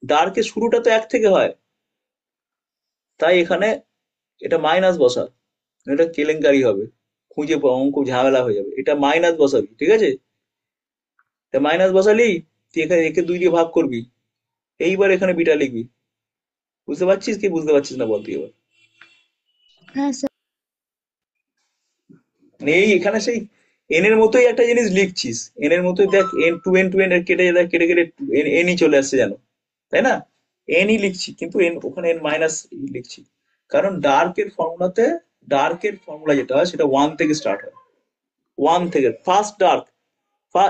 S1: ডার্কের শুরুটা তো 1 থেকে হয়, তাই এখানে এটা মাইনাস বসা, এটা কেলেঙ্কারি হবে, খুঁজে পাওয়া অঙ্ক ঝামেলা হয়ে যাবে, এটা মাইনাস বসাবি, ঠিক আছে, এটা মাইনাস বসালি, তুই এখানে একে 2 দিয়ে ভাগ করবি, এইবার এখানে বিটা লিখবি, বুঝতে পারছিস কি বুঝতে পারছিস না বল তুই এবার,
S2: হ্যাঁ স্যার।
S1: মানে এই এখানে সেই এন এর মতোই একটা জিনিস লিখছিস, এন এর মতোই দেখ, এন টু এন এর কেটে দেখ, কেটে কেটে এনই চলে আসছে জানো, তাই না, এনই লিখছি কিন্তু এন ওখানে এন মাইনাস লিখছি, কারণ ডার্কের ফর্মুলা যেটা হয় সেটা 1 থেকে স্টার্ট হয়, 1 থেকে ফার্স্ট ডার্ক,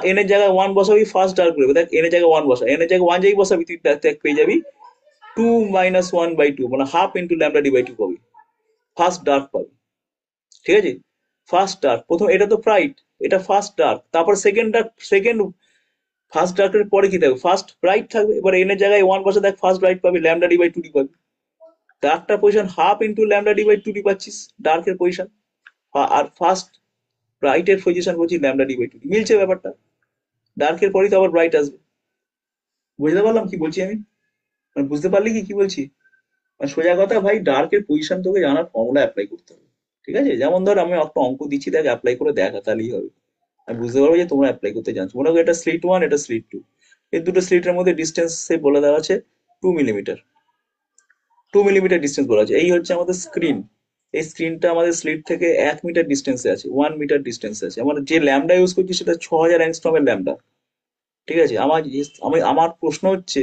S1: এন এর জায়গায় 1 বসাবি, ফার্স্ট ডার্ক করবে, দেখ এন এর জায়গায় 1 বসা, এন এর জায়গায় 1 যেই বসাবি তুই দেখ পেয়ে যাবি 2 মাইনাস 1 বাই 2, মানে half into lambda D by 2 পাবি, ফার্স্ট ডার্ক পাবি, ঠিক আছে, ফার্স্ট ডার্ক প্রথম, এটা তো ব্রাইট, এটা ফার্স্ট ডার্ক, তারপর সেকেন্ড ডার্ক, ফার্স্ট ডার্কের পরে কি থাকবে, ফার্স্ট ব্রাইট থাকবে, এবার এন এর জায়গায় 1 বসে দেখ ফার্স্ট ব্রাইট পাবি, ল্যামডা ডি বাই 2 পাবি, ডার্কটার position half into lambda D by 2 পাচ্ছিস, ডার্কের পজিশন, আর ফার্স্ট ব্রাইটের পজিশন বলছি ল্যামডা ডি বাই 2, মিলছে ব্যাপারটা, ডার্কের পরেই তো আবার ব্রাইট আসবে, বুঝতে পারলাম কি বলছি আমি, মানে বুঝতে পারলি কি কি বলছি, মানে সোজা কথা ভাই, ডার্কের পজিশন তোকে জানার ফর্মুলা অ্যাপ্লাই করতে হবে, ঠিক আছে, যেমন ধর আমি একটা অঙ্ক দিচ্ছি, দেখ অ্যাপ্লাই করে দেখা, তাহলেই হবে, আমি বুঝতে পারবো যে তোমরা অ্যাপ্লাই করতে জানছো, মনে করো এটা স্লিট 1, এটা স্লিট 2, এই দুটো স্লিটের মধ্যে ডিস্টেন্স বলে দেওয়া আছে 2 মিলিমিটার, 2 মিলিমিটার ডিস্টেন্স বলা আছে, এই হচ্ছে আমাদের স্ক্রিন, এই স্ক্রিনটা আমাদের স্লিট থেকে 1 মিটার ডিস্টেন্সে আছে, 1 মিটার ডিস্টেন্সে আছে। আমরা যে ল্যামডা ইউজ করছি সেটা 6000 অ্যাংস্ট্রমের ল্যামডা। ঠিক আছে, আমার প্রশ্ন হচ্ছে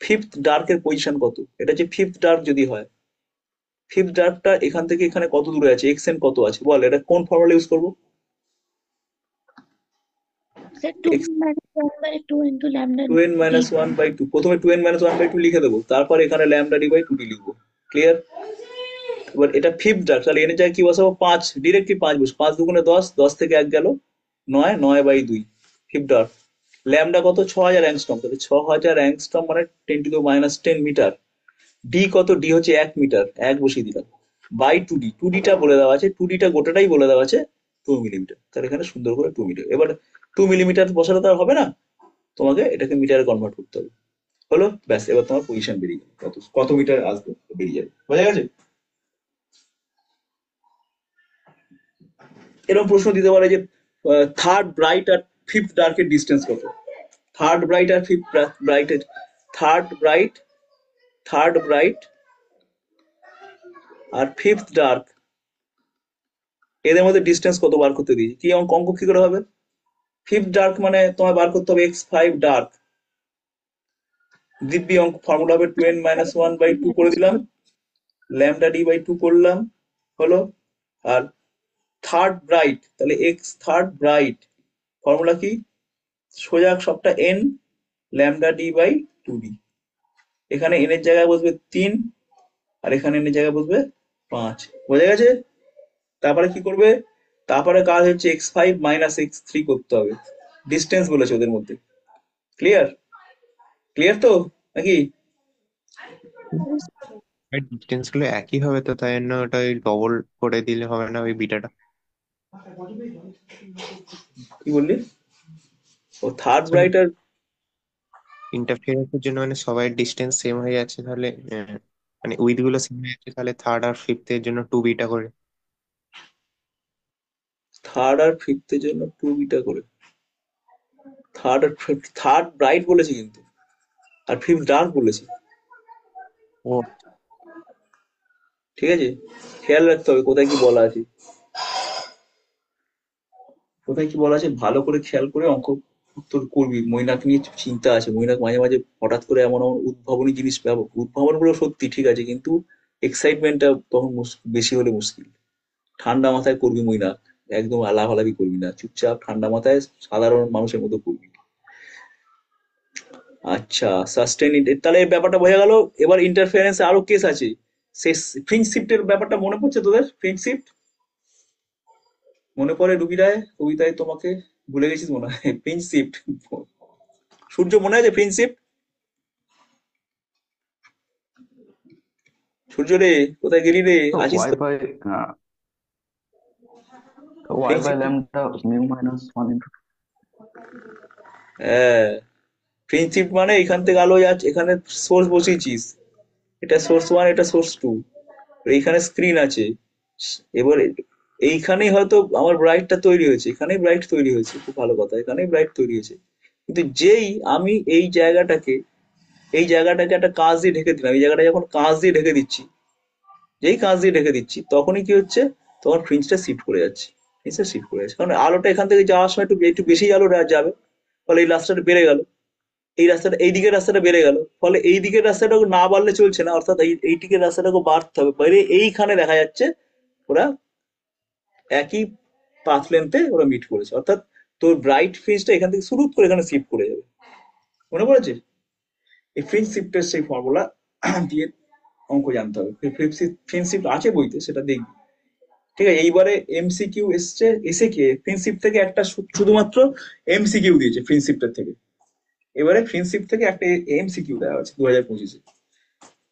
S1: ফিফথ ডার্কের পজিশন কত? এটা যে ফিফথ ডার্ক যদি হয়, ফিফথ ডার্কটা এখান থেকে এখানে কত দূরে আছে, এক্সেন্ট কত আছে বল, এটা কোন ফর্মুলা ইউজ করবো?
S7: Sir, 2
S1: x
S7: minus 1 by 2 into lambda
S1: 2n
S7: d.
S1: Minus one by two, প্রথমে 2n minus one by two লিখে দেবো, তারপর এখানে lambda D by two d লিখবো। ক্লিয়ার? এবার এটা ফিফথ ডার্ক, তাহলে এনে জায়গায় কি বসাবো? 5, ডিরেক্টলি 5 বসে, 5 দুগুণে 10, 10 থেকে 1 গেল 9, 9 বাই 2 ফিফথ ডার্ক। ল্যামডা কত? 6000 অ্যাংস্ট্রম, তাহলে 6000 অ্যাংস্ট্রম মানে 10⁻⁻10 মিটার। ডি কত? ডি হচ্ছে 1 মিটার, 1 বসিয়ে দিলাম, বাই 2d, 2dটা বলে দেওয়া আছে, 2dটা গোটাটাই বলে দেওয়া আছে 2 মিলিমিটার, তাহলে এখানে সুন্দর করে 2 মিটার। এবার 2 মিলিমিটার বসালে তো আর হবে না, তোমাকে এটাকে মিটারে কনভার্ট করতে হবে। হলো, ব্যাস, এবার তোমার পজিশন বেরিয়ে গেল, কত কত মিটার আসবে বেরিয়ে যাবে। বোঝা গেছে? এরকম প্রশ্ন দিতে পারে যে থার্ড ব্রাইট আর ফিফথ ডার্কের ডিস্টেন্স কত? থার্ড ব্রাইট আর ফিফথ ব্রাইটের, থার্ড ব্রাইট আর ফিফথ ডার্ক, এদের মধ্যে ডিস্টেন্স কত বার করতে দিই, কি অঙ্ক কি করে হবে? ফিফথ ডার্ক মানে তোমায় বার করতে হবে x5 ডার্ক, দিব্যি অঙ্ক ফর্মুলা হবে 2n minus one by two করে দিলাম, ল্যামডা ডি বাই টু করলাম, হলো। আর থার্ড ব্রাইট, তাহলে এক্স থার্ড ব্রাইট ফর্মুলা কি? সোজা সবটা n lambda D by two d. এখানে n এর জায়গায় বসবে 3, আর এখানে n এর জায়গায় বসবে 5। বোঝা গেছে? তারপরে কি করবে? তারপরে কাজ হচ্ছে x5 মাইনাস x3 করতে হবে, ডিস্টেন্স বলেছে ওদের মধ্যে। ক্লিয়ার? ক্লিয়ার তো নাকি?
S5: ডিস্টেন্স গুলো একই হবে তো, তাই জন্য ওটা ওই ডবল করে দিলে হবে না ওই বিটাটা?
S1: কি বললি? ও থার্ড ব্রাইট আর
S5: ইন্টারফিয়ারেন্সের জন্য মানে সবাই ডিস্টেন্স সেম হয়ে যাচ্ছে, তাহলে মানে উইথ গুলো সেম হয়ে যাচ্ছে, তাহলে থার্ড আর ফিফথ এর জন্য 2 বিটা করে।
S1: ফিফথ এর জন্য 2 বিটা করে। থার্ড ব্রাইট বলেছি কিন্তু, আর ফিফথ ডার্ক বলেছি।
S5: ও
S1: ঠিক আছে, খেয়াল রাখতে হবে কোথায় কি বলা আছে, কোথায় কি বলা আছে ভালো করে খেয়াল করে অঙ্ক উত্তর করবি। মৈনাক নিয়ে চিন্তা আছে, মৈনাক মাঝে মাঝে হঠাৎ করে এমন এমন উদ্ভাবনী জিনিস উদ্ভাবন গুলো সত্যি ঠিক আছে, কিন্তু এক্সাইটমেন্টটা তখন বেশি হলে মুশকিল। ঠান্ডা মাথায় করবি মৈনাক, একদম আলাফালাফি করবি না, চুপচাপ ঠান্ডা মাথায় সাধারণ মানুষের মতো করবি। আচ্ছা, তাহলে এই ব্যাপারটা বোঝা গেল। এবার ইন্টারফারেন্স আরো কেস আছে, সে ফ্রিঞ্জ শিফটের ব্যাপারটা মনে পড়ছে তোদের? ফ্রিঞ্জ শিফট মনে পড়ে? রুবি রায়, কবিতায় তোমাকে ভুলে গেছিস মনে হয়। ফ্রিঞ্জ শিফট, সূর্য মনে আছে ফ্রিঞ্জ শিফট? সূর্য রে, কোথায় গেলি রে,
S4: তো
S1: আছিস
S4: y
S1: তো?
S4: by y
S1: fringe
S4: by
S1: shift,
S4: lambda mu minus 1 into
S1: হ্যাঁ, ফ্রিঞ্জ শিফট মানে এখান থেকে আলো যাচ্ছে, এখানে সোর্স বসিয়েছিস, এটা সোর্স 1, এটা সোর্স 2, এইখানে স্ক্রিন আছে। এবার এইখানেই হয়তো আমার ব্রাইটটা তৈরি হয়েছে, এখানেই ব্রাইট তৈরি হয়েছে, খুব ভালো কথা, এখানেই ব্রাইট তৈরি হয়েছে। কিন্তু যেই আমি এই জায়গাটাকে একটা কাঁচ দিয়ে ঢেকে দিলাম, এই জায়গাটা যখন কাঁচ দিয়ে ঢেকে দিচ্ছি, যেই কাঁচ দিয়ে ঢেকে দিচ্ছি, তখনই কি হচ্ছে, তখন ফ্রিঞ্জটা শিফট করে যাচ্ছে, ফ্রিঞ্জটা শিফট করে যাচ্ছে, কারণ আলোটা এখান থেকে যাওয়ার সময় একটু একটু বেশি আলো যাবে, ফলে এই রাস্তাটা বেড়ে গেল, এই দিকের রাস্তাটা বেড়ে গেল, ফলে এই দিকের রাস্তাটা না বাড়লে চলছে না, অর্থাৎ এই দিকের রাস্তাটাকে বাড়তে হবে, বাইরে এইখানে দেখা যাচ্ছে ওরা একই পাথ লেন্থে ওরা মিট করেছে, অর্থাৎ তোর ব্রাইট ফ্রিঞ্জটা এখান থেকে শুরু করে এখানে শিফট করে যাবে। মনে পড়েছে? এই ফ্রিঞ্জ শিফটের সেই ফর্মুলা দিয়ে অঙ্ক জানতে হবে, ফ্রিঞ্জ শিফট আছে বইতে, সেটা দেখবি। ঠিক আছে, এইবারে এমসিকিউ এসে কি ফ্রিঞ্জ শিফট থেকে একটা শুধুমাত্র এমসিকিউ দিয়েছে ফ্রিঞ্জ শিফটের থেকে, এবারে ফ্রিঞ্জ শিফট থেকে একটা এমসিকিউ দেওয়া আছে 2025-এ।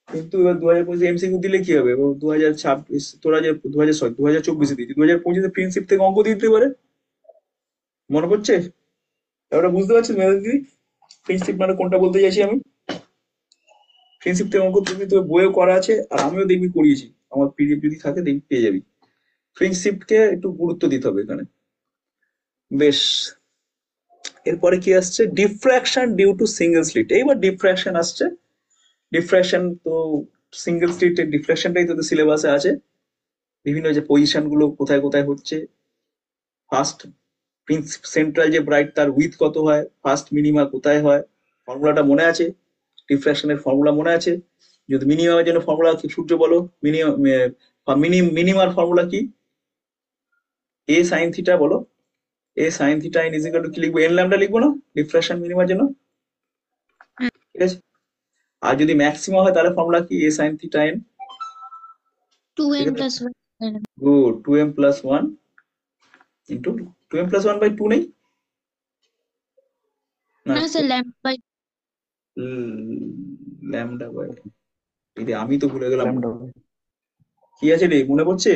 S1: কিন্তু এবার 2025 এমসিকিউ দিলে কি হবে, 2026 তোরা যে 2024 দিয়েছি, 2025 ফ্রিঞ্জ শিফট থেকে অঙ্ক দিতে পারে। মনে পড়ছে? এবার বুঝতে পারছিস মেধাদি, ফ্রিঞ্জ শিফট মানে কোনটা বলতে চাইছি আমি? ফ্রিঞ্জ শিফট থেকে অঙ্ক দেখবি তোর বইও করা আছে, আর আমিও দেখবি করিয়েছি, আমার পিডিএফ যদি থাকে দেখবি পেয়ে যাবি। ফ্রিঞ্জ শিফটকে একটু গুরুত্ব দিতে হবে এখানে। বেশ, এরপরে কি আসছে? Diffraction due to single slit. এইবার ডিফ্র্যাকশন আসছে। ডিফ্র্যাকশন তো সিঙ্গেল স্লিটের ডিফ্র্যাকশনটাই তোদের সিলেবাসে আছে, বিভিন্ন যে পজিশন গুলো কোথায় কোথায় হচ্ছে, ফার্স্ট সেন্ট্রাল যে ব্রাইট তার উইথ কত হয়, ফার্স্ট মিনিমা কোথায় হয়, ফর্মুলাটা মনে আছে? ডিফ্র্যাকশনের ফর্মুলা মনে আছে? যদি মিনিমামের জন্য ফর্মুলা কি সূর্য বলো, মিনিমার ফর্মুলা কি? এ সাইন থিটা বলো, A sine theta in is equal to কি লিখবো? এন ল্যামডা লিখবো না ডিফ্র্যাকশন মিনিমার জন্য? ঠিক আছে। আর যদি ম্যাক্সিমা হয় তাহলে ফর্মুলা কি? A sine theta N,
S7: 2n plus 1.
S1: গুড, 2m plus 1 into 2m plus 1 by 2 নেই না,
S7: না sir lambda by
S1: lambda by, এই রে, আমি তো ভুলে গেলাম।
S4: ল্যামডা
S1: কি আছে রে, মনে পড়ছে?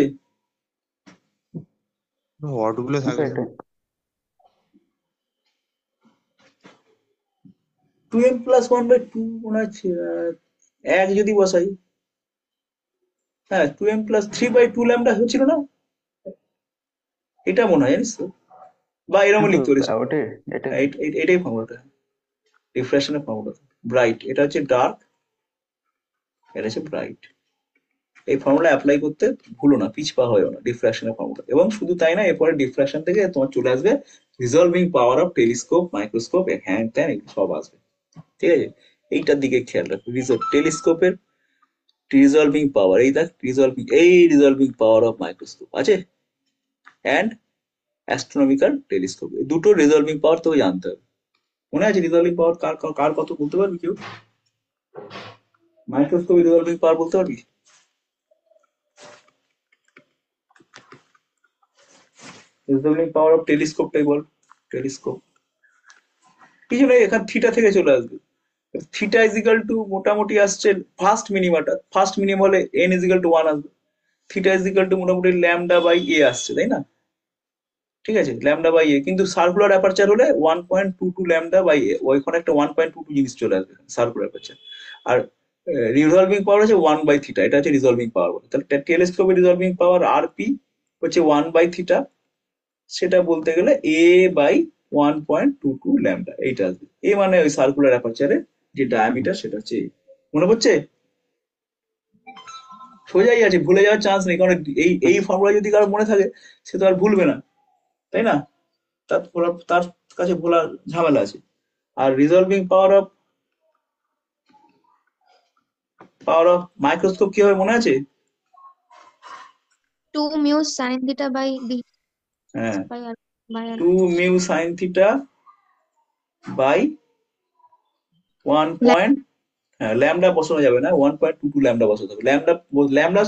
S5: ওয়ার্ড গুলো থাকে না।
S4: এটা
S1: 2m প্লাস 1 বাই 2 মনে আছে, এক যদি বসাই, হ্যাঁ 2m প্লাস 3 বাই 2 ল্যামডা হয়েছিল না, এটা মনে হয় জানিস তো, বা এরকম
S4: কিন্তু
S1: লিখতে পারিস।
S4: ওটাই এটা
S1: এটাই ফর্মুলাটা, ডিফ্র্যাকশনের ফর্মুলা। ব্রাইট এটা হচ্ছে ডার্ক, এটা হচ্ছে ব্রাইট। এই ফর্মুলা অ্যাপ্লাই করতে ভুলো না, পিছপা হয় না ডিফ্র্যাকশনের ফর্মুলা। এবং শুধু তাই না, এরপরে ডিফ্র্যাকশন থেকে তোমার চলে আসবে resolving power of telescope, microscope, hand ত্যান, এগুলো সব আসবে। ঠিক আছে, এইটার দিকে খেয়াল রাখো। টেলিস্কোপের রিজলভিং পাওয়ার, এই রিজলভিং পাওয়ার অফ মাইক্রোস্কোপ আছে, অ্যান্ড অ্যাস্ট্রোনমিক্যাল টেলিস্কোপ, এই দুটো রিজলভিং পাওয়ার তোকে জানতে হবে। মনে আছে রিজলভিং পাওয়ার কার কার কত বলতে পারবি কেউ? মাইক্রোস্কোপের রিজলভিং পাওয়ার বলতে পারবি? রিজলভিং পাওয়ার অফ টেলিস্কোপটাই বল। টেলিস্কোপ কিছু নেই, এখান থিটা থেকে চলে আসবে। থিটা ইজ ইকাল টু মোটামুটি আসছে ফার্স্ট মিনিমাটা, ফার্স্ট মিনিমাম হলে এন ইজ ইকাল টু 1 আসবে। থিটা ইজ ইকাল টু মোটামুটি ল্যামডা বাই এ আসছে, তাই না? ঠিক আছে, ল্যামডা বাই এ, কিন্তু সার্কুলার অ্যাপারচার হলে 1.22 ল্যামডা বাই এ, ওইখানে একটা 1.22 জিনিস চলে আসবে সার্কুলার অ্যাপারচার। আর রিজলভিং পাওয়ার হচ্ছে 1 বাই থিটা, এটা হচ্ছে রিজলভিং পাওয়ার বলে। তাহলে টেলিস্কোপের রিজলভিং পাওয়ার আর পি হচ্ছে 1 বাই থিটা, সেটা বলতে গেলে এ বাই 1.22 ল্যামডা, এইটা আসবে। এ মানে ওই সার্কুলার অ্যাপারচারে যে ডায়ামিটার, সেটা হচ্ছে A। মনে পড়ছে? সোজাই আছে, ভুলে যাওয়ার চান্স নেই, কারণ এই ফর্মুলা যদি কারো মনে থাকে সে তো আর ভুলবে না, তাই না? তার কাছে ভোলার ঝামেলা আছে। আর রিজলভিং পাওয়ার অফ মাইক্রোস্কোপ কি হবে মনে আছে?
S2: 2 mu sin theta by b
S1: হ্যাঁ,
S2: by r by r
S1: 2 mu sine theta by 1 point, হ্যাঁ ল্যামডা বসানো যাবে না, 1.22 ল্যামডা বসাতে হবে। ল্যামডা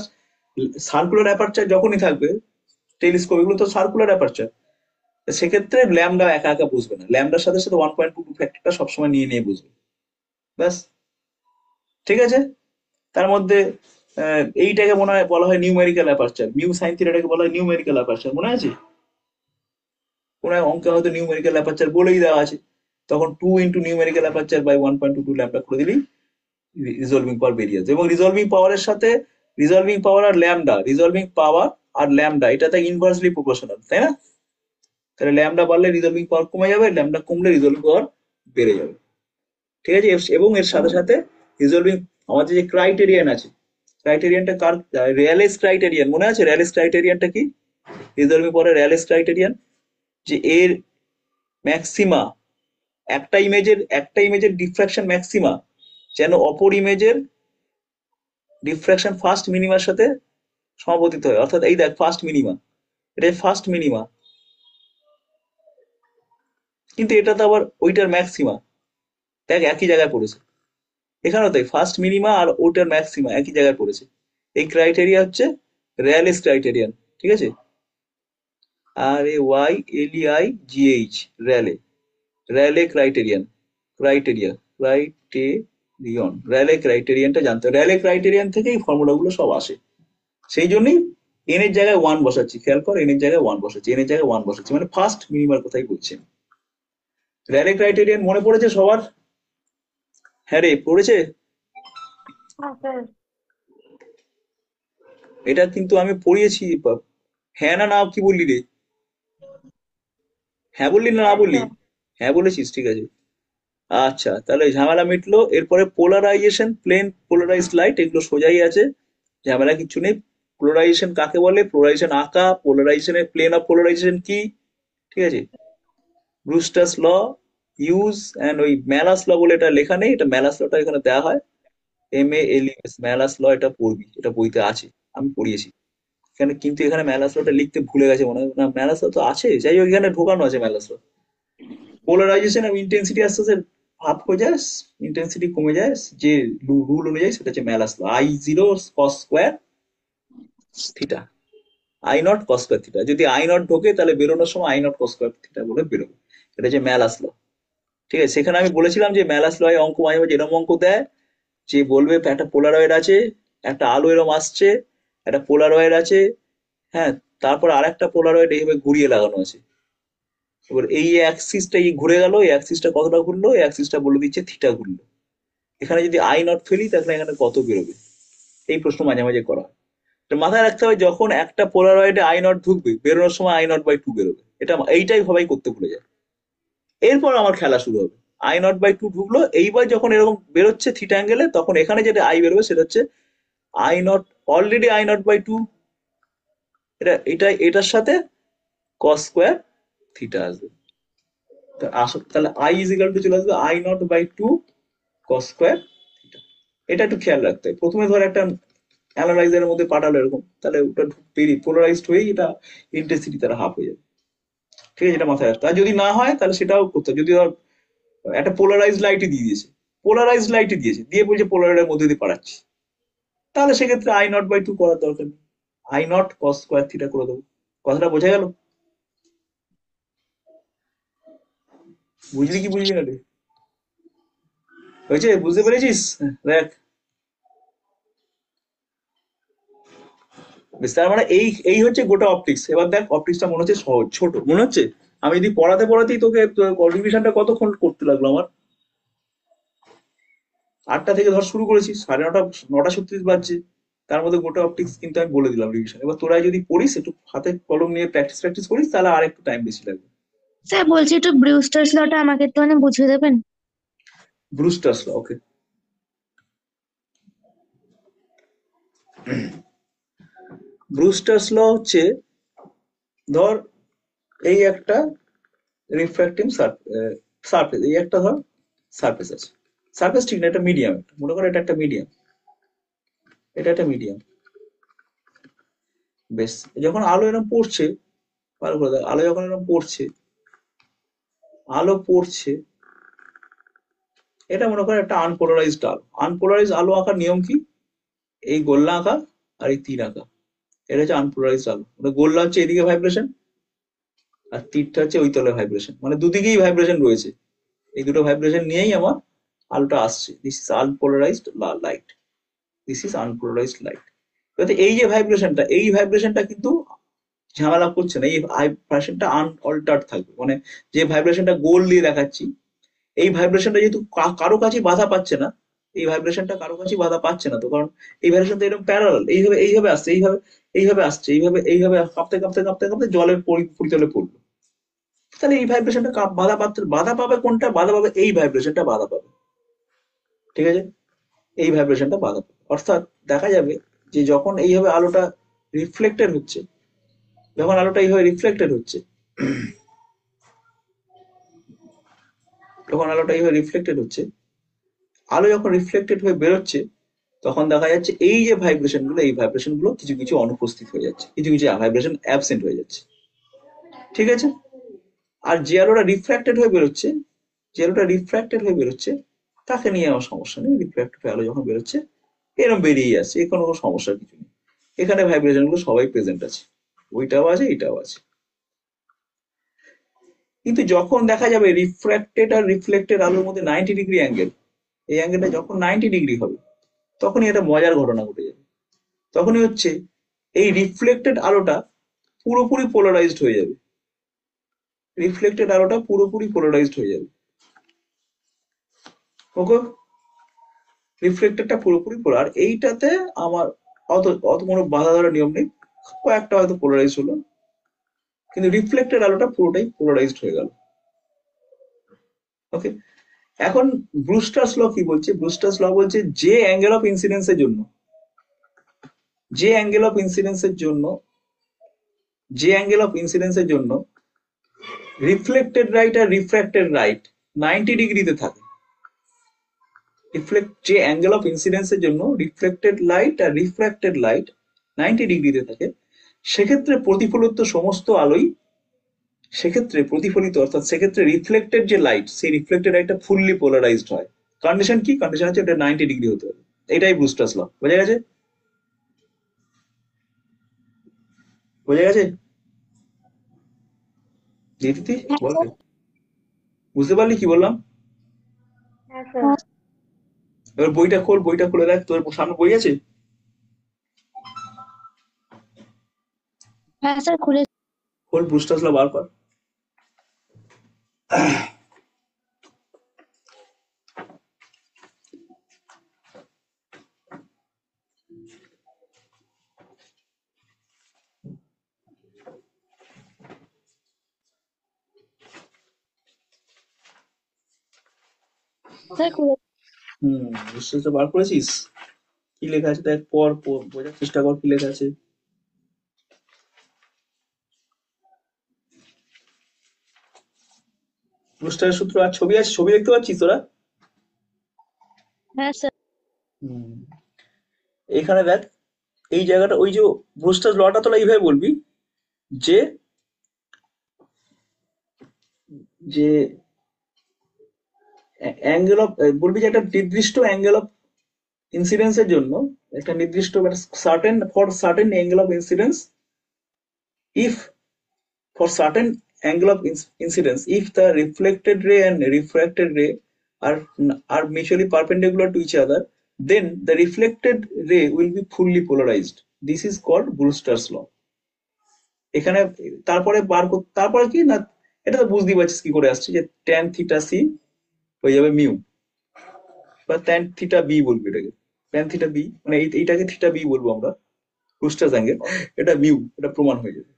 S1: সার্কুলার অ্যাপারচার যখনই থাকবে, টেলিস্কোপ এগুলো তো সার্কুলার অ্যাপারচার, সেক্ষেত্রে ল্যামডা একা একা বুঝবে না, ল্যামডার সাথে সাথে 1.22 ফ্যাক্টরটা সবসময় নিয়ে নিয়ে বুঝবে। ব্যাস, ঠিক আছে। তার মধ্যে এইটাকে মনে হয় বলা হয় নিউমেরিক্যাল অ্যাপারচার, মিউ সাইন থিটাটাকে বলা হয় নিউমেরিক্যাল অ্যাপারচার, মনে আছে? কোন এক অঙ্কে হয়তো নিউমেরিক্যাল অ্যাপারচার বলেই দেওয়া আছে, তখন 2 into numerical aperture by 1.22 lambda করে দিলেই রিজলভিং পাওয়ার বেরিয়ে যাবে। এবং রিজলভিং পাওয়ারের সাথে রিজলভিং পাওয়ার আর ল্যামডা, রিজলভিং পাওয়ার আর ল্যামডা এটা তাই ইনভার্সলি প্রপোর্শনাল, তাই না? তাহলে ল্যামডা বাড়লে রিজলভিং পাওয়ার কমে যাবে, ল্যামডা কমলে রিজলভিং পাওয়ার বেড়ে যাবে। ঠিক আছে, এবং এর সাথে সাথে রিজলভিং আমাদের যে ক্রাইটেরিয়ান আছে, ক্রাইটেরিয়ানটা কার? রেয়ালেস ক্রাইটেরিয়ান, মনে আছে রেয়ালেস ক্রাইটেরিয়ানটা কি? রিজলভিং পাওয়ারের রেয়ালেস ক্রাইটেরিয়ান যে এর ম্যাক্সিমা, একটা ইমেজের ডিফ্র্যাকশন ম্যাক্সিমা যেন অপর ইমেজের ডিফ্র্যাকশন ফার্স্ট মিনিমার সাথে সমাপতিত হয়। অর্থাৎ এই দেখ ফার্স্ট মিনিমা, এটা ফার্স্ট মিনিমা, কিন্তু এটা তো আবার ওইটার ম্যাক্সিমা, দেখ একই জায়গায় পড়েছে। এখানেও তাই ফার্স্ট মিনিমা আর ওইটার ম্যাক্সিমা একই জায়গায় পড়েছে। এই ক্রাইটেরিয়া হচ্ছে রেয়ালিস ক্রাইটেরিয়ান, ঠিক আছে? RAYLEIGH, রেলে ক্রাইটেরিয়ানটা জানতে হবে। রেলে ক্রাইটেরিয়ান থেকেই ফর্মুলা গুলো সব আসে। সেই জন্যই এন এর জায়গায় 1 বসাচ্ছি, খেয়াল কর, এন এর জায়গায় 1 বসাচ্ছি, মানে ফার্স্ট মিনিমার কথাই বলছি। রেলে ক্রাইটেরিয়ান মনে পড়েছে সবার? হ্যাঁ রে, পড়েছে। এটা কিন্তু আমি পড়িয়েছি। হ্যাঁ না কি বললি রে? হ্যাঁ বললি না বললি? হ্যাঁ বলেছিস, ঠিক আছে। আচ্ছা, তাহলে ঝামেলা মিটলো। এরপরে পোলারাইজেশন, প্লেন পোলারাইজড লাইট, এগুলো সোজাই আছে, ঝামেলা কিচ্ছু নেই। পোলারাইজেশন কাকে বলে, পোলারাইজেশন আঁকা, পোলারাইজেশনের প্লেন অফ পোলারাইজেশন কি, ঠিক আছে। ব্রুস্টার্স ল ইউজ অ্যান্ড ওই ম্যালাস ল বলে এটা লেখা নেই, এটা ম্যালাস লটা এখানে দেওয়া হয়, MALUS, ম্যালাস ল, এটা পড়বি, এটা বইতে আছে, আমি পড়িয়েছি এখানে, কিন্তু এখানে ম্যালাস লটা লিখতে ভুলে গেছে মনে হয়, না ম্যালাস ল তো আছে, যাই হোক এখানে ঢোকানো আছে ম্যালাস ল। পোলারাইজেশন এবং ইন্টেন্সিটি আস্তে আস্তে ভাব হয়ে যায়, ইন্টেন্সিটি কমে যায়, যে রুল অনুযায়ী সেটা হচ্ছে ম্যালাস ল, I0 cos square theta, I0 cos square theta, যদি I0 ঢোকে তাহলে বেরোনোর সময় I0 cos স্কোয়ার থিটা বলে বেরোবে, এটা হচ্ছে ম্যালাস ল, ঠিক আছে। সেখানে আমি বলেছিলাম যে ম্যালাস ল অঙ্ক মাঝে মাঝে এরকম অঙ্ক দেয়, যে বলবে একটা পোলারয়েড আছে, একটা আলো এরম আসছে, একটা পোলারয়েড আছে, হ্যাঁ, তারপর আরেকটা পোলারয়েড এইভাবে ঘুরিয়ে লাগানো আছে, এবার এই অ্যাক্সিসটা ঘুরে গেল, এই অ্যাক্সিসটা কতটা ঘুরলো, এই অ্যাক্সিসটা বলে দিচ্ছে থিটা ঘুরলো, এখানে যদি I0 ফেলি তাহলে এখানে কত বেরোবে, এই প্রশ্ন মাঝে মাঝে করা হয়। তো মাথায় রাখতে হবে যখন একটা পোলারয়েডে I0 ঢুকবে, বেরোনোর সময় I0/2 বেরোবে, এটা এইটাই সবাই করতে ভুলে যায়। এরপর আমার খেলা শুরু হবে, I0/2 ঢুকলো, এইবার যখন এরকম বেরোচ্ছে থিটা অ্যাঙ্গেলে, তখন এখানে যেটা আই বেরোবে সেটা হচ্ছে I0, অলরেডি I0/2, এটার সাথে cos স্কোয়ার থিটা আসবে, তাহলে I ইজ ইকাল টু চলে আসবে I0/2 cos স্কোয়ার থিটা। এটা একটু খেয়াল রাখতে হবে, প্রথমে ধর একটা অ্যানালাইজারের মধ্যে পাঠালো এরকম, তাহলে ওটা পোলারাইজড হয়েই এটা ইন্টেন্সিটি তারা হাফ হয়ে যাবে, ঠিক আছে, এটা মাথায় রাখতে। আর যদি না হয় তাহলে সেটাও করতে হবে, যদি ধর একটা পোলারাইজড লাইটই দিয়ে দিয়েছে, দিয়ে বলছে পোলারাইডের মধ্যে দিয়ে পাঠাচ্ছি, তাহলে সেক্ষেত্রে I0/2 করার দরকার নেই, I0 cos স্কোয়ার থিটা করে দেবো। কথাটা বোঝা গেল? বুঝলি কি বুঝলি না রে? হয়েছে, বুঝতে পেরেছিস? দেখ বেশ, তার মানে এই এই হচ্ছে গোটা অপটিক্স। এবার দেখ অপটিক্সটা মনে হচ্ছে সহজ, ছোট মনে হচ্ছে, আমি যদি পড়াতে পড়াতেই তোকে রিভিশনটা কতক্ষণ করতে লাগলো আমার, 8টা থেকে ধর শুরু করেছি, 9:30, 9:36 বাজছে, তার মধ্যে গোটা অপটিক্স কিন্তু আমি বলে দিলাম রিভিশন। এবার তোরাই যদি পড়িস, একটু হাতে কলম নিয়ে প্র্যাকটিস করিস, তাহলে আর একটু টাইম বেশি লাগবে।
S2: স্যার বলছি একটু ব্রিউস্টার্স লটা আমাকে একটু বুঝিয়ে দেবেন?
S1: ব্রুস্টার্স ল, ওকে। ব্রুস্টার্স ল হচ্ছে, ধর এই একটা রিফ্র্যাক্টিং সারফেস, এই একটা ধর সারফেস আছে, সারফেস ঠিক না, এটা মিডিয়াম, মনে করো এটা একটা মিডিয়াম, এটা একটা মিডিয়াম, বেশ। যখন আলো এরকম পড়ছে, ভালো করে দেখ, আলো যখন এরকম পড়ছে, আলো পড়ছে, এটা মনে করো একটা আনপোলারাইজড আলো। আনপোলারাইজড আলো আঁকার নিয়ম কি? এই গোল্লা আঁকা আর এই তীর আঁকা, এটা হচ্ছে আনপোলারাইজড আলো। মানে গোল্লা হচ্ছে এদিকে ভাইব্রেশন, আর তীরটা হচ্ছে ওই তলে ভাইব্রেশন, মানে দুদিকেই ভাইব্রেশন রয়েছে, এই দুটো ভাইব্রেশন নিয়েই আমার আলোটা আসছে। This is unpolarised light, this is unpolarised light. এই যে ভাইব্রেশনটা, এই ভাইব্রেশনটা কিন্তু ঝামেলা করছে না, এই ভাইব্রেশনটা আনঅল্টার্ড থাকবে, মানে যে ভাইব্রেশনটা গোল দিয়ে দেখাচ্ছি, এই ভাইব্রেশনটা যেহেতু কারো কাছে বাধা পাচ্ছে না, এই ভাইব্রেশনটা কারো কাছে বাধা পাচ্ছে না, তো কারণ এই ভাইব্রেশনটা এরকম প্যারালাল, এইভাবে আসছে, এইভাবে আসছে, এইভাবে কাঁপতে কাঁপতে কাঁপতে কাঁপতে জলের পরিতলে পড়লো, তাহলে এই ভাইব্রেশনটা বাধা পাবে কোনটা? বাধা পাবে এই ভাইব্রেশনটা, বাধা পাবে, ঠিক আছে, এই ভাইব্রেশনটা বাধা পাবে। অর্থাৎ দেখা যাবে যে যখন এইভাবে আলোটা রিফ্লেক্টেড হচ্ছে, যখন আলোটা এইভাবে রিফ্লেক্টেড হচ্ছে, যখন আলোটা এইভাবে রিফ্লেক্টেড হচ্ছে, আলো যখন রিফ্লেক্টেড হয়ে বেরোচ্ছে, তখন দেখা যাচ্ছে এই যে ভাইব্রেশন গুলো, এই ভাইব্রেশন গুলো কিছু কিছু অনুপস্থিত হয়ে যাচ্ছে, কিছু কিছু ভাইব্রেশন অ্যাবসেন্ট হয়ে যাচ্ছে, ঠিক আছে। আর যে আলোটা রিফ্র্যাক্টেড হয়ে বেরোচ্ছে, যে আলোটা রিফ্র্যাক্টেড হয়ে বেরোচ্ছে, তাকে নিয়ে আমার সমস্যা নেই, রিফ্র্যাক্টেড আলো যখন বেরোচ্ছে এরকম বেরিয়ে আসছে, এ কোনো সমস্যার কিছু নেই, এখানে ভাইব্রেশন গুলো সবাই প্রেজেন্ট আছে, ওইটাও আছে এইটাও আছে। কিন্তু যখন দেখা যাবে রিফ্র্যাক্টেড আর রিফ্লেক্টেড আলোর মধ্যে 90 ডিগ্রি অ্যাঙ্গেল, এই অ্যাঙ্গেলটা যখন 90 ডিগ্রি হবে, তখনই একটা মজার ঘটনা ঘটে যাবে। তখনই হচ্ছে এই রিফ্লেক্টেড আলোটা পুরোপুরি পোলারাইজড হয়ে যাবে, রিফ্লেক্টেড আলোটা পুরোপুরি পোলারাইজড হয়ে যাবে, ওকে, রিফ্লেক্টেডটা পুরোপুরি পোলার। এইটাতে আমার অত অত কোনো বাধা ধরার নিয়ম নেই, কয়েকটা হয়তো পোলারাইজড হলো, কিন্তু রিফ্লেক্টেড আলোটা পুরোটাই পোলারাইজড হয়ে গেল, ওকে। এখন ব্রুস্টার্স ল কি বলছে? ব্রুস্টার্স ল বলছে যে অ্যাঙ্গেল অফ ইনসিডেন্সের জন্য, যে অ্যাঙ্গেল অফ ইনসিডেন্সের জন্য রিফ্লেক্টেড লাইট আর রিফ্র্যাক্টেড লাইট 90 ডিগ্রিতে থাকে। যে অ্যাঙ্গেল অফ ইনসিডেন্সের জন্য রিফ্লেক্টেড লাইট আর রিফ্র্যাক্টেড লাইট 90 ডিগ্রিতে থাকে, সেক্ষেত্রে অর্থাৎ সেক্ষেত্রে রিফ্লেক্টেড যে লাইট, সেই রিফ্লেক্টেড লাইটটা ফুললি পোলারাইজড হয়। কন্ডিশন কি? কন্ডিশন হচ্ছে এটা 90 ডিগ্রি হতে হবে। এটাই ব্রুস্টার্স ল। বোঝা গেছে? দিদি
S2: হ্যাঁ
S1: বল
S2: স্যার।
S1: রে। বুঝতে পারলি কি বললাম?
S6: হ্যাঁ স্যার।
S2: হ্যাঁ
S1: এবার বইটা খুলে দেখ, তোর সামনে বই আছে?
S2: হ্যাঁ স্যার খুলে।
S1: খোল, ব্রুস্টার্স ল বার কর।
S2: স্যার খুলে।
S1: ব্রুস্টার্স বার করেছিস? কি লেখা আছে দেখ, বোঝার চেষ্টা কর কি লেখা আছে। ব্রুস্টারের সূত্র আর ছবি আছে, ছবি দেখতে পাচ্ছিস তোরা?
S2: হ্যাঁ স্যার।
S1: হুম, এখানে দেখ, এই জায়গাটা, ওই যে ব্রুস্টার্স লটা তোরা এইভাবে বলবি যে যে অ্যাঙ্গেল অফ, বলবি যে একটা নির্দিষ্ট অ্যাঙ্গেল অফ ইনসিডেন্সের জন্য, একটা নির্দিষ্ট certain angle of incidence, if for certain angle of incidence, if the reflected ray and refracted ray are mutually perpendicular to each other, then the reflected ray will be fully polarized. This is called Brewster's law. এখানে তারপরে কি না, এটা তো বুঝতেই পারছিস কি করে আসছে, যে tan থিটা সি হয়ে যাবে মিউ, বা tan থিটা বি বলবি এটাকে, tan থিটা বি, মানে এইটাকে থিটা বি বলবো আমরা, ব্রুস্টার্স অ্যাঙ্গেল, এটা মিউ, এটা প্রমাণ হয়ে যাবে।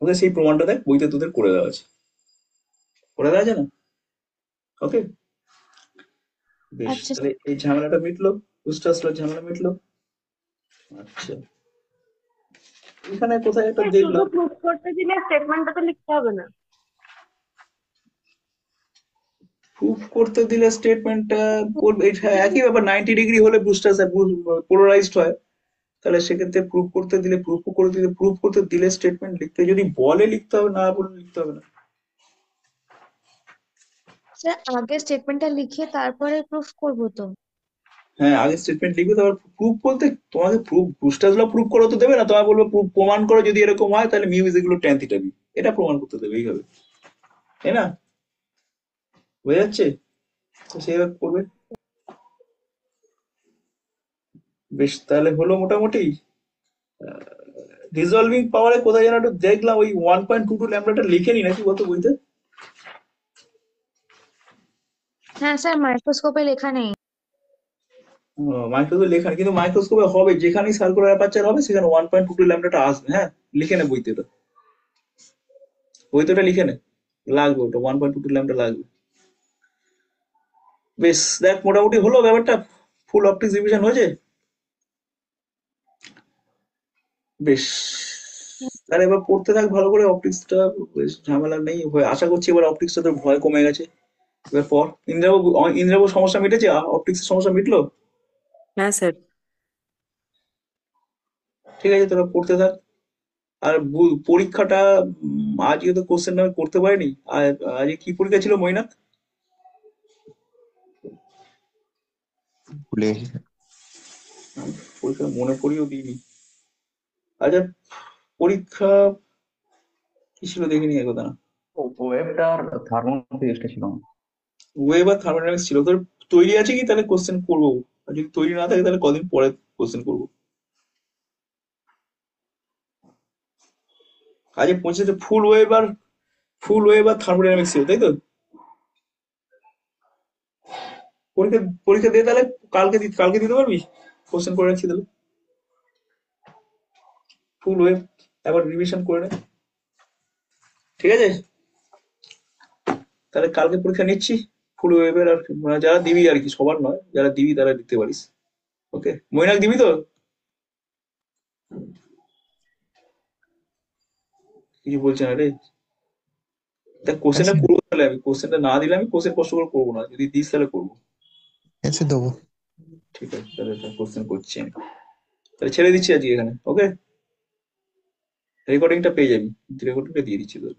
S1: ওদের সেই প্রমাণটা দেখ বইতে তোদের করে দেওয়া আছে না? ওকে, বেশ,
S2: আচ্ছা
S1: তাহলে এই ঝামেলাটা মিটলো, ব্রুস্টার্স ল ঝামেলা মিটলো। আচ্ছা, এখানে কোথায় একটা
S6: শুধু
S1: দেখলাম,
S6: প্রুফ করতে দিলে স্টেটমেন্টটা তো লিখতে হবে না?
S1: প্রুফ করতে দিলে স্টেটমেন্টটা বলবে, এটা একই ব্যাপার, 90 ডিগ্রি হলে ব্রুস্টার্স পোলারাইজড হয়, তাহলে সেক্ষেত্রে প্রুফ করতে দিলে স্টেটমেন্ট লিখতে, যদি বলে লিখতে হবে, না বলে লিখতে হবে না।
S2: স্যার আগে স্টেটমেন্টটা লিখে তারপরে প্রুফ করবো তো?
S1: হ্যাঁ, আগে স্টেটমেন্ট লিখবে, তারপর প্রুফ বলতে তোমাকে ব্রুস্টার্স ল প্রুফ করো তো দেবে না, তোমায় বলবে প্রমাণ করো যদি এরকম হয় তাহলে mu is equal to tan theta B, এটা প্রমাণ করতে দেবে, এইভাবে, তাই না? বোঝা যাচ্ছে? তো সেইভাবে করবে। বেশ, তাহলে হলো মোটামুটি। রিজলভিং পাওয়ারে কোথায় যেন একটু দেখলাম, ওই 1.22 ল্যামডাটা লিখে নি নাকি বলতো বইতে?
S2: হ্যাঁ স্যার মাইক্রোস্কোপে লেখা নেই।
S1: মাইক্রোস্কোপে লেখা নেই, কিন্তু মাইক্রোস্কোপে হবে, যেখানেই সার্কুলার অ্যাপারচার হবে সেখানে 1.22 ল্যামডাটা আসবে। হ্যাঁ, লিখে নে বইতে, ওটা লিখে নে, লাগবে ওটা, 1.22 ল্যামডা লাগবে। বেশ, দেখ মোটামুটি হলো ব্যাপারটা, ফুল অপটিক্স রিভিশন হয়েছে। বেশ, তাহলে এবার পড়তে থাক ভালো করে অপটিক্সটা, বেশ ঝামেলা নেই, আশা করছি এবার অপটিক্সটা তোর ভয় কমে গেছে। এবার পর, ইন্দ্রবাবু সমস্যা মিটেছে, অপটিক্সের সমস্যা মিটলো?
S3: হ্যাঁ স্যার।
S1: ঠিক আছে, তোরা পড়তে থাক। আর পরীক্ষাটা, আজকে তো কোশ্চেন আমি করতে পারিনি। আর আজকে কি পরীক্ষা ছিল মৈনাক?
S5: ভুলে গেছি।
S1: আমি পরীক্ষা মনে করিয়েও দিইনি। আচ্ছা, পরীক্ষা কি ছিল দেখিনি একদা না,
S4: ওয়েবটা আর থার্মোফিজিক্সটা ছিল না।
S1: ওয়েব আর থার্মোডাইনামিক্স ছিল। তোর তৈরি আছে কি? তাহলে কোশ্চেন করবো, আর যদি তৈরি না থাকে তাহলে কদিন পরে কোশ্চেন করবো। আজকে পৌঁছেছে ফুল ওয়েব আর থার্মোডাইনামিক্স ছিল, তাই তো? পরীক্ষা পরীক্ষা দিয়ে তাহলে কালকে দিতে পারবি? কোশ্চেন করে রাখছি তাহলে, ফুল ওয়েব একবার রিভিশন করে নে, ঠিক আছে? তাহলে কালকে পরীক্ষা নিচ্ছি ফুল ওয়েবের, আর মানে যারা দিবি আর কি, সবার নয়, যারা দিবি তারা দিতে পারিস। ওকে, মৈনাক দিবি তো? কিছু বলছে না রে। দেখ কোশ্চেনটা
S5: আচ্ছা
S1: করবো তাহলে, আমি কোশ্চেনটা না দিলে আমি কোশ্চেন কষ্ট করে করবো না, যদি দিস তাহলে করবো।
S5: আচ্ছা দেবো।
S1: ঠিক আছে, তাহলে কোশ্চেন করছি আমি, তাহলে ছেড়ে দিচ্ছি আজকে এখানে, ওকে? রেকর্ডিংটা পেয়ে যাবি, রেকর্ডিংটা দিয়ে দিচ্ছি তোর।